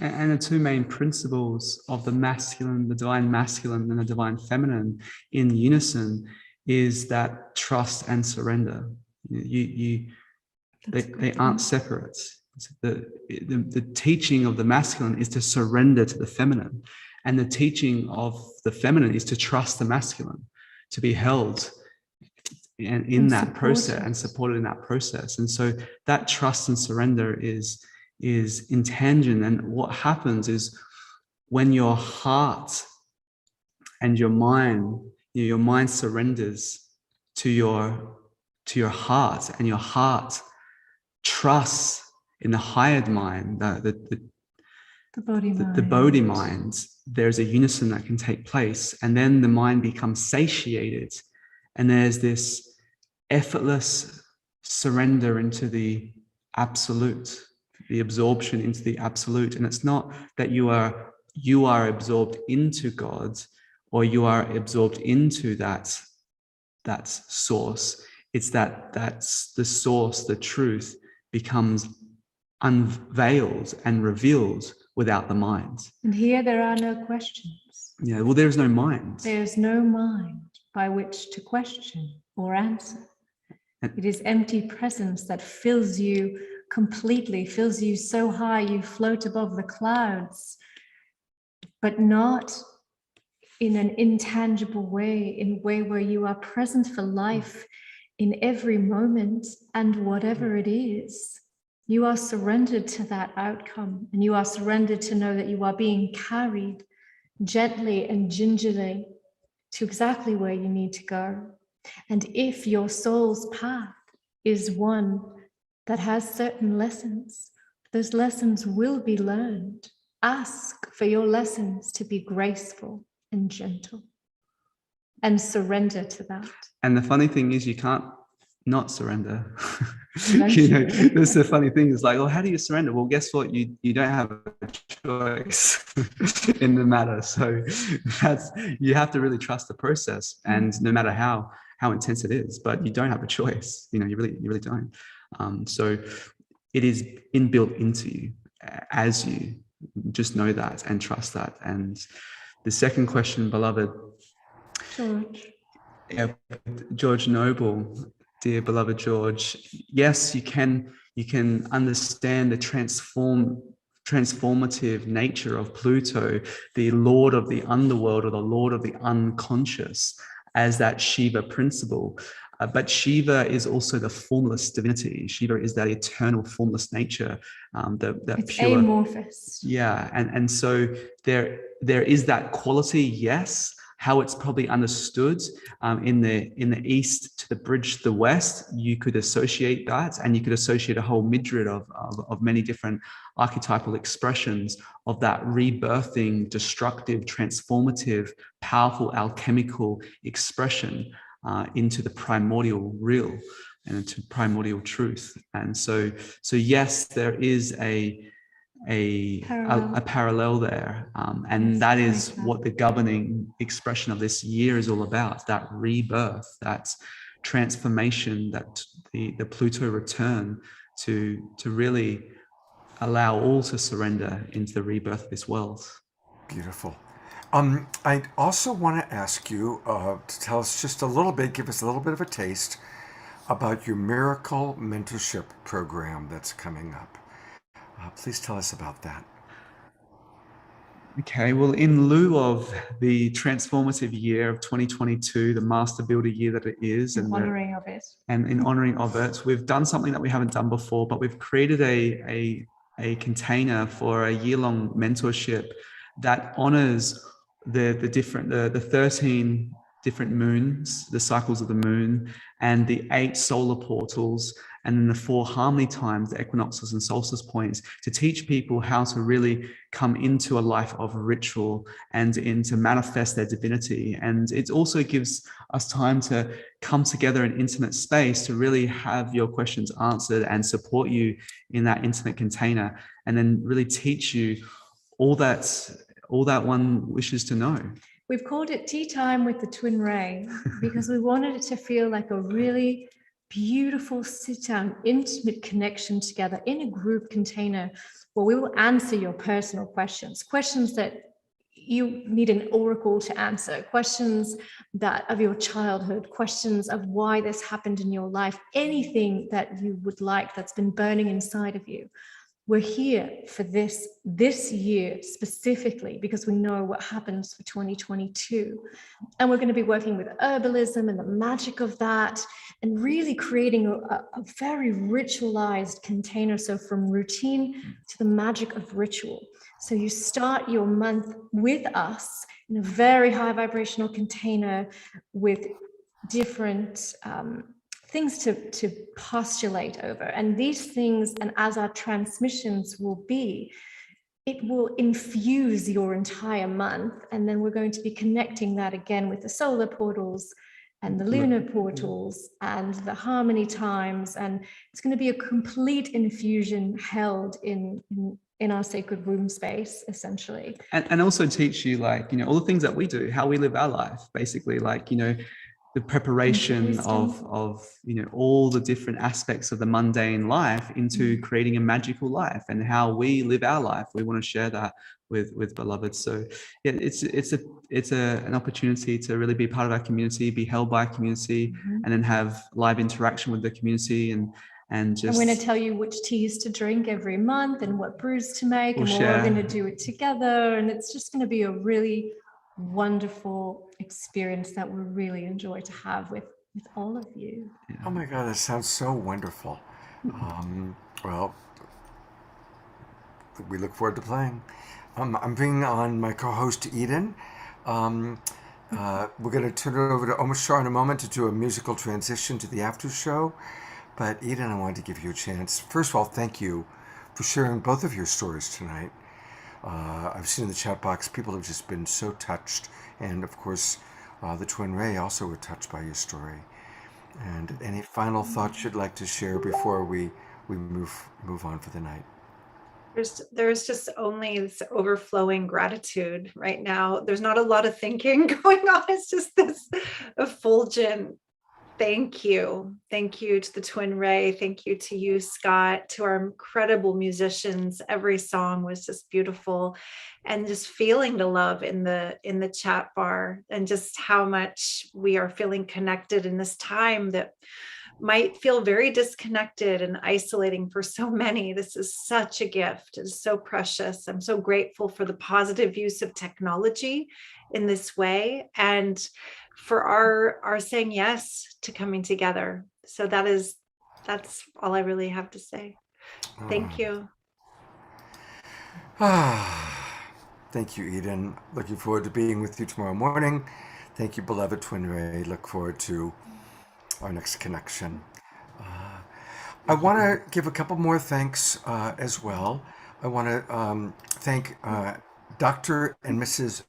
And the two main principles of the masculine, the divine masculine and the divine feminine in unison is that trust and surrender. They aren't separate. The teaching of the masculine is to surrender to the feminine, and the teaching of the feminine is to trust the masculine, to be held in that process and supported in that process. And so that trust and surrender is in tangent. And what happens is when your heart and your mind surrenders to your heart, and your heart trusts in the higher mind, the Bodhi mind, there's a unison that can take place, and then the mind becomes satiated, and there's this effortless surrender into the absolute, the absorption into the absolute. And it's not that you are absorbed into God, or you are absorbed into that source. It's that's the source, the truth becomes unveiled and revealed without the mind. And here there are no questions. Yeah, well, there's no mind. There's no mind by which to question or answer. It is empty presence that fills you completely, fills you so high you float above the clouds, but not in an intangible way, in a way where you are present for life in every moment and whatever it is. You are surrendered to that outcome, and you are surrendered to know that you are being carried gently and gingerly to exactly where you need to go. And if your soul's path is one that has certain lessons, those lessons will be learned. Ask for your lessons to be graceful and gentle, and surrender to that. And the funny thing is, you can't not surrender. You know, that's the funny thing. Is like, well, how do you surrender? Well, guess what? You don't have a choice in the matter. So that's, you have to really trust the process, and no matter how intense it is, but you don't have a choice. You know, you really don't. So it is inbuilt into you as you just know that and trust that. And the second question, beloved George Noble, dear beloved George, yes, you can understand the transformative nature of Pluto, the lord of the underworld or the lord of the unconscious, as that Shiva principle. But Shiva is also the formless divinity. Shiva is that eternal formless nature, that it's pure amorphous. Yeah, and so there is that quality, yes. How it's probably understood in the east to the bridge to the west, you could associate that, and you could associate a whole myriad of many different archetypal expressions of that rebirthing, destructive, transformative, powerful, alchemical expression into the primordial real and into primordial truth. And so yes, there is a parallel there, and that is what the governing expression of this year is all about, that rebirth, that transformation, that the Pluto return to really allow all to surrender into the rebirth of this world. Beautiful. I also want to ask you to tell us just a little bit, give us a little bit of a taste about your Miracle Mentorship program that's coming up. Please tell us about that. Okay, well, in lieu of the transformative year of 2022, the Master Builder year that it is, and in honoring of it, we've done something that we haven't done before, but we've created a container for a year-long mentorship that honors the 13 different moons, the cycles of the moon, and the 8 solar portals, and then the 4 harmony times, the equinoxes and solstice points, to teach people how to really come into a life of ritual and to manifest their divinity. And it also gives us time to come together in intimate space to really have your questions answered and support you in that intimate container, and then really teach you all that one wishes to know. We've called it Tea Time with the TwinRay because we wanted it to feel like a really beautiful sit-down, intimate connection together in a group container where we will answer your personal questions that you need an oracle to answer, questions that of your childhood, questions of why this happened in your life, anything that you would like that's been burning inside of you. We're here for this year specifically because we know what happens for 2022. And we're going to be working with herbalism and the magic of that, and really creating a very ritualized container. So from routine to the magic of ritual. So you start your month with us in a very high vibrational container with different things to postulate over. And these things, and as our transmissions will be, it will infuse your entire month. And then we're going to be connecting that again with the solar portals and the lunar portals and the harmony times. And it's going to be a complete infusion held in our sacred womb space, essentially. And also teach you, like, you know, all the things that we do, how we live our life, basically, like, you know, the preparation of you know, all the different aspects of the mundane life into creating a magical life, and how we live our life. We want to share that with beloved. So yeah, it's an opportunity to really be part of our community, be held by a community, and then have live interaction with the community and just. I'm going to tell you which teas to drink every month and what brews to make, We'll and we're share. all going to do it together. And it's just going to be a really wonderful experience that we'll really enjoy to have with all of you. Oh my God, that sounds so wonderful. Well, we look forward to playing. I'm bringing on my co-host Eden. We're going to turn it over to Omashar in a moment to do a musical transition to the after show. But Eden, I wanted to give you a chance. First of all, thank you for sharing both of your stories tonight. I've seen in the chat box, people have just been so touched. And of course, the TwinRay also were touched by your story. And any final thoughts you'd like to share before we move on for the night? There's just only this overflowing gratitude right now. There's not a lot of thinking going on. It's just this effulgent thank you. Thank you to the TwinRay. Thank you to you, Scott, to our incredible musicians. Every song was just beautiful, and just feeling the love in the chat bar, and just how much we are feeling connected in this time that might feel very disconnected and isolating for so many. This is such a gift. It's so precious. I'm so grateful for the positive use of technology in this way, and for our saying yes to coming together. So that's all I really have to say. Thank you. Thank you, Eden. Looking forward to being with you tomorrow morning. Thank you, beloved TwinRay. Look forward to our next connection. I want to give a couple more thanks as well. I want to thank Dr. and Mrs.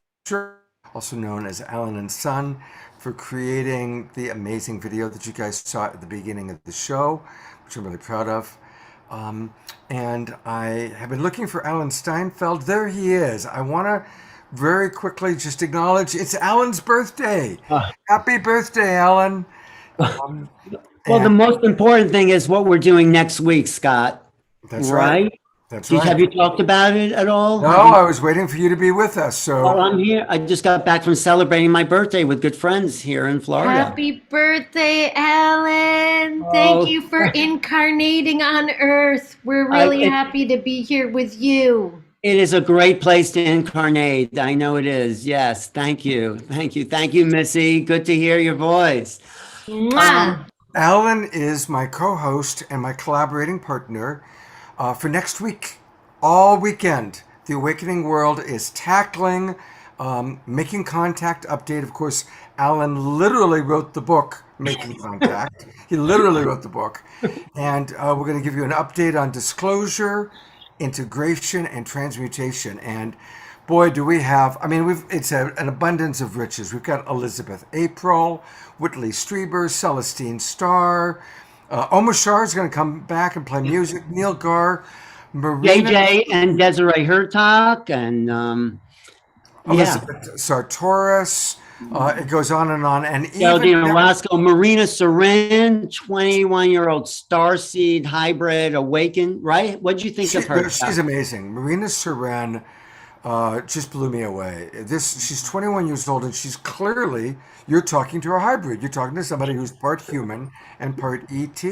also known as Alan and Son, for creating the amazing video that you guys saw at the beginning of the show, which I'm really proud of. And I have been looking for Alan Steinfeld. There he is. I want to very quickly just acknowledge it's Alan's birthday. Happy birthday, Alan. Well, the most important thing is what we're doing next week, Scott. That's right. That's right. Have you talked about it at all? No, I was waiting for you to be with us. So well, I'm here. I just got back from celebrating my birthday with good friends here in Florida. Happy birthday, Alan. Thank you for incarnating on Earth. We're really happy to be here with you. It is a great place to incarnate. I know it is. Yes. Thank you. Thank you. Thank you, Missy. Good to hear your voice. Alan is my co-host and my collaborating partner for next week. All weekend, The Awakening World is tackling Making Contact update. Of course, Alan literally wrote the book, Making Contact. He literally wrote the book. And we're going to give you an update on disclosure, integration, and transmutation. And boy, do we have, it's an abundance of riches. We've got Elizabeth April, Whitley Strieber, Celestine Starr, Omashar is going to come back and play music, Neil Gar, Marina, JJ and Desiree Hertak, and Elizabeth Sartoris. It goes on. And Geraldine Orozco, Marina Sarin, 21-year-old starseed hybrid awakened, right? What did you think of her? She's amazing. Marina Sarin just blew me away. She's 21 years old, and she's clearly, you're talking to a hybrid. You're talking to somebody who's part human and part ET.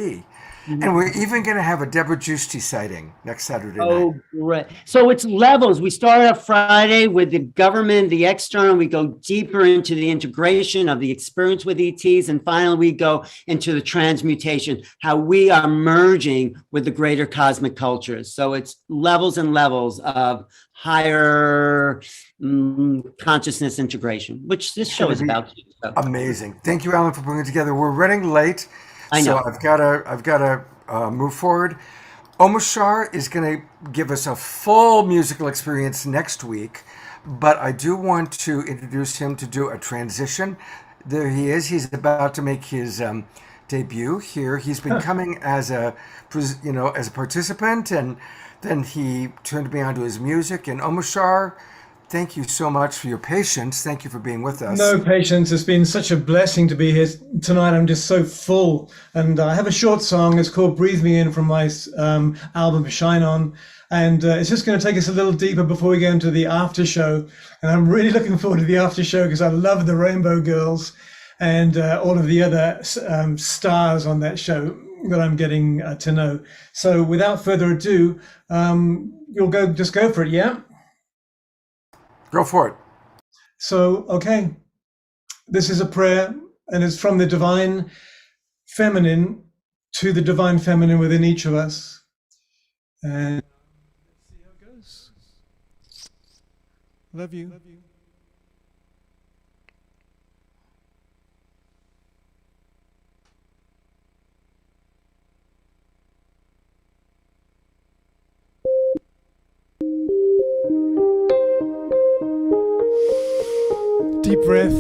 And we're even going to have a Deborah Giusti sighting next Saturday night. Oh, great. So it's levels. We start up Friday with the government, the external. We go deeper into the integration of the experience with ETs. And finally, we go into the transmutation, how we are merging with the greater cosmic cultures. So it's levels and levels of higher consciousness integration, which this show is about. So. Amazing. Thank you, Alan, for bringing it together. We're running late. I know. So I've got to move forward. Omashar is going to give us a full musical experience next week, but I do want to introduce him to do a transition. There he is. He's about to make his debut here. He's been coming as a participant, and then he turned me on to his music. And Omashar, thank you so much for your patience. Thank you for being with us. No, Patience, it's been such a blessing to be here tonight. I'm just so full. And I have a short song. It's called Breathe Me In from my album Shine On. And it's just going to take us a little deeper before we go into the after show. And I'm really looking forward to the after show because I love the Rainbow Girls and all of the other stars on that show that I'm getting to know. So without further ado, you'll just go for it, yeah? Go for it. So, okay, this is a prayer, and it's from the divine feminine to the divine feminine within each of us. And let's see how it goes. Love you. Deep breath.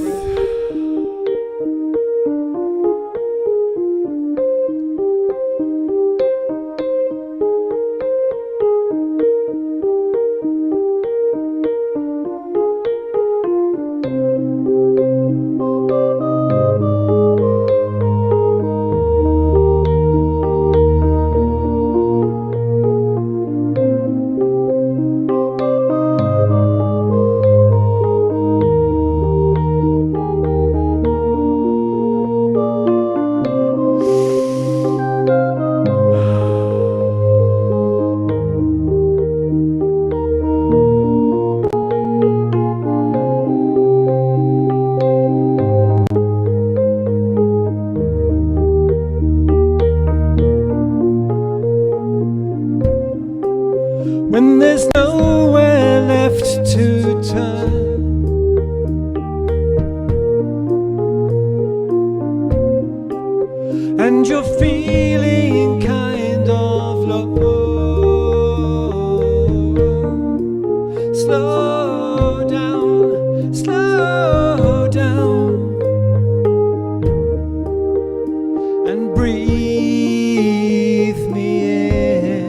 When there's nowhere left to turn, and you're feeling kind of low, slow down, slow down, and breathe me in.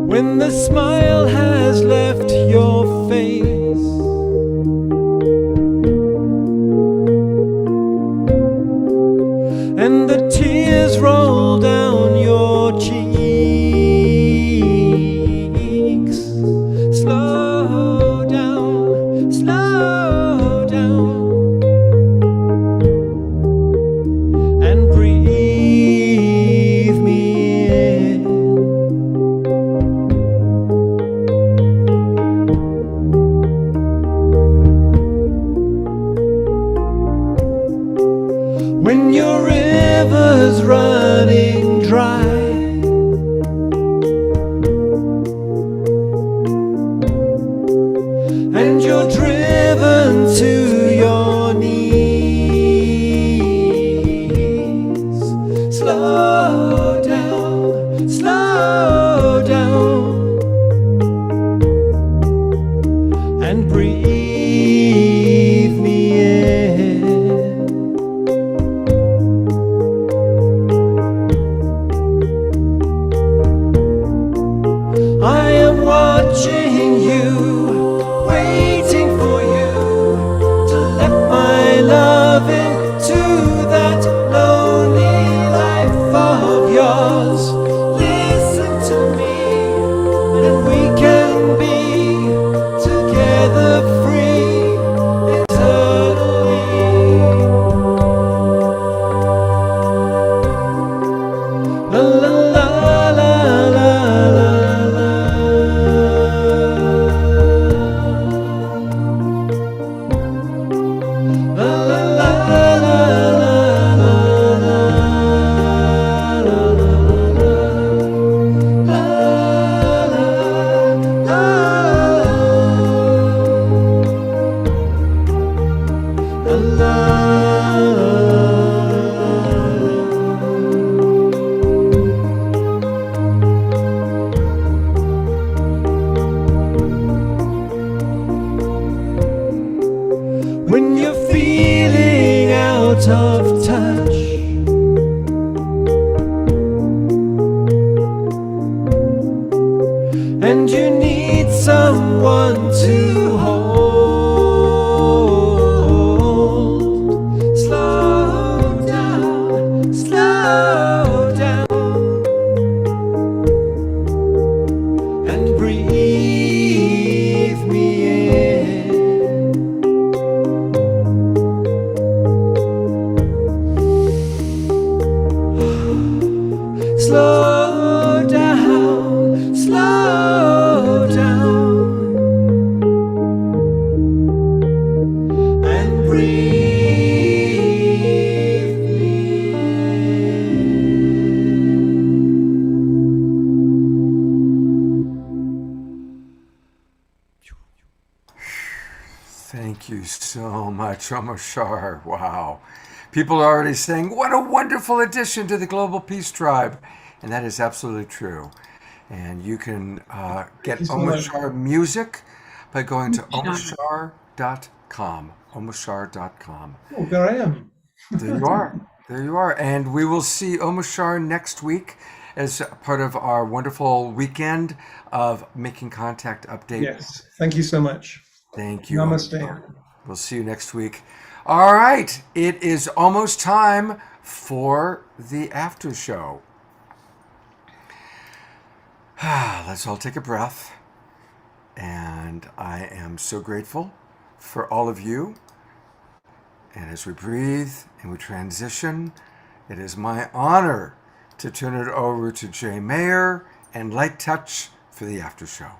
When the smile has left your face, and the tears roll down your cheeks, slow down, slow down, and breathe me in. When your river's running dry, and you're driven to your knees, slow down, slow down, and breathe me in. I am watching you, waiting for you to let my love into that lonely life of yours. Listen to me, and we can be together free eternally. La la la la la la. When you're feeling out of touch, Thank you so much, Omashar. Wow. People are already saying, what a wonderful addition to the Global Peace Tribe. And that is absolutely true. And you can get you so much. Omashar music by going to omashar.com. Omashar.com. Oh, there I am. There you are. There you are. And we will see Omashar next week as part of our wonderful weekend of Making Contact update. Yes. Thank you so much. Thank you. Namaste. We'll see you next week. All right. It is almost time for the after show. Let's all take a breath. And I am so grateful for all of you. And as we breathe and we transition, it is my honor to turn it over to Jay Mayer and Light Touch for the after show.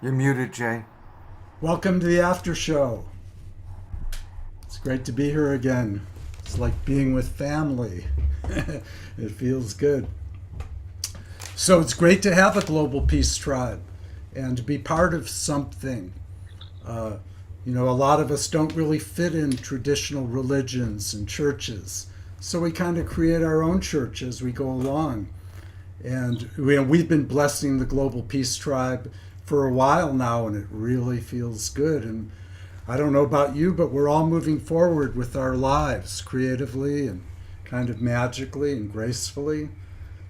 You're muted, Jay. Welcome to the after show. It's great to be here again. It's like being with family. It feels good. So it's great to have a Global Peace Tribe and to be part of something. A lot of us don't really fit in traditional religions and churches. So we kind of create our own church as we go along. And we've been blessing the Global Peace Tribe for a while now, and it really feels good. And I don't know about you, but we're all moving forward with our lives creatively and kind of magically and gracefully.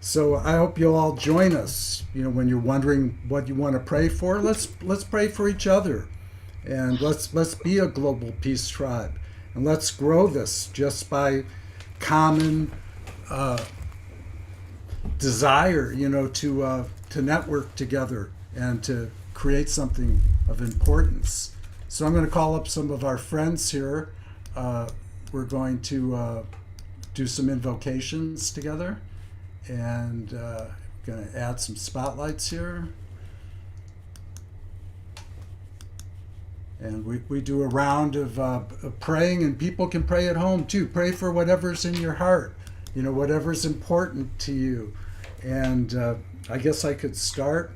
So I hope you'll all join us. When you're wondering what you want to pray for, let's pray for each other, and let's be a Global Peace Tribe, and let's grow this just by common desire, to network together and to create something of importance. So I'm going to call up some of our friends here. We're going to do some invocations together, and going to add some spotlights here. And we do a round of praying, and people can pray at home too. Pray for whatever's in your heart, whatever's important to you. And I guess I could start.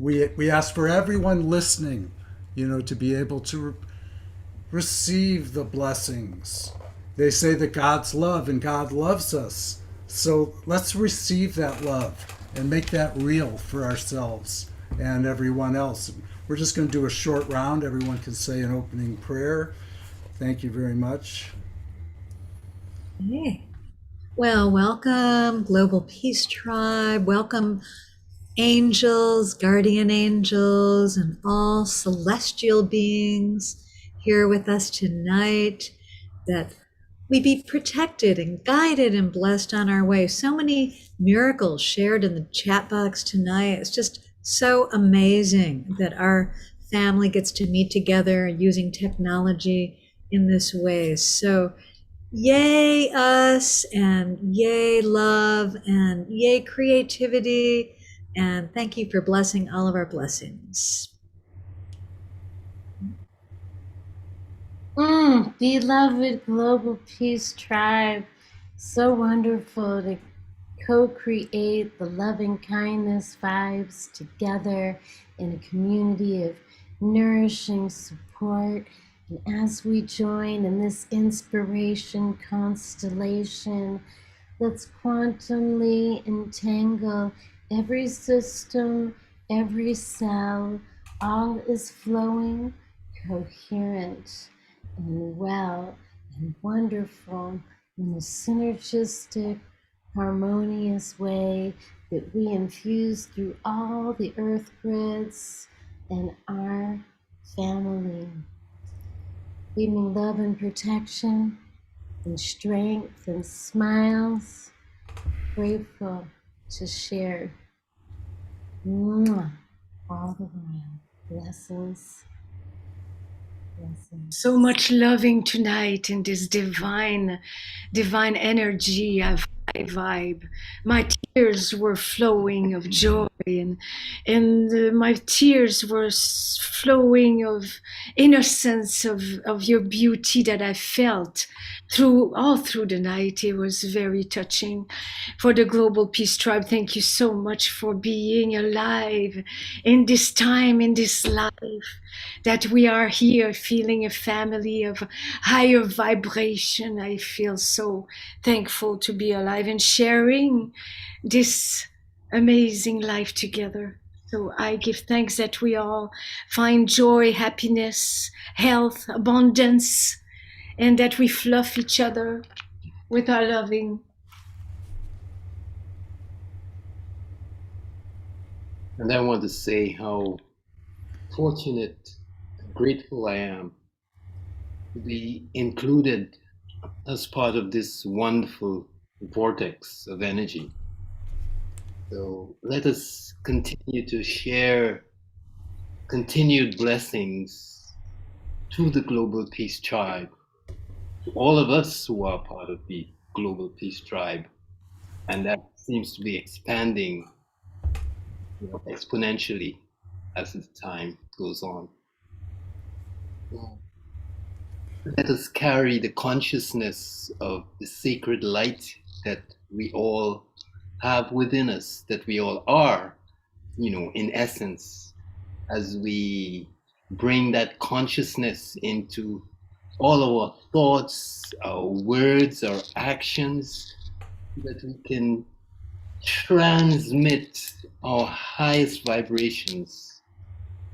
We ask for everyone listening, to be able to receive the blessings. They say that God's love, and God loves us. So let's receive that love and make that real for ourselves and everyone else. We're just going to do a short round. Everyone can say an opening prayer. Thank you very much. Hey. Well, welcome, Global Peace Tribe. Welcome, angels, guardian angels, and all celestial beings here with us tonight, that we be protected and guided and blessed on our way. So many miracles shared in the chat box tonight. It's just so amazing that our family gets to meet together using technology in this way. So yay us, and yay love, and yay creativity. And thank you for blessing all of our blessings. Beloved Global Peace Tribe, so wonderful to co-create the loving kindness vibes together in a community of nourishing support. And as we join in this inspiration constellation, let's quantumly entangle every system, every cell. All is flowing, coherent, and well, and wonderful, in a synergistic, harmonious way that we infuse through all the earth grids and our family. Beaming love and protection and strength and smiles. Grateful to share. All the while. Blessings. So much loving tonight in this divine energy of high vibe. My tears were flowing of joy, and my tears were flowing of innocence of your beauty that I felt all through the night. It was very touching. For the Global Peace Tribe, thank you so much for being alive in this time, in this life, that we are here feeling a family of higher vibration. I feel so thankful to be alive and sharing this amazing life together. So I give thanks that we all find joy, happiness, health, abundance, and that we fluff each other with our loving. And I want to say how fortunate and grateful I am to be included as part of this wonderful vortex of energy. So let us continue to share continued blessings to the Global Peace Tribe, to all of us who are part of the Global Peace Tribe. And that seems to be expanding, exponentially as the time goes on. Let us carry the consciousness of the sacred light that we all have within us, that we all are, in essence, as we bring that consciousness into all of our thoughts, our words, our actions, that we can transmit our highest vibrations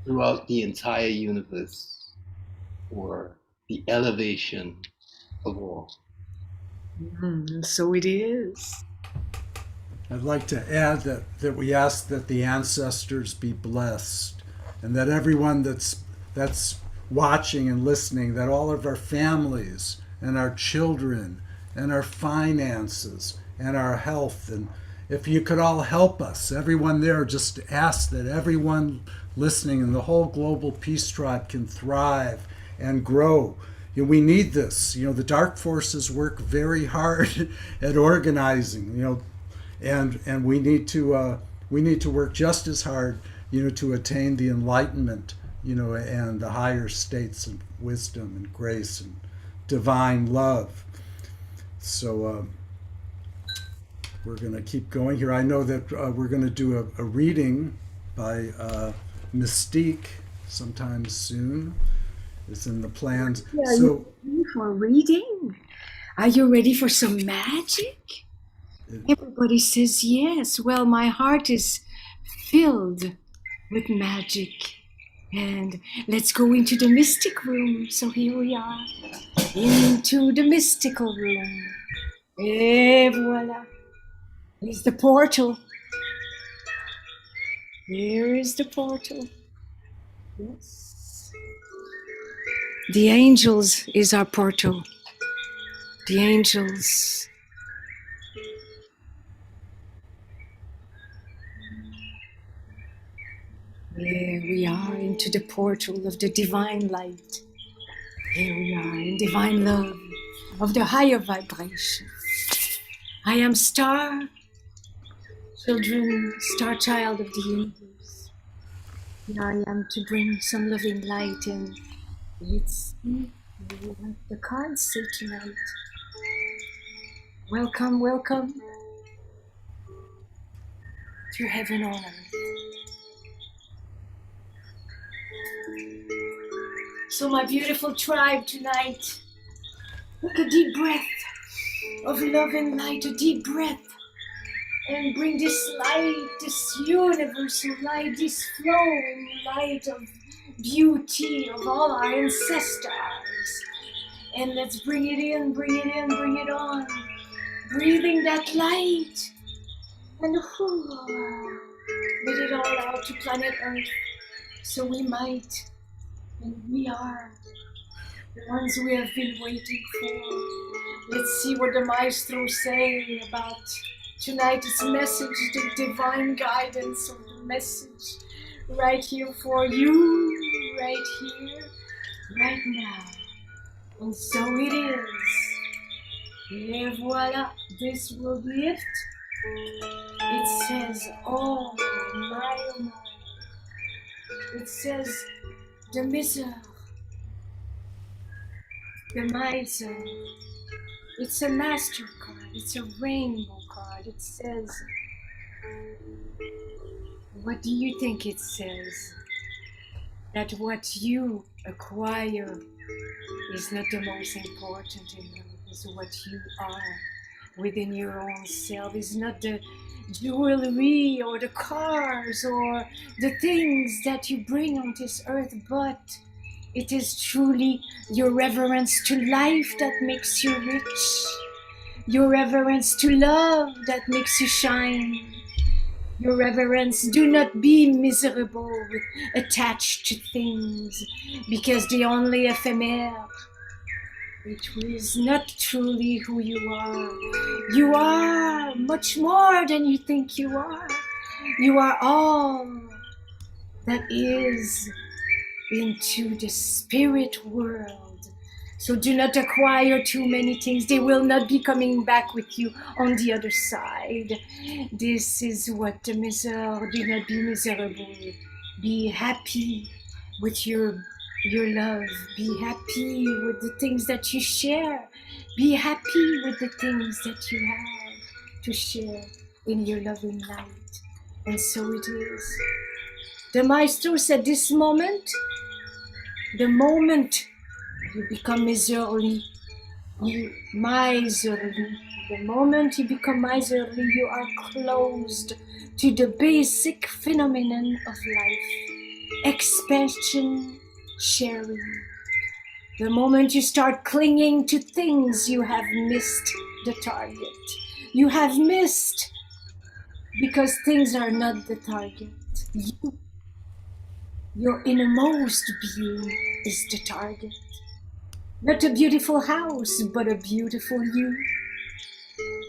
throughout the entire universe for the elevation of all. So it is. I'd like to add that we ask that the ancestors be blessed, and that everyone that's watching and listening, that all of our families and our children and our finances and our health, and if you could all help us, everyone there, just ask that everyone listening and the whole Global Peace Tribe can thrive and grow. We need this. The dark forces work very hard at organizing, and we need to work just as hard, to attain the enlightenment, and the higher states of wisdom and grace and divine love. So we're going to keep going here. I know that we're going to do a reading by Mystique sometime soon. It's in the plans. Yeah, so, you ready for reading? Are you ready for some magic? Everybody says yes. Well, my heart is filled with magic. And let's go into the mystic room. So here we are, into the mystical room. Et voila. Here's the portal. Here is the portal. Yes. The angels is our portal. The angels. Here we are into the portal of the divine light. Here we are in divine love of the higher vibration. I am star child of the universe. And I am to bring some loving light, and let's see what the cards say tonight. Welcome, welcome to heaven on earth. So my beautiful tribe tonight, take a deep breath of love and light, a deep breath, and bring this light, this universal light, this flowing light of beauty of all our ancestors. And let's bring it in, bring it in, bring it on. Breathing that light, and let it all out to planet Earth, so we might, and we are, the ones we have been waiting for. Let's see what the maestro is saying about tonight's message, the divine guidance of the message, right here for you, right here, right now. And so it is. Et voila, this will lift. It says, oh my, oh my. It says, the miser, the miser. It's a master card. It's a rainbow card. It says, what do you think it says? That what you acquire is not the most important in life. Is what you are within your own self. Is not the jewelry or the cars or the things that you bring on this earth, but it is truly your reverence to life that makes you rich. Your reverence to love that makes you shine. Your reverence, do not be miserable with attached to things because they only ephemeral. It is not truly who you are. You are much more than you think you are. You are all that is into the spirit world. So do not acquire too many things. They will not be coming back with you on the other side. This is what the miser, do not be miserable. Be happy with your love. Be happy with the things that you share. Be happy with the things that you have to share in your loving light. And so it is. The maestro said, this moment, the moment you become miserly, the moment you become miserly, you are closed to the basic phenomenon of life, expansion, sharing. The moment you start clinging to things, you have missed the target. You have missed because things are not the target. Your innermost being is the target. Not a beautiful house, but a beautiful you.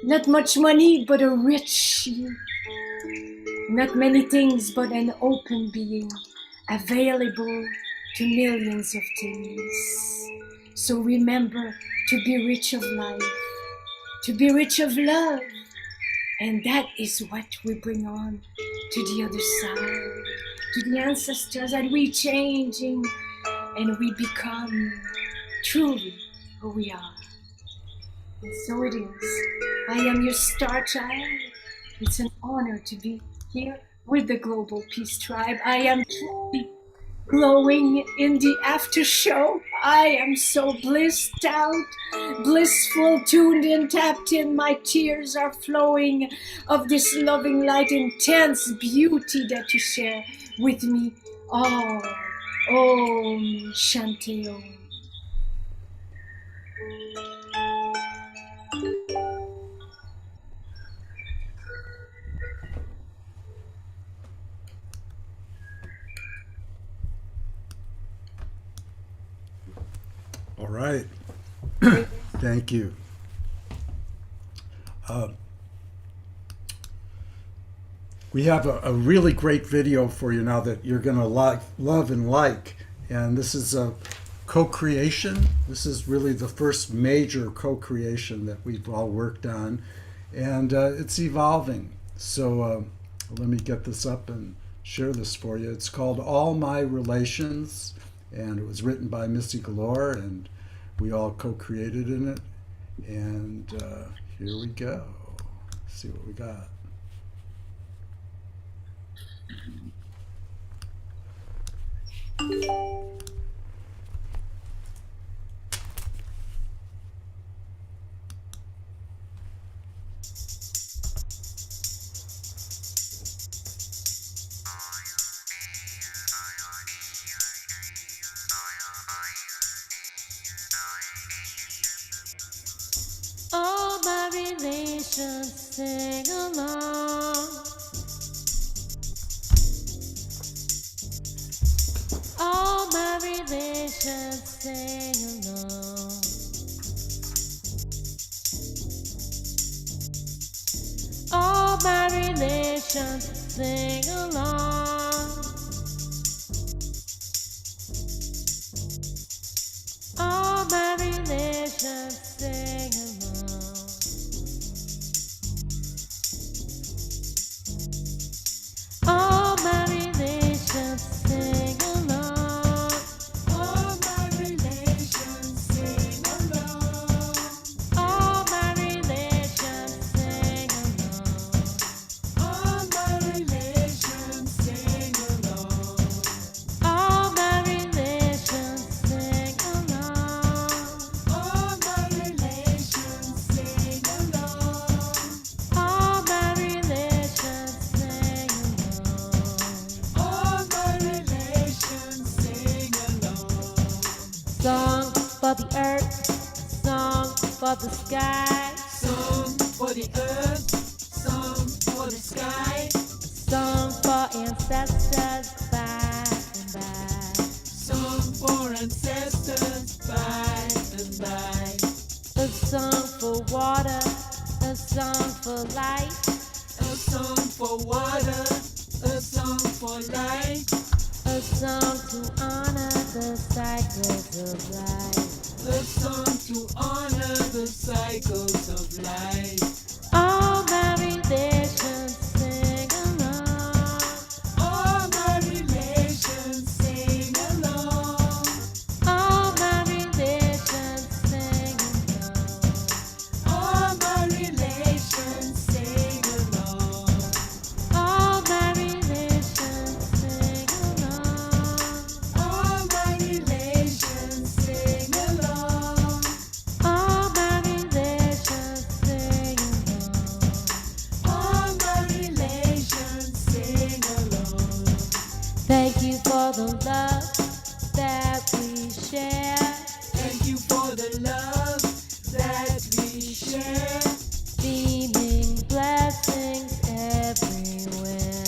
Not much money, but a rich you. Not many things, but an open being, available to millions of things. So remember to be rich of life, to be rich of love. And that is what we bring on to the other side, to the ancestors, and we changing and we become truly who we are. And so it is. I am your star child. It's an honor to be here with the Global Peace Tribe. I am truly glowing in the after show. I am so blissed out, blissful, tuned in, tapped in. My tears are flowing of this loving light, intense beauty that you share with me. Oh, Om Shanti Om. All right. Thank you. We have a really great video for you now that you're going to love and like. And this is a co-creation. This is really the first major co-creation that we've all worked on. And it's evolving. So let me get this up and share this for you. It's called All My Relations. And it was written by Missy Galore, and we all co-created in it. And here we go. Let's see what we got. All my relations sing along. All my relations sing along. All my relations sing along. All my relations sing along. the sky, Song for the earth, song for the sky, song for ancestors by and by, song for ancestors by and by, a song for water, a song for light, a song for water, a song for light, a song to honor the cycles of life, a song to honor the cycles of life. all my relations sing along, All my relations sing along, all my relations sing along, all my relations sing along, all my relations sing along, all my relations sing along, all my relations sing along. all my relations sing along. Thank you for the love that we share. Thank you for the love that we share, Beaming blessings everywhere.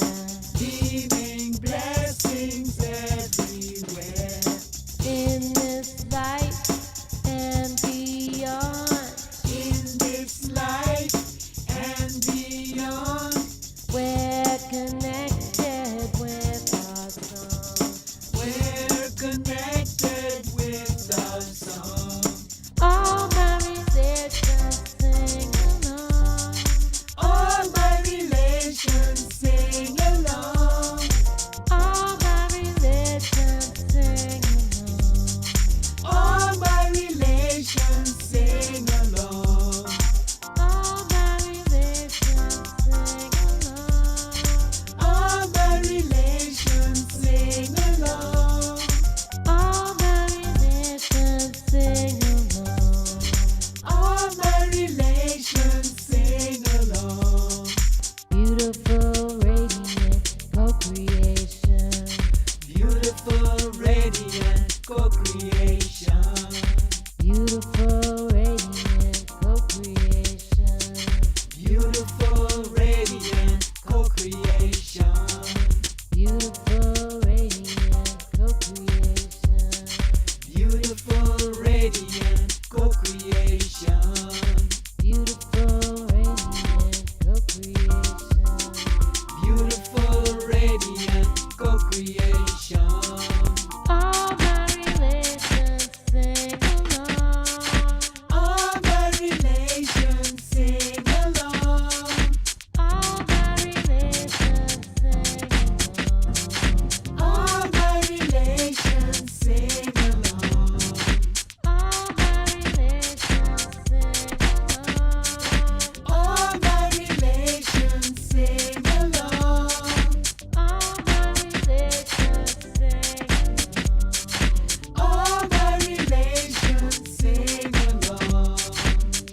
beaming blessings everywhere. In this life and beyond, In this life and beyond, we're connected with our song. we're connected with our song. All my relations sing along. All my relations sing along, All my relations sing along. all my relations sing along, All my relations sing along. all my relations sing along, All my relations sing along. all my relations sing along. Beautiful, radiant co-creation. Beautiful, radiant co-creation. Beautiful, radiant co-creation. Beautiful, radiant co-creation. Beautiful, radiant co-creation. Beautiful, radiant co-creation. Beautiful, radiant co-creation. Beautiful, radiant co-creation. All my relations sing along. All my relations sing along, All my relations sing along. all my relations sing along, All my relations sing along. all my relations sing along, All my relations sing along. all my relations sing along.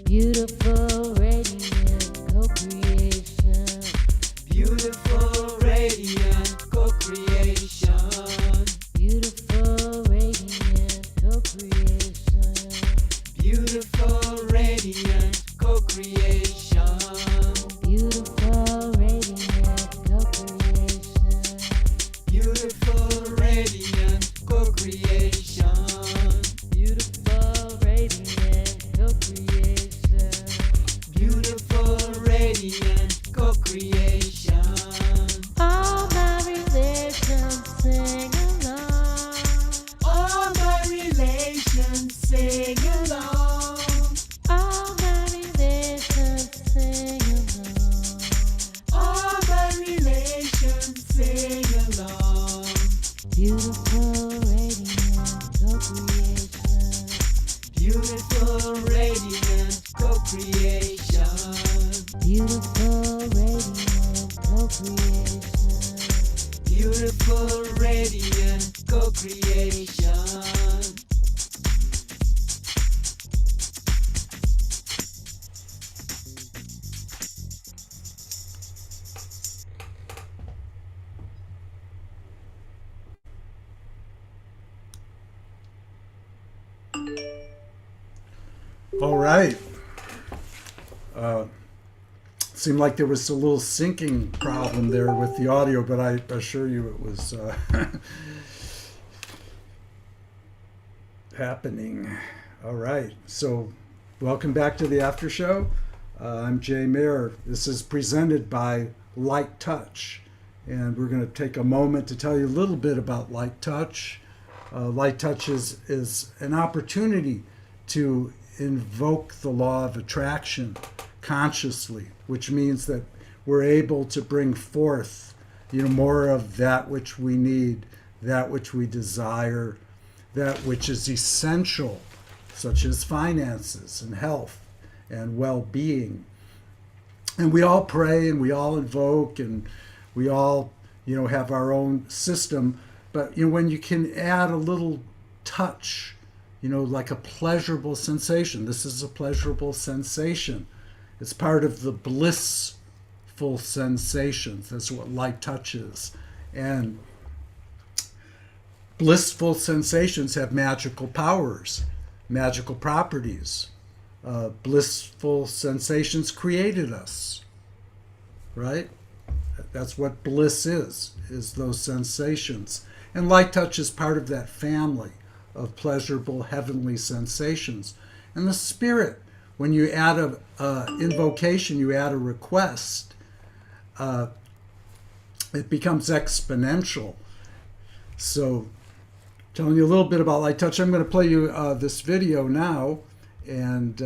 Beautiful, radiant co-creation. Beautiful, radiant co-creation. Beautiful, radiant co-creation. Beautiful, radiant co-creation. Beautiful, radiant co-creation. Beautiful, radiant co-creation. Beautiful, radiant co-creation. Beautiful, radiant co-creation. All my relations sing along. All my relations sing along, All my relations sing along. all my relations sing along. Beautiful, radiant co-creation. Beautiful, radiant co-creation. Beautiful, radiant co-creation. Beautiful, radiant co-creation. All right. seemed like there was a little syncing problem there with the audio, but I assure you it was happening. All right, so welcome back to the after show. I'm Jay Mayer. This is presented by Light Touch, and we're going to take a moment to tell you a little bit about Light Touch. Light Touch is an opportunity to invoke the law of attraction consciously, which means that we're able to bring forth, more of that which we need, that which we desire, that which is essential, such as finances and health and well-being. And we all pray and we all invoke and we all, have our own system. But, when you can add a little touch, like a pleasurable sensation. This is a pleasurable sensation. It's part of the blissful sensations. That's what light touch is. And blissful sensations have magical powers, magical properties. Blissful sensations created us, right? That's what bliss is those sensations. And light touch is part of that family of pleasurable heavenly sensations. And the spirit, when you add a invocation, you add a request, it becomes exponential. So telling you a little bit about light touch, I'm going to play you this video now, and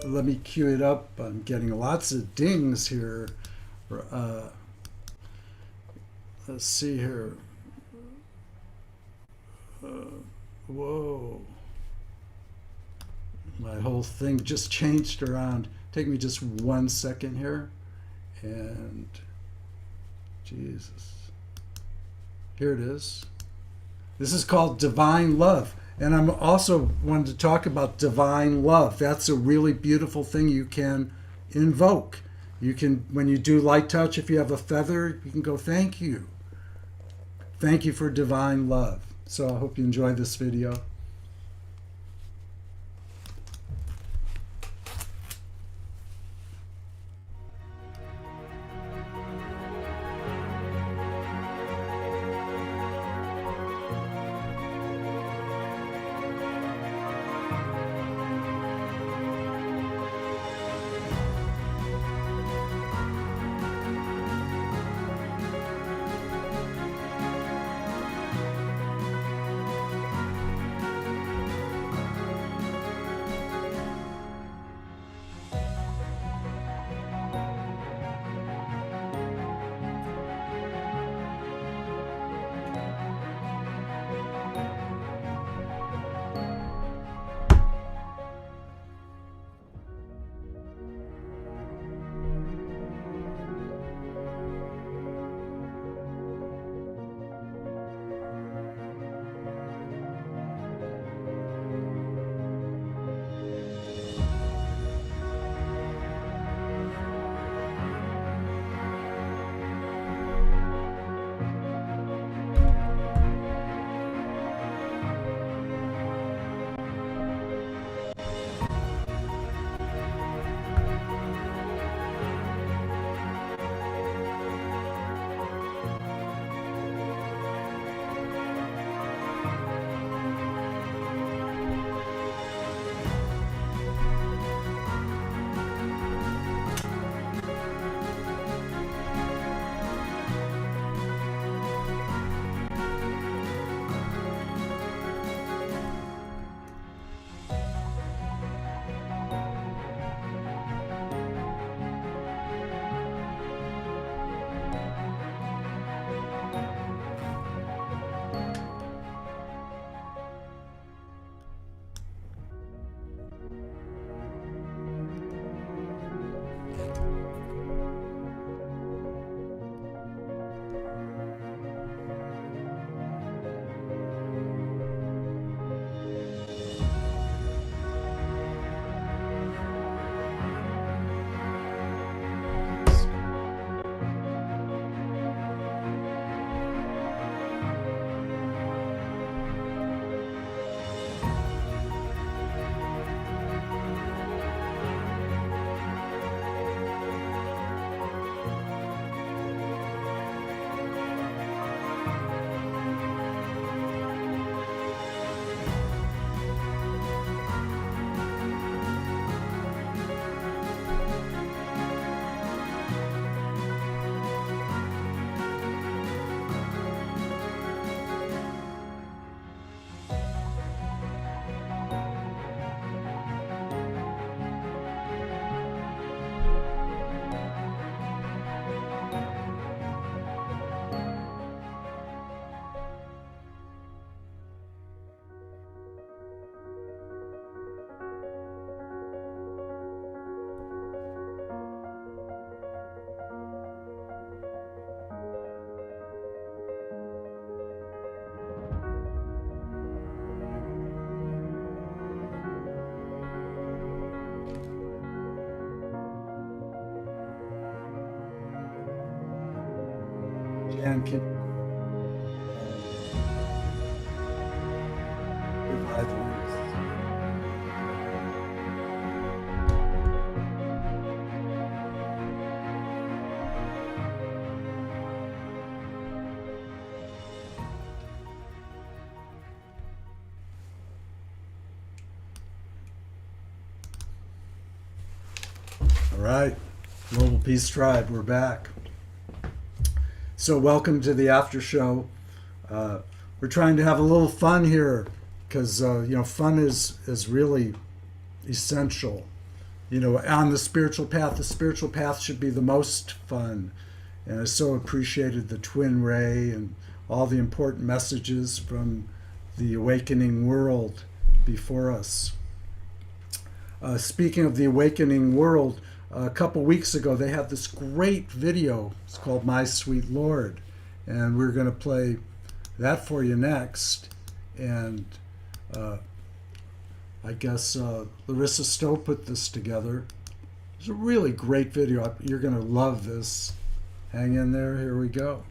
let me cue it up. I'm getting lots of dings here. Let's see here. Whoa. My whole thing just changed around. Take me just 1 second here. And Jesus. Here it is. This is called Divine Love. And I'm also wanted to talk about divine love. That's a really beautiful thing you can invoke. You can, when you do light touch, if you have a feather, you can go, thank you. Thank you for divine love. So I hope you enjoy this video. and can provide warmth. All right, Global Peace Tribe, we're back. So welcome to the after show. We're trying to have a little fun here because, fun is really essential. On the spiritual path should be the most fun. And I so appreciated the TwinRay and all the important messages from the awakening world before us. Speaking of the awakening world, a couple weeks ago, they had this great video. It's called My Sweet Lord. And we're going to play that for you next. And I guess Larissa Stowe put this together. It's a really great video. You're going to love this. Hang in there. Here we go.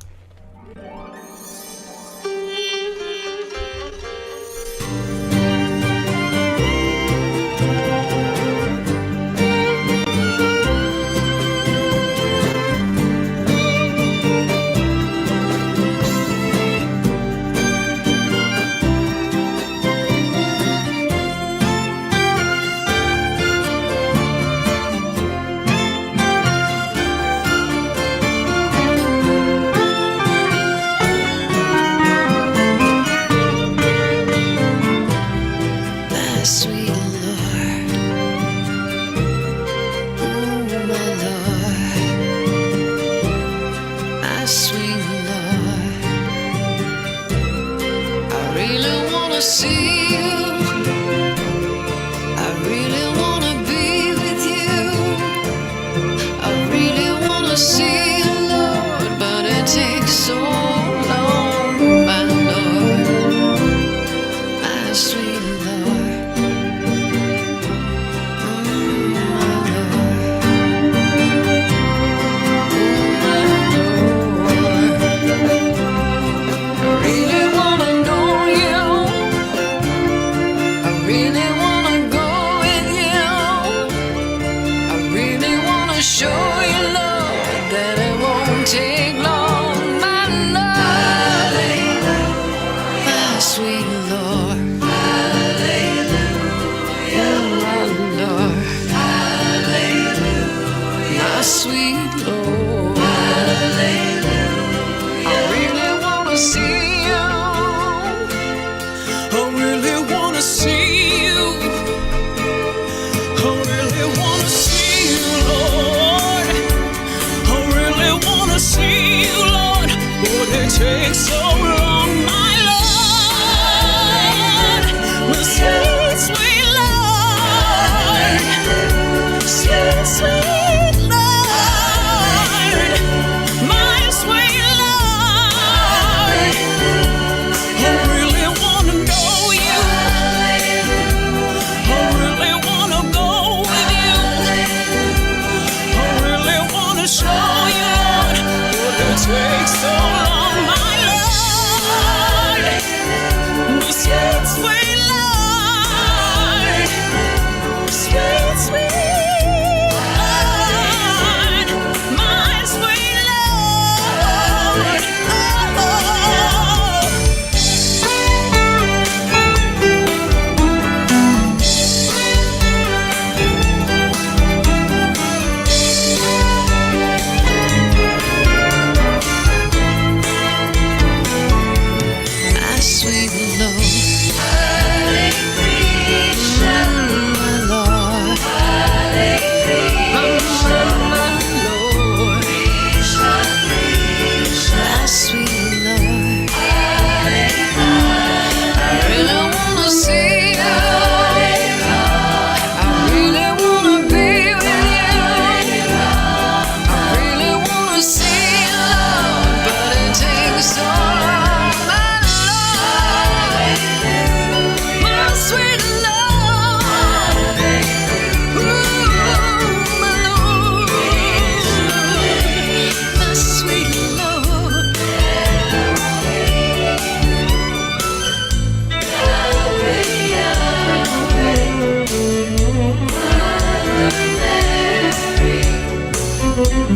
Take so long, my love. My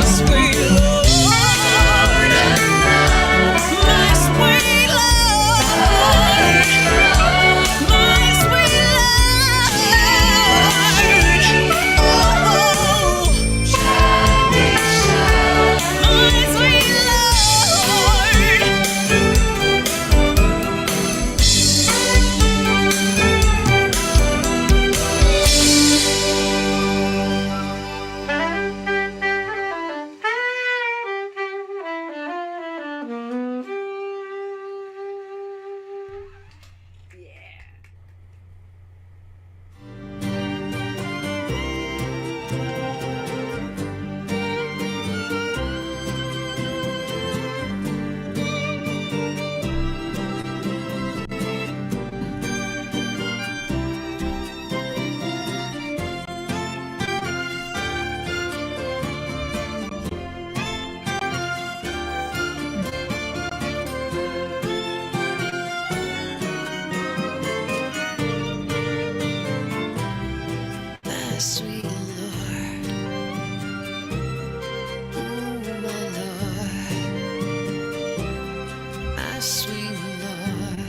sweet Lord, my sweet Lord, my sweet Lord, oh, my sweet my sweet Lord, oh my Lord, my sweet Lord,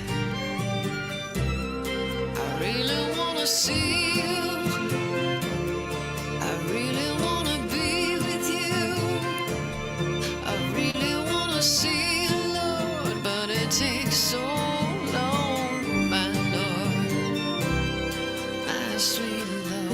I really wanna see you, I really wanna be with you, I really wanna see you, Lord, but it takes so long, my Lord, my sweet Lord.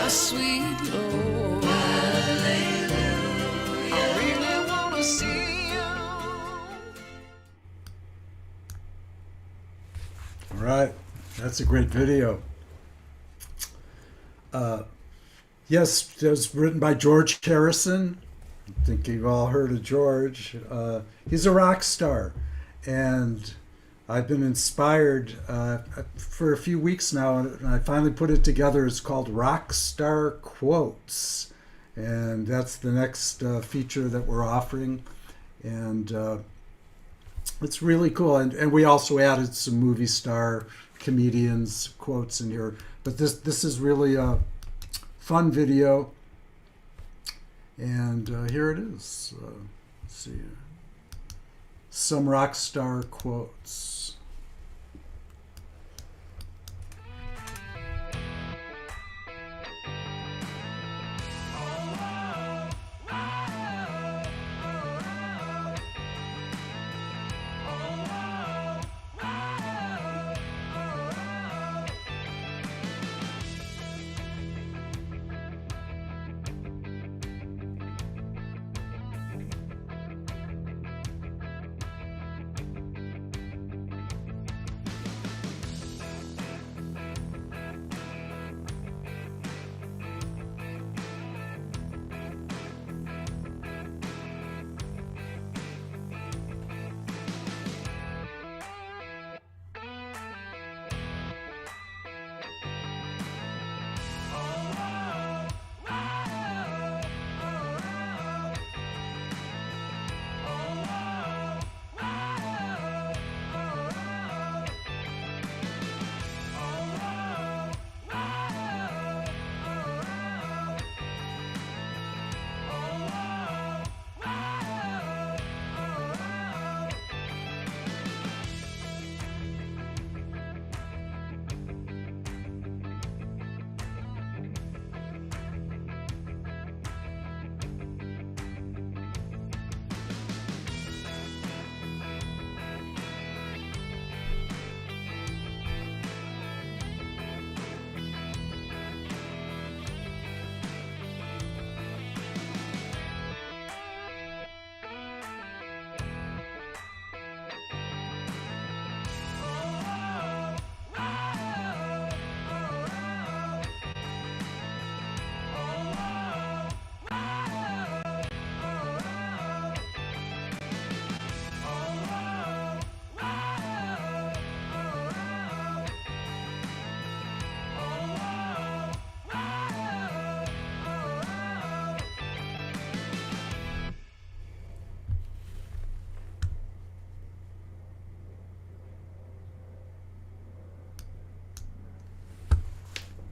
Sweet Lord, I really want to see you. All right, that's a great video. Yes, it was written by George Harrison. I think you've all heard of George. He's a rock star, and I've been inspired for a few weeks now, and I finally put it together. It's called Rockstar Quotes, and that's the next feature that we're offering, and it's really cool. And we also added some movie star comedians quotes in here, but this is really a fun video, and here it is. Let's see, some rock star quotes.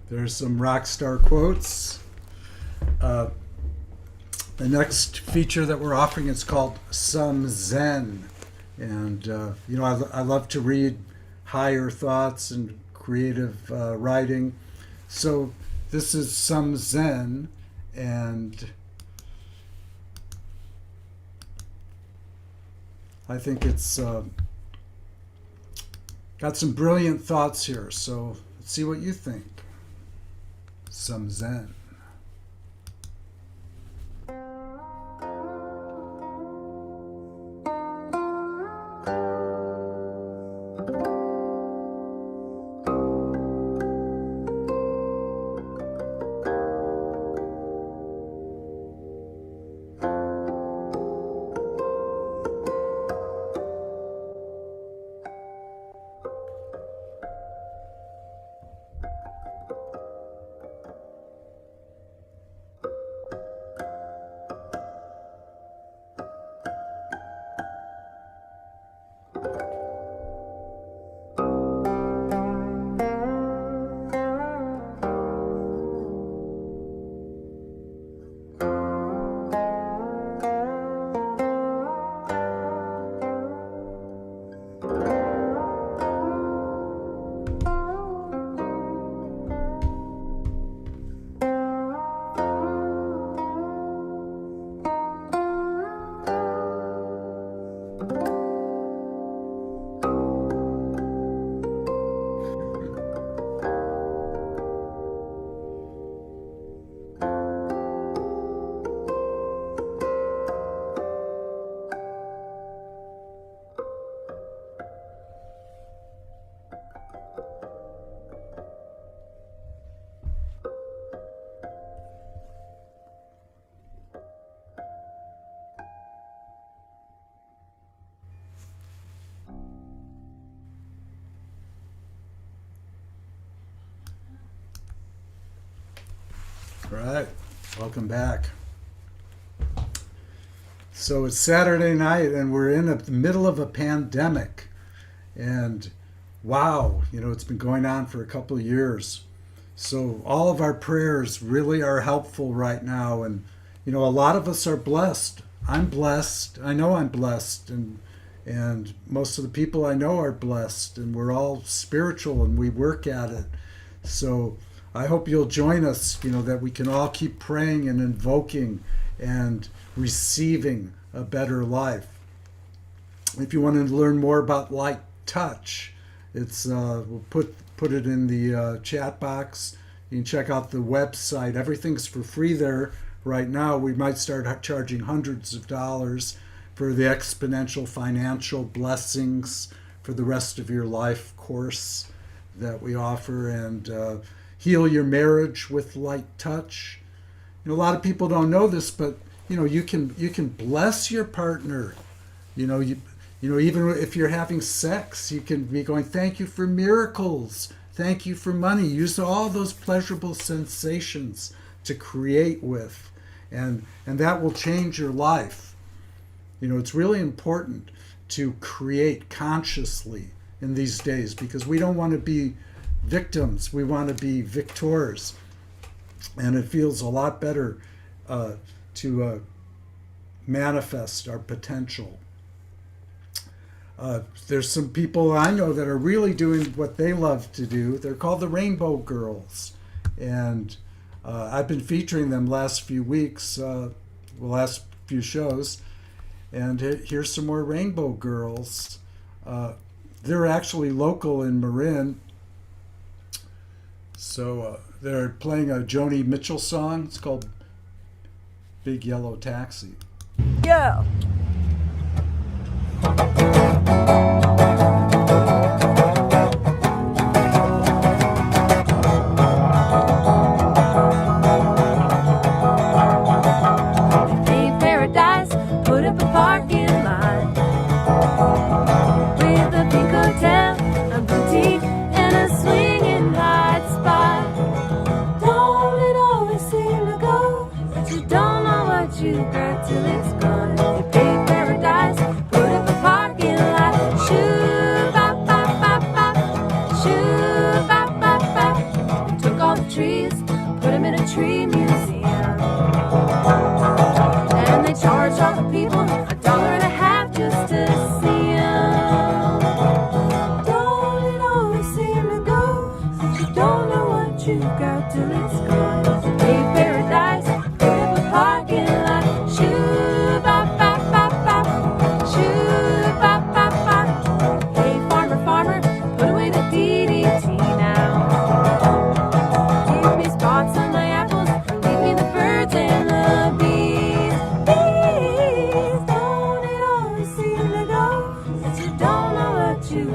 There's some rock star quotes. The next feature that we're offering is called Some Zen. And, I love to read higher thoughts and creative writing. So this is Some Zen, and I think it's got some brilliant thoughts here. So let's see what you think. Some Zen. All right, welcome back. So it's Saturday night and we're in the middle of a pandemic. And wow, it's been going on for a couple of years. So all of our prayers really are helpful right now. And, a lot of us are blessed. I'm blessed. I know I'm blessed. And most of the people I know are blessed. And we're all spiritual and we work at it. So I hope you'll join us, that we can all keep praying and invoking and receiving a better life. If you want to learn more about light touch, it's we'll put it in the chat box. You can check out the website. Everything's for free there right now. We might start charging hundreds of dollars for the Exponential Financial Blessings for the Rest of Your Life course that we offer, and Heal Your Marriage with Light Touch. A lot of people don't know this, but you can bless your partner. Even if you're having sex, you can be going, thank you for miracles, thank you for money. Use all those pleasurable sensations to create with, and that will change your life. It's really important to create consciously in these days, because we don't want to be victims, we want to be victors. And it feels a lot better to manifest our potential. There's some people I know that are really doing what they love to do. They're called the Rainbow Girls. And I've been featuring them last few weeks, the last few shows. And here's some more Rainbow Girls. They're actually local in Marin. So they're playing a Joni Mitchell song. It's called Big Yellow Taxi. Yeah. Paved paradise, put up a parking lot with a pink hotel, a boutique, and a swinging hot spot. Don't it always seem to go? You don't know what you got till it's gone. You pay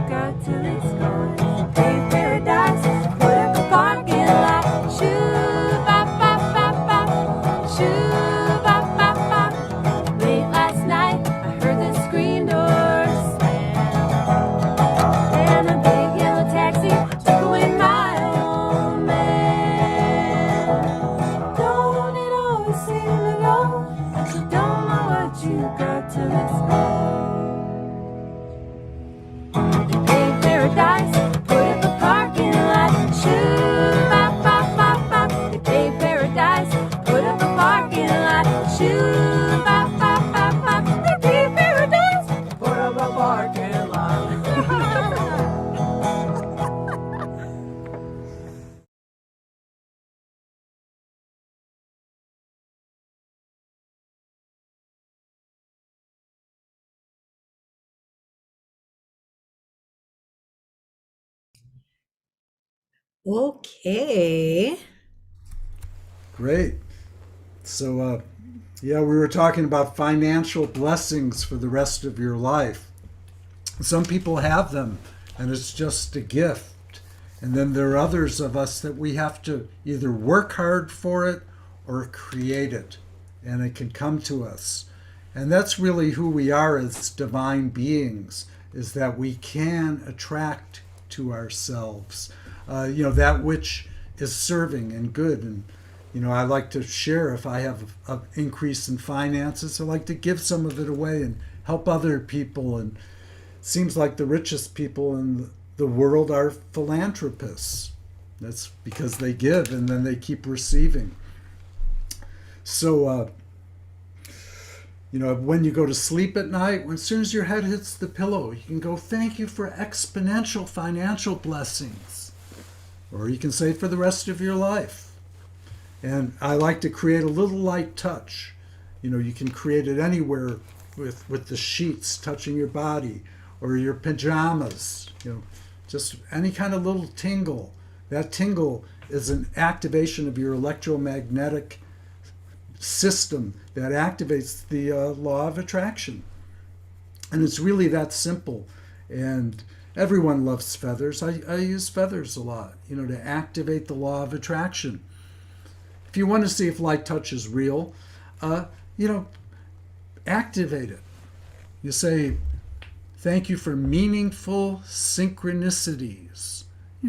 got till it's gone. Pave paradise, put up a parking lot. Shoo, bop, bop, bop, bop. Shoo, bop, bop, bop. Late last night, I heard the screen door slam. And a big yellow taxi took away my old man. Don't it always seem to go that you don't know what you got till it's gone? Pave paradise, put up a parking lot. Shoo, bop, bop, bop, bop. They paved paradise, put up a parking lot. Shoo, bop, bop, bop, bop. They paved paradise, put up a parking lot. Okay. Great. So, yeah, we were talking about financial blessings for the rest of your life. Some people have them, and it's just a gift. And then there are others of us that we have to either work hard for it or create it, and it can come to us. And that's really who we are as divine beings, is that we can attract to ourselves, that which is serving and good. And I like to share, if I have an increase in finances, I like to give some of it away and help other people. And it seems like the richest people in the world are philanthropists. That's because they give and then they keep receiving. So, when you go to sleep at night, as soon as your head hits the pillow, you can go, thank you for exponential financial blessings. Or you can say for the rest of your life. And I like to create a little light touch. You can create it anywhere with the sheets touching your body or your pajamas, just any kind of little tingle. That tingle is an activation of your electromagnetic system that activates the law of attraction. And it's really that simple. And everyone loves feathers. I use feathers a lot, to activate the law of attraction. If you want to see if light touch is real, activate it. You say, thank you for meaningful synchronicities.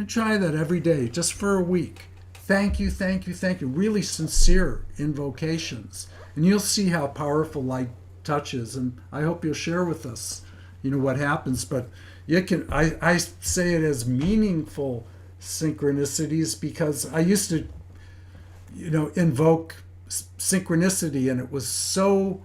Try that every day, just for a week. Thank you, thank you, thank you. Really sincere invocations. And you'll see how powerful light touch is. And I hope you'll share with us, what happens. But I say it as meaningful synchronicities because I used to, invoke synchronicity, and it was so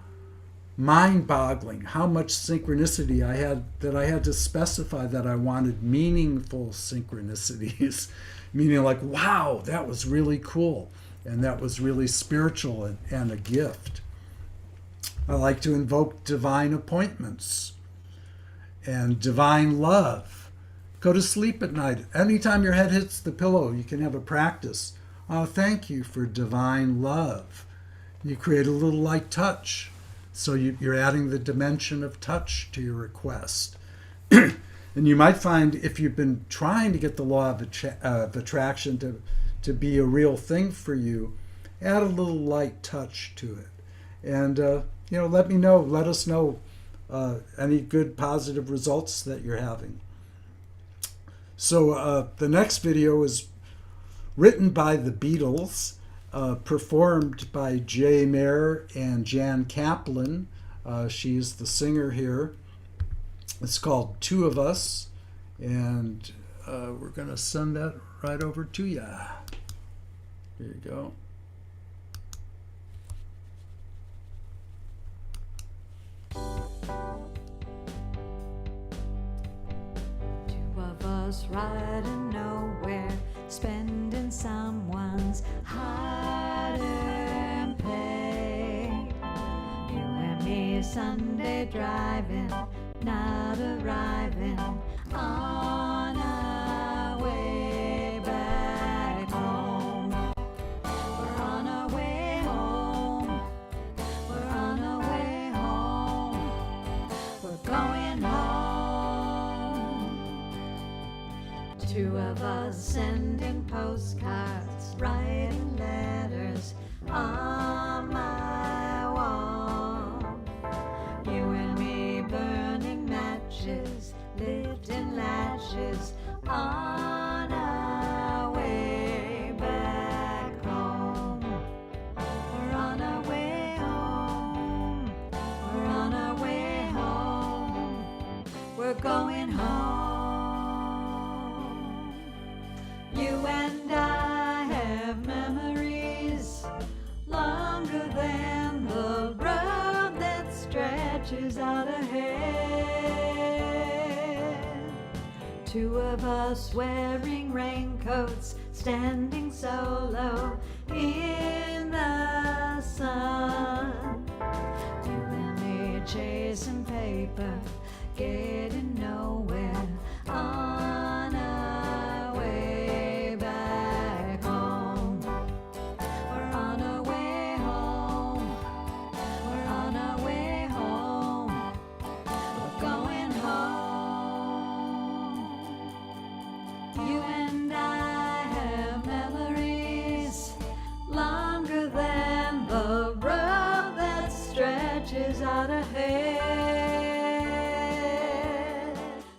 mind-boggling how much synchronicity I had that I had to specify that I wanted meaningful synchronicities, meaning like, wow, that was really cool, and that was really spiritual and a gift. I like to invoke divine appointments and divine love. Go to sleep at night. Anytime your head hits the pillow, you can have a practice. Oh, thank you for divine love. You create a little light touch. So you're adding the dimension of touch to your request. And you might find, if you've been trying to get the law of attraction to be a real thing for you, add a little light touch to it. And, let us know any good positive results that you're having. So the next video is written by the Beatles, performed by Jay Mayer and Jan Kaplan. She's the singer here. It's called Two of Us, and we're going to send that right over to you. Here you go. Two of us riding nowhere, spending someone's hard-earned pay. You and me Sunday driving, not arriving on our way back home. We're on our way home. We're on our way home. We're going home. Two of us sending postcards, writing letters on my wall. You and me burning matches, lifting latches on our way back home. We're on our way home. We're on our way home. We're going home. You and I have memories longer than the road that stretches out ahead. Two of us wearing raincoats, standing solo in the sun. You and me chasing paper, getting nowhere on our way back home. We're on our way home. We're on our way home. We're going home. You and I have memories longer than the road that stretches out ahead.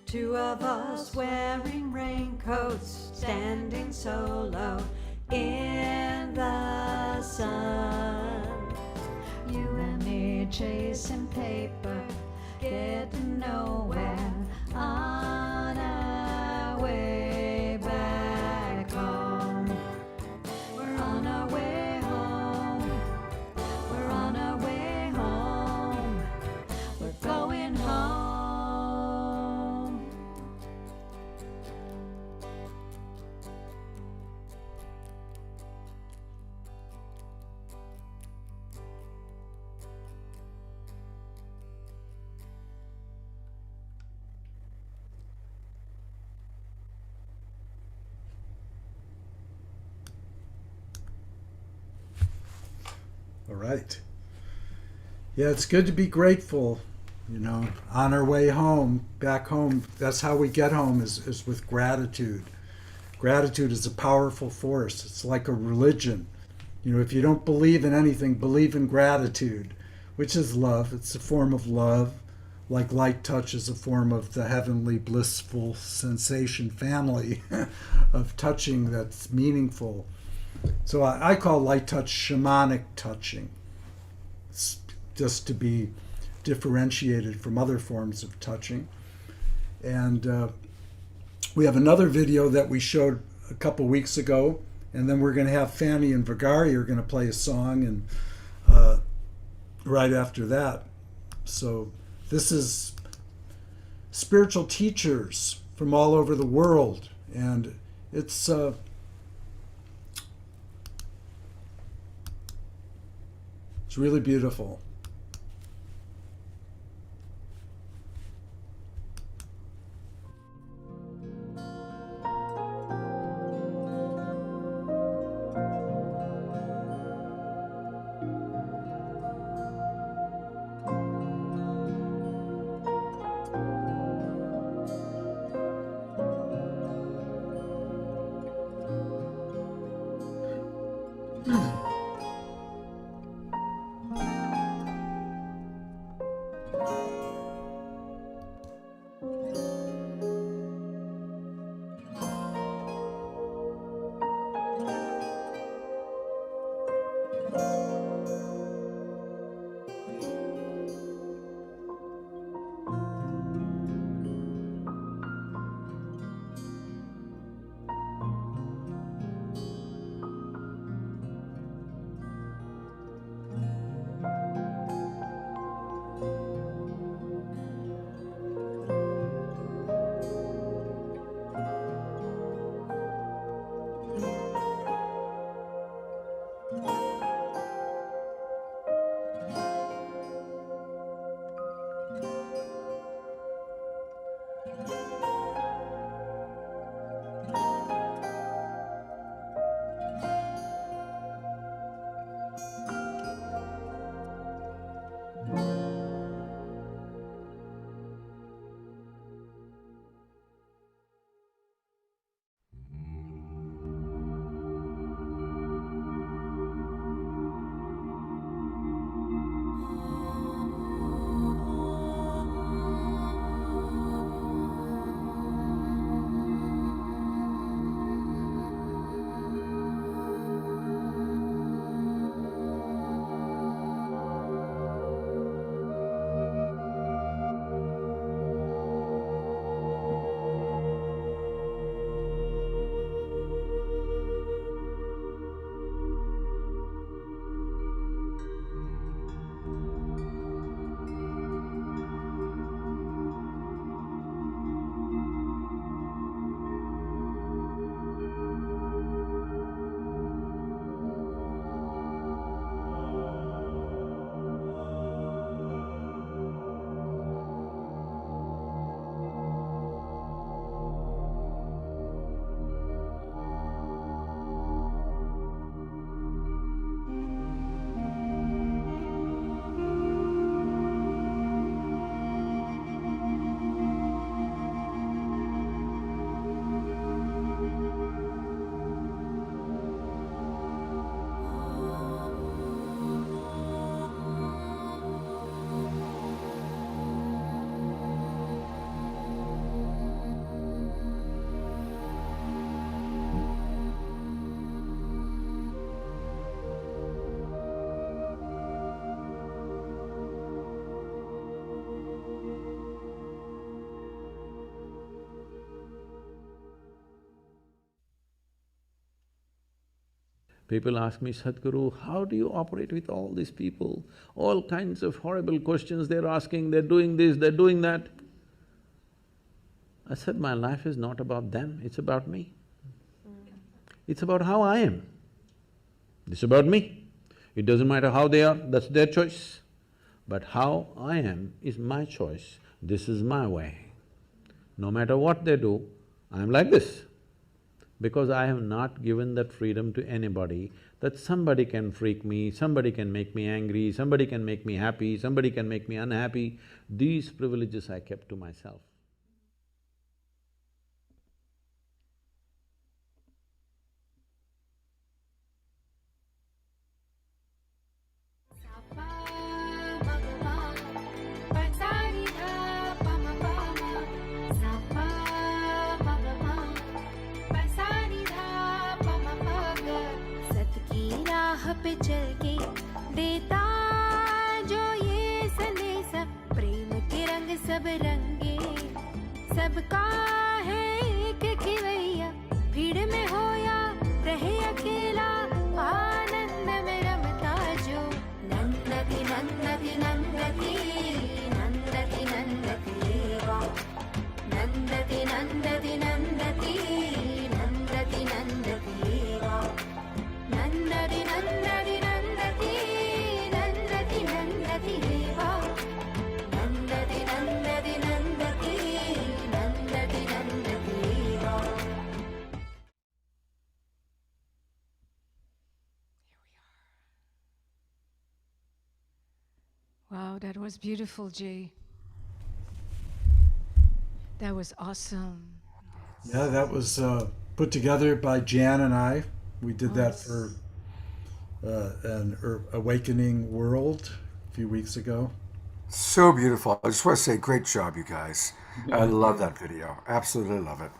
Two of us wearing raincoats, standing solo in the sun. You and me chasing paper, getting nowhere on our way back home. We're on our way home. We're on our way home. We're going home. All right. Yeah, it's good to be grateful, you know, on our way home, back home. That's how we get home is with gratitude. Gratitude is a powerful force. It's like a religion. You know, if you don't believe in anything, believe in gratitude, which is love. It's a form of love. Like light touch is a form of the heavenly blissful sensation family of touching that's meaningful. So I call light touch shamanic touching. It's just to be differentiated from other forms of touching. And we have another video that we showed a couple weeks ago, and then we're going to have Fanny and Vagari are going to play a song, and right after that. So this is spiritual teachers from all over the world, and it's really beautiful. People ask me, Sadhguru, how do you operate with all these people? All kinds of horrible questions they're asking, they're doing this, they're doing that. I said, my life is not about them, it's about me. It's about how I am. It's about me. It doesn't matter how they are, that's their choice. But how I am is my choice, this is my way. No matter what they do, I'm like this. Because I have not given that freedom to anybody, that somebody can freak me, somebody can make me angry, somebody can make me happy, somebody can make me unhappy. These privileges I kept to myself. पे चल के देता जो ये संदेश प्रेम के रंग सब रंगे सबका है एक खिवैया भीड़ में हो या रहे अकेला आनंद में रमता जो नंदती नंदती नंदती नंदती नंदती वा नंदती नंदती नंदती नंदती नंदती वा नंदती नंदती नंदती नंदती नंदती वा नंदती नंदती नंदती नंदती नंदती वा। Wow, that was beautiful, Ji. That was awesome. Yeah, that was put together by Jan and I. We did that for an Awakening World a few weeks ago. So beautiful. I just want to say, great job, you guys. I love that video. Absolutely love it.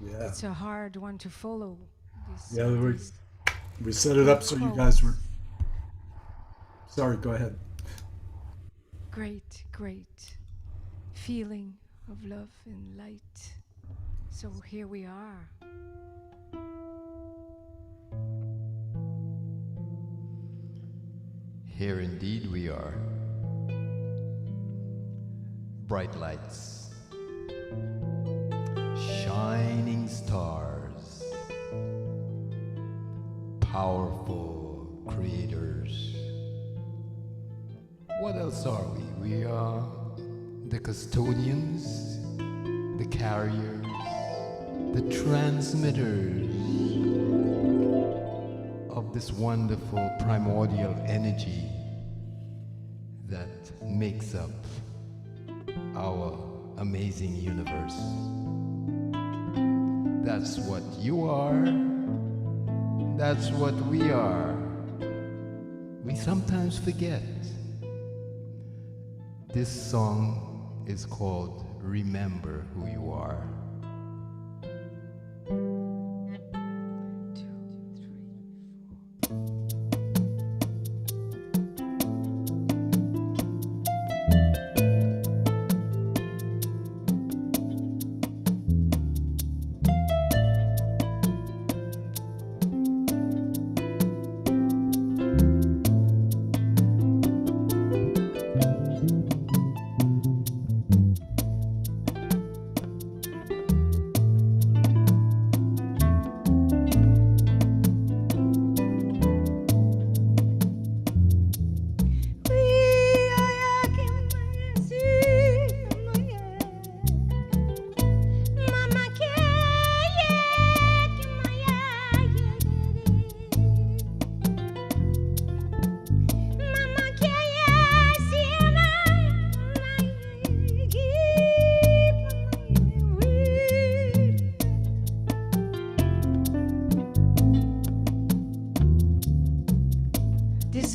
Yeah. It's a hard one to follow. Yeah, we set it up so you guys were... Sorry, go ahead. Great, great feeling of love and light. So here we are. Here indeed we are. Bright lights, shining stars, powerful creators. What else are we? We are the custodians, the carriers, the transmitters of this wonderful primordial energy that makes up our amazing universe. That's what you are. That's what we are. We sometimes forget. This song is called Remember Who You Are.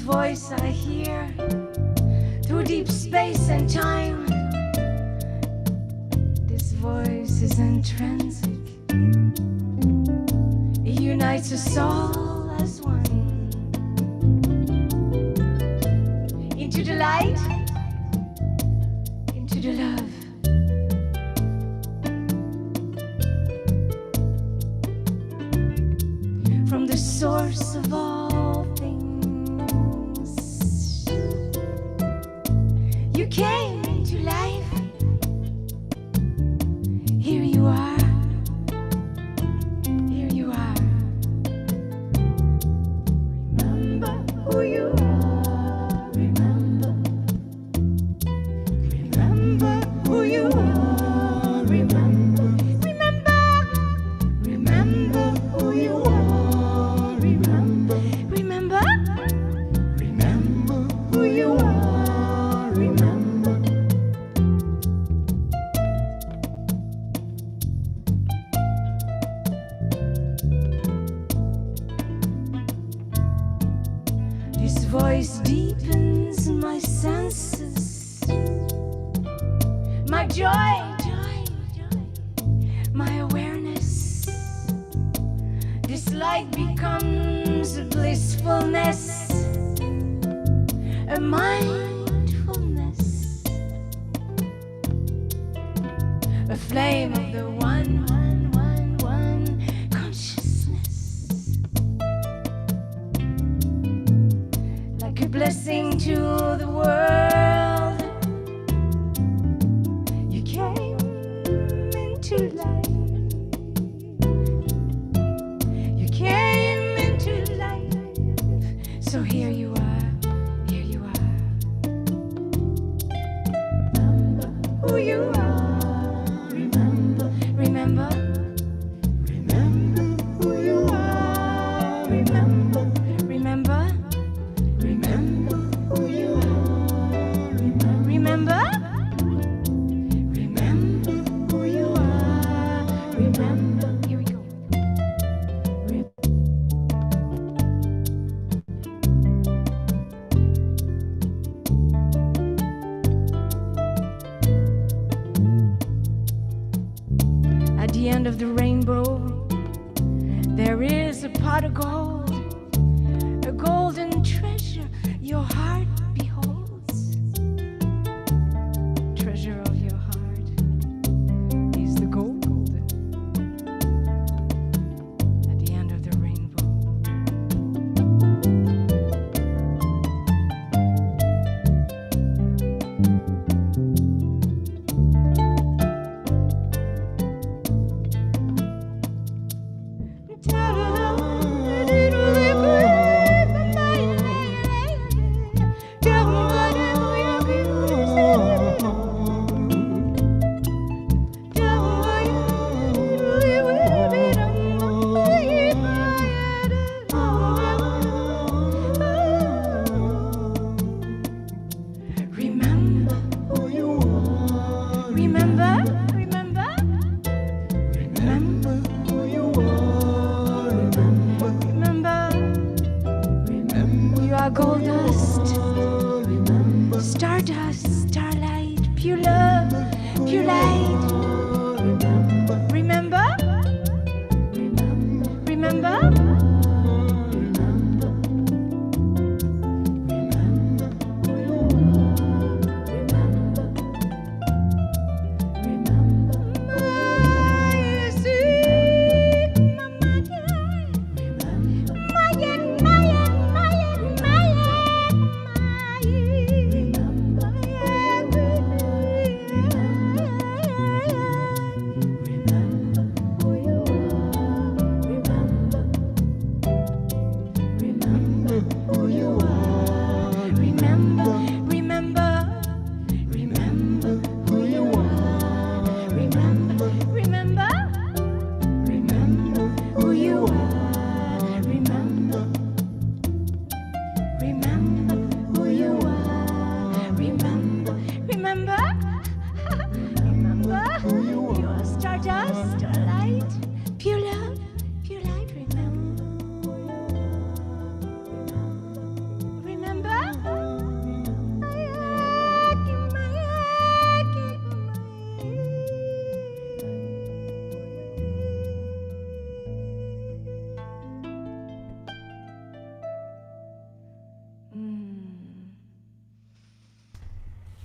Voice I hear through deep space and time. This voice is intrinsic. It unites us all as one. Into the light, into the love. From the source of all things. You came into life. Here you are. Here you are. Remember who you are. Remember. Remember who you are. Remember. Remember. Remember who you are. Remember. Remember. Remember who you are. Remember. This voice deepens my senses, my joy, my awareness. This light becomes a blissfulness, a mindfulness, a flame of the one consciousness, like a blessing to the world. You came into life. You came into life. So here you are. Here you are. Remember who you are. Remember. Remember. Remember who you are. Remember. Remember. Remember who you are. Remember. Remember who you are. Remember. Here we go. At the end of the rainbow, there is a pot of gold, a golden treasure your heart beholds. Treasure of your heart is the gold at the end of the rainbow. Remember who you are. Remember, remember, remember who you are. Remember, remember, remember. You are gold dust, remember. Stardust, starlight, pure love, pure light. Remember, remember, remember.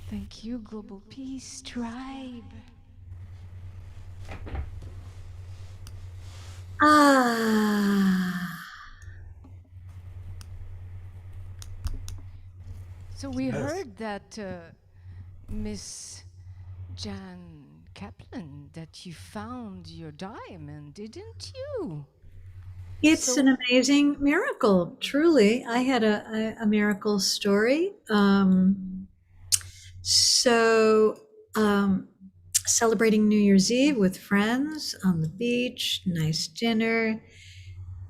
Thank you, Global Peace Tribe. Ah, So we Yes. heard that, Miss Jan Kaplan, that you found your diamond, didn't you? It's So- an amazing miracle, truly. I had a miracle story. Celebrating New Year's Eve with friends on the beach, nice dinner,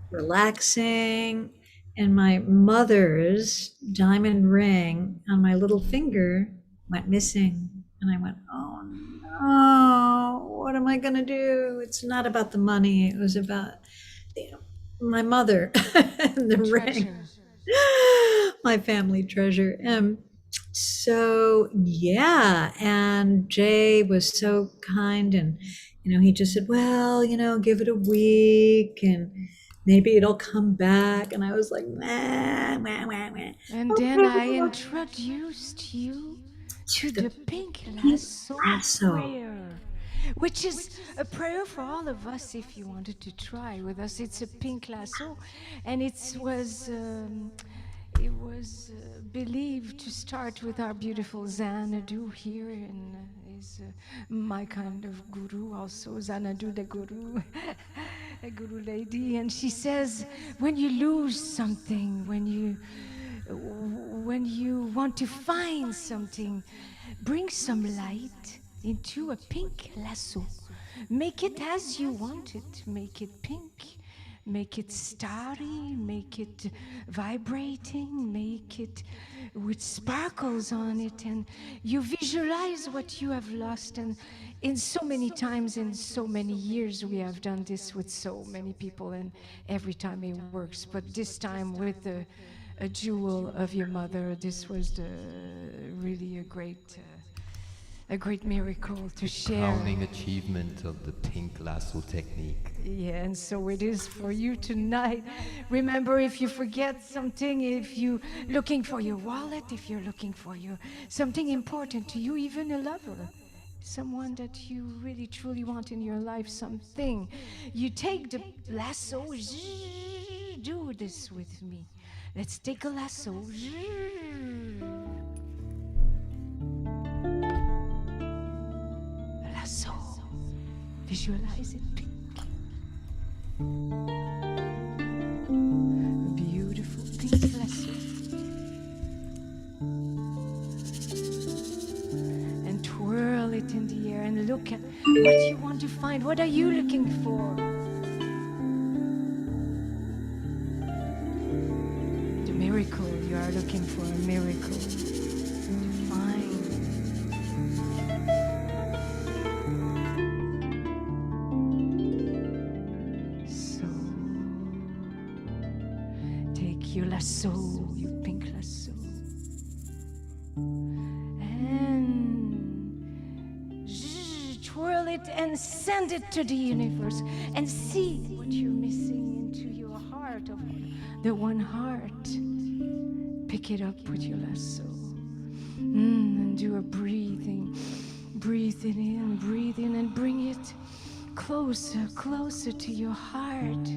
relaxing, and my mother's diamond ring on my little finger went missing. And I went, oh no, what am I going to do? It's not about the money. It was about my mother and the ring, my family treasure. So yeah, and Jay was so kind, and he just said, well, give it a week and maybe it'll come back. And I was like, nah, wah, wah, wah. And then I introduced you to the pink lasso prayer, which is a prayer for all of us if you wanted to try with us. It's a pink lasso, and it was believed to start with our beautiful Xanadu here, and is my kind of guru also, Xanadu the guru, a guru lady. And she says, when you lose something, when you want to find something, bring some light into a pink lasso. Make it as you want it. Make it pink. Make it starry. Make it vibrating. Make it with sparkles on it. And you visualize what you have lost. And in so many times, in so many years, we have done this with so many people. And every time it works. But this time with a jewel of your mother, this was really a great miracle to share. Crowning achievement of the pink lasso technique. Yeah, and so it is for you tonight. Remember, if you forget something, if you're looking for your wallet, if you're looking for something important to you, even a lover, someone that you really truly want in your life, something, you take the lasso. Do this with me. Let's take a lasso. A lasso. Visualize it pink. A beautiful pink lasso. And twirl it in the air and look at what you want to find. What are you looking for? The miracle. You are looking for a miracle to find. So take your lasso, your pink lasso, and twirl it and send it to the universe and see what you're missing into your heart of the one heart. Pick it up with your lasso and do a breathing. Breathe it in, breathe in, and bring it closer, closer to your heart.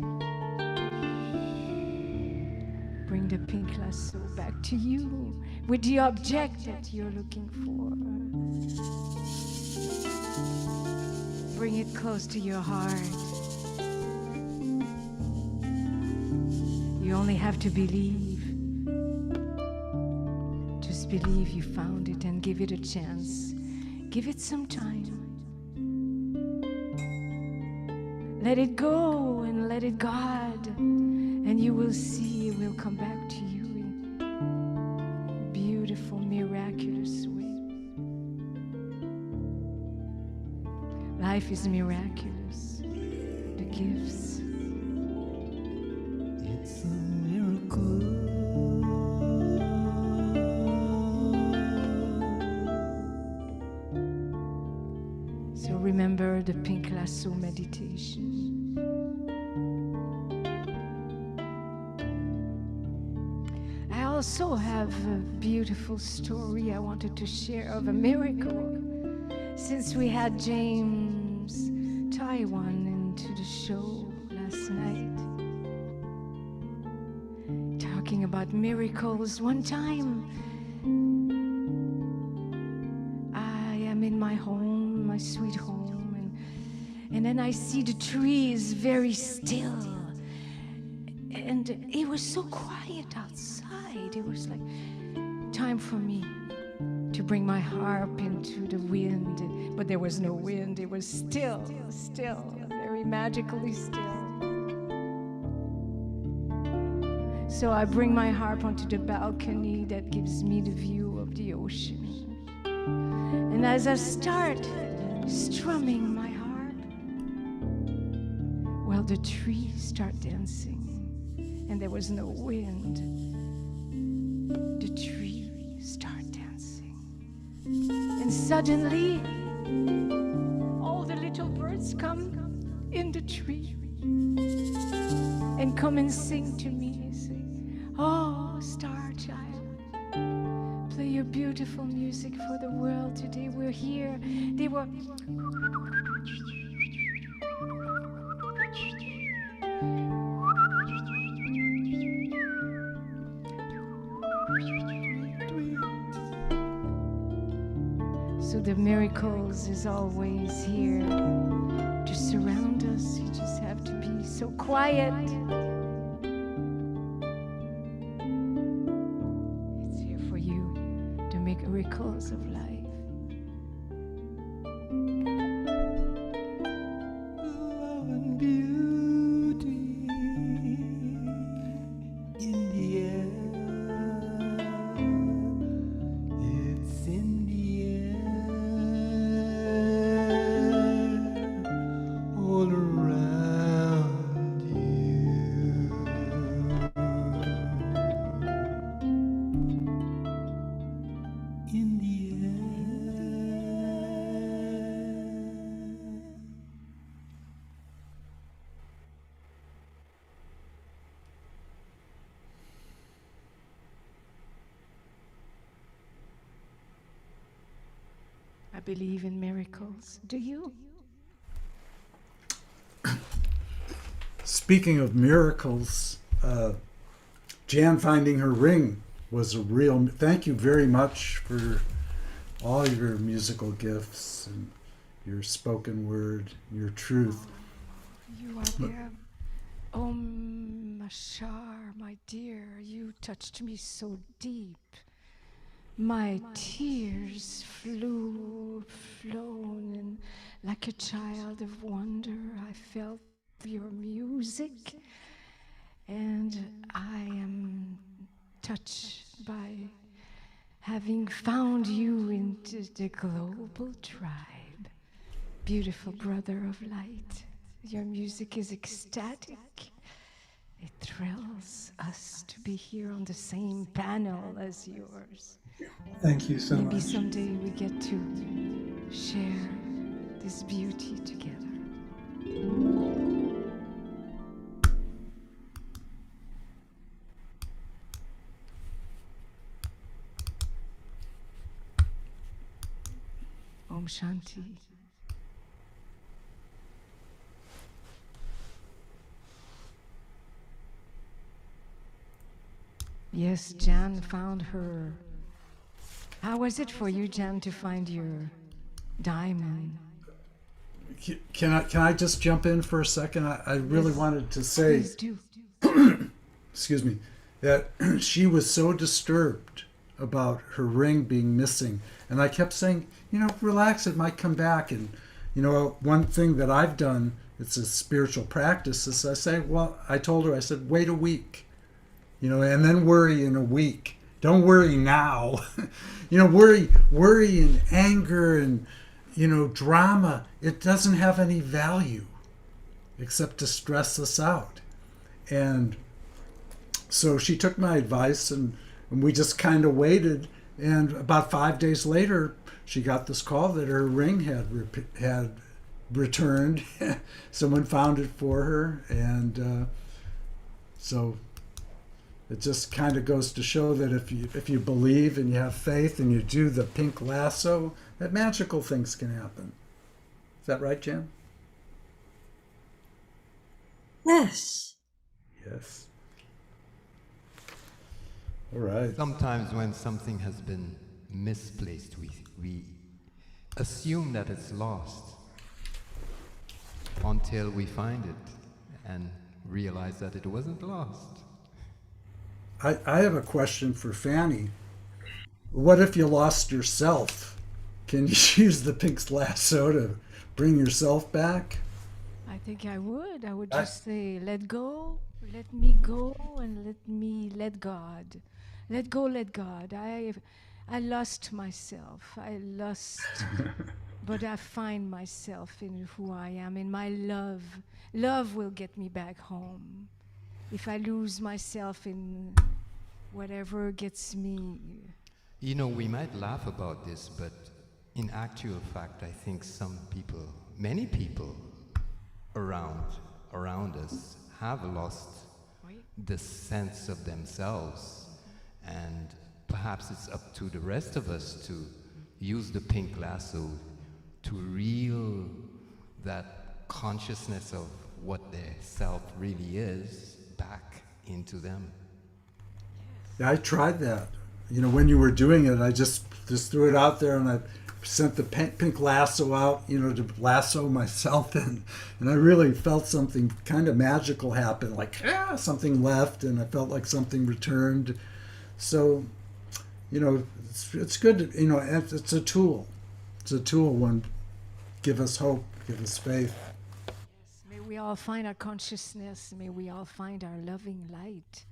Bring the pink lasso back to you with the object that you're looking for. Bring it close to your heart. You only have to believe. Just believe you found it and give it a chance. Give it some time. Let it go and let it guard, and you will see it will come back to you in a beautiful, miraculous way. Life is miraculous. The gifts. It's a miracle. So remember the pink lasso meditation. I also have a beautiful story I wanted to share of a miracle. Since we had James Twyman into the show last night, talking about miracles, one time I am in my home, my sweet home, and then I see the trees very still. And it was so quiet outside. It was like time for me to bring my harp into the wind. But there was no wind. It was still, very magically still. So I bring my harp onto the balcony that gives me the view of the ocean. And as I start strumming my harp, well, the trees start dancing. And there was no wind. The trees start dancing. And suddenly, all the little birds come in the tree and come and sing to me and say, "Oh, star child, play your beautiful music for the world today. We're here." They were so the miracles is always here to surround us. You just have to be so quiet. It's here for you to make miracles of life. Love and beauty in the air. It's in the air, all around you. In the I believe in miracles. Do you? Speaking of miracles, Jan finding her ring was a real. Thank you very much for all your musical gifts and your spoken word, your truth. You are there. Oh, Mashar, my dear, you touched me so deep. My tears flown, and like a child of wonder, I felt your music, and I am touched by having found you into the global tribe. Beautiful brother of light, your music is ecstatic. It thrills us to be here on the same panel as yours. Thank you so Maybe much. someday we get to share this beauty together. Om Shanti. Yes, Jan found her. How was it for you, Jan, to find your diamond? Can I just jump in for a second? I really wanted to say, Please do. excuse me, that she was so disturbed about her ring being missing. And I kept saying, relax, it might come back. And, one thing that I've done, it's a spiritual practice, is I told her, I said, wait a week, and then worry in a week. Don't worry now. Worry and anger and, drama, it doesn't have any value except to stress us out. And so she took my advice and we just kind of waited. And about 5 days later, she got this call that her ring had returned. Someone found it for her. And so it just kind of goes to show that if you believe and you have faith and you do the pink lasso, that magical things can happen. Is that right, Jan? Yes. Yes. All right. Sometimes when something has been misplaced, we assume that it's lost until we find it and realize that it wasn't lost. I have a question for Fanny. What if you lost yourself? Can you use the pink lasso to bring yourself back? I think I would. I would just say, let go, let me go, and let me let God. Let go, let God. I lost myself. I lost, but I find myself in who I am, in my love. Love will get me back home. If I lose myself in whatever gets me. You know, we might laugh about this, but in actual fact, I think some people, many people around us have lost the sense of themselves. And perhaps it's up to the rest of us to use the pink lasso to reel that consciousness of what their self really is back into them. Yeah, I tried that. You know, when you were doing it, I just threw it out there and I sent the pink lasso out, you know, to lasso myself in. And I really felt something kind of magical happen, like something left and I felt like something returned. So, you know, it's good to, you know, it's a tool. It's a tool when give us hope, give us faith. Yes, may we all find our consciousness. May we all find our loving light.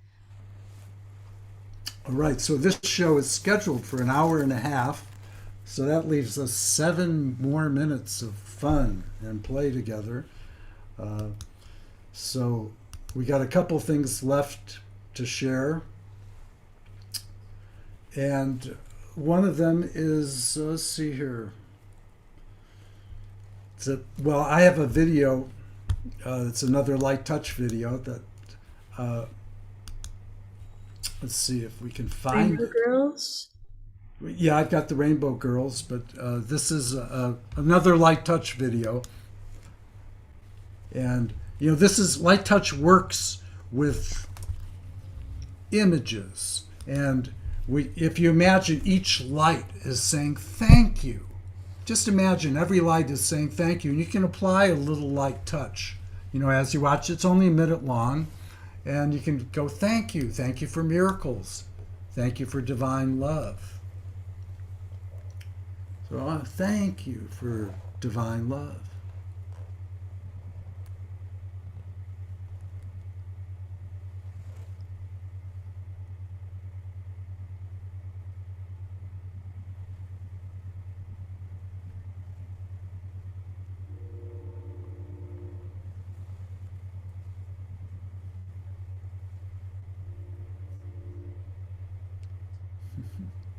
All right, so this show is scheduled for an hour and a half. So that leaves us 7 more minutes of fun and play together. So we got a couple things left to share. And one of them is, let's see here. Well, I have a video. It's another light touch video that, let's see if we can find Rainbow it. Girls? Yeah, I've got the Rainbow Girls, but this is another light touch video. And, you know, this is light touch works with images. And if you imagine each light is saying thank you. Just imagine every light is saying thank you. And you can apply a little light touch. You know, as you watch, it's only a minute long. And you can go, thank you. Thank you for miracles. Thank you for divine love. So thank you for divine love.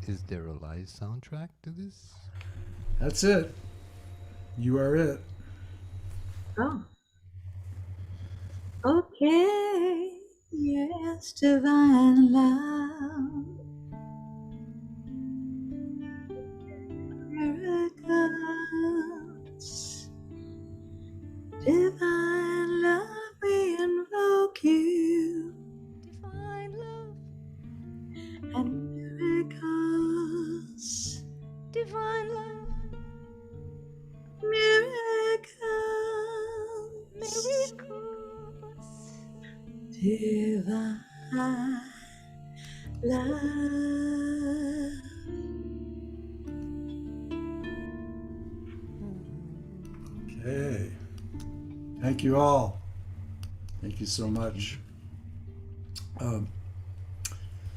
Is there a live soundtrack to this? That's it. You are it. Oh. Okay. Yes, divine love. Miracles. Divine love, we invoke you. Divine love. And miracles. Divine love. Miracles. Miracles. Divine love. Okay. Thank you all. Thank you so much.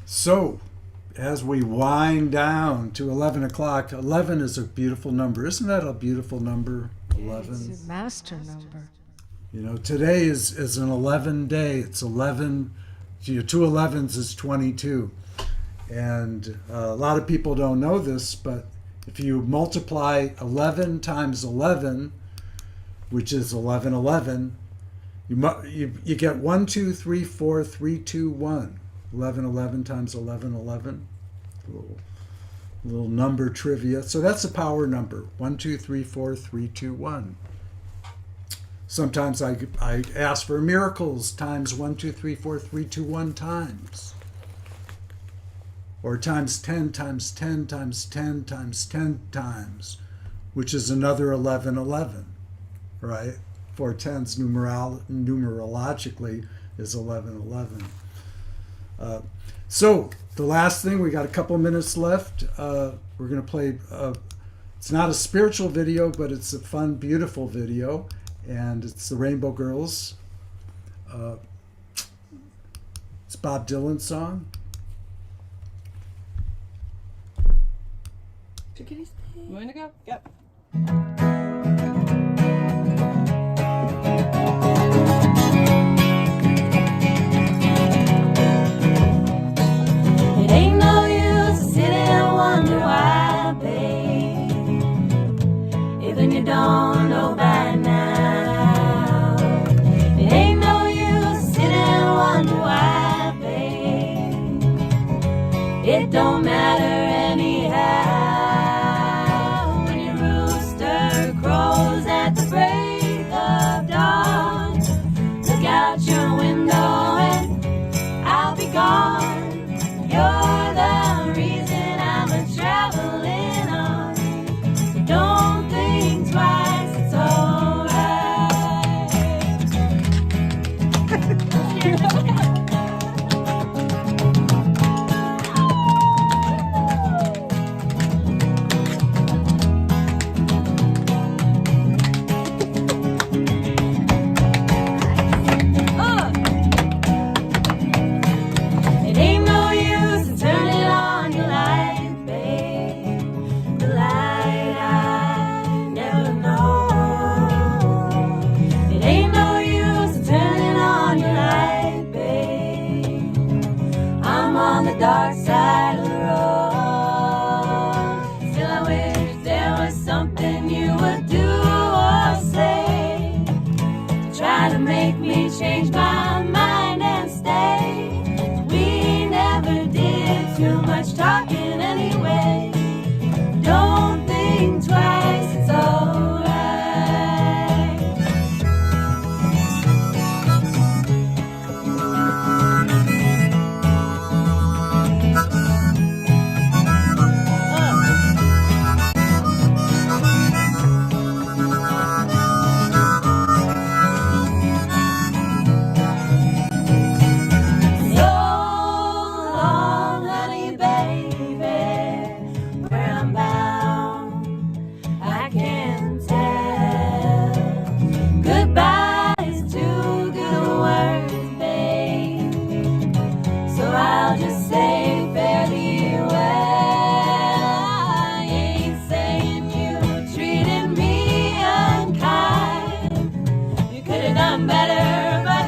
So, as we wind down to 11 o'clock, 11 is a beautiful number. Isn't that a beautiful number? 11. It's a master number. You know, today is an 11 day. It's 11, you know, 2 11s is 22. And a lot of people don't know this, but if you multiply 11 times 11, which is 1111, you get 1, 2, 3, 4, 3, 2, 1. 1111 times 1111. Little number trivia. So that's a power number. 1, 2, 3, 4, 3, 2, 1. Sometimes I ask for miracles times 1, 2, 3, 4, 3, 2, 1 times. or times 10 times 10 times 10 times 10 times, which is another 1111, right? 4 tens numerologically is 1111. So the last thing, we got a couple minutes left. We're going to play, it's not a spiritual video, but it's a fun, beautiful video. And it's the Rainbow Girls. It's Bob Dylan's song. You want to go? Yep. It ain't no use to sit and wonder why, babe, even you don't know by now. It ain't no use to sit and wonder why, babe, it don't matter anyhow. When your rooster crows at the break of dawn, look out your window and I'll be gone. You're the reason I'm a traveling on. So don't think twice, it's It ain't no use in turning on your light, babe. The light I never know. It ain't no use in turning on your light, babe. I'm on the dark side of the road. Still I wish there was something you would do or say to try to make me change my mind and stay. We never did too much talking anyway. Don't think twice, it's alright. So long, honey, baby, where I'm bound, I can tell. Goodbye is too good a word, babe, so I'll just say fare thee well. I ain't saying you treated me unkind. You could have done better, but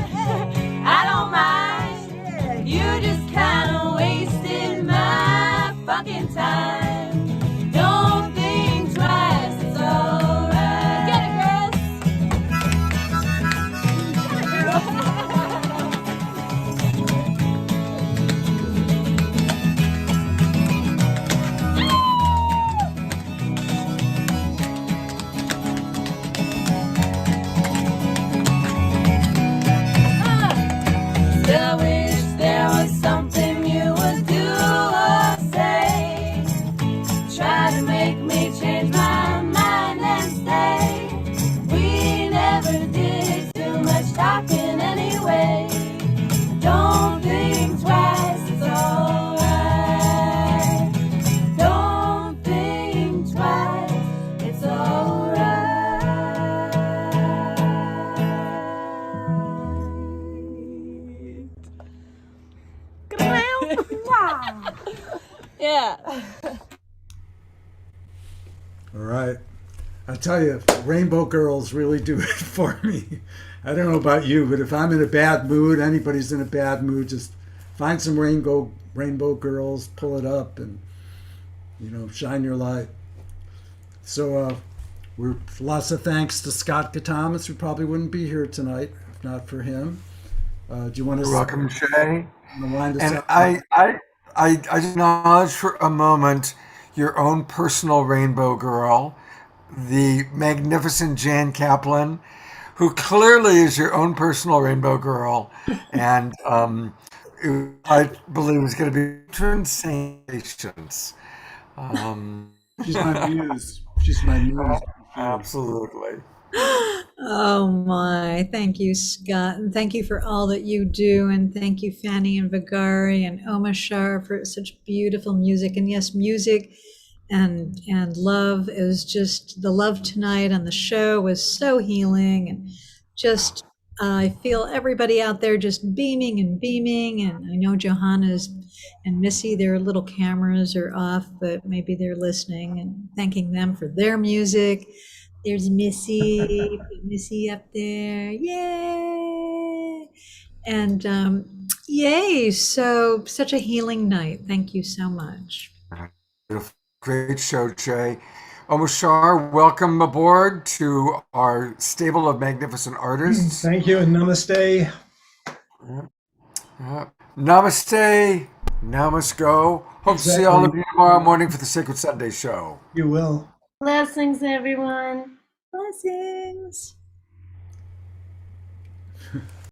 I don't mind. You just kind of wasted my fucking time. Don't think twice, it's alright. Get it, girls. Still I wish there was something you would do or say. Try to make me change my mind and stay. We never did too much talking anyway. Don't think twice, it's alright. Don't think twice, it's alright. Yeah. All right. I tell you, Rainbow Girls really do it for me. I don't know about you, but if I'm in a bad mood, anybody's in a bad mood, just find some Rainbow Girls, pull it up, and shine your light. So we're lots of thanks to Scott Katamas, who probably wouldn't be here tonight if not for him. Do you want to? You're welcome, Shay. Wind us And up? I acknowledge for a moment your own personal rainbow girl, the magnificent Jan Kaplan, who clearly is your own personal rainbow girl, and I believe is going to be translations. Um, She's my muse. She's my muse. Absolutely. Oh my, thank you, Scott. And thank you for all that you do. And thank you, Fanny and Vagari and Omashar for such beautiful music. And yes, music and love is just the love tonight on the show was so healing and just I feel everybody out there just beaming and beaming. And I know Johanna's and Missy, their little cameras are off, but maybe they're listening and thanking them for their music. There's Missy, put Missy up there. Yay! And yay! So such a healing night. Thank you so much. Great show, Jay. Omashar, welcome aboard to our stable of magnificent artists. Thank you and namaste. Namaste. Now must go. Hope to see all of you tomorrow morning for the Sacred Sunday show. You will. Blessings, everyone. Blessings.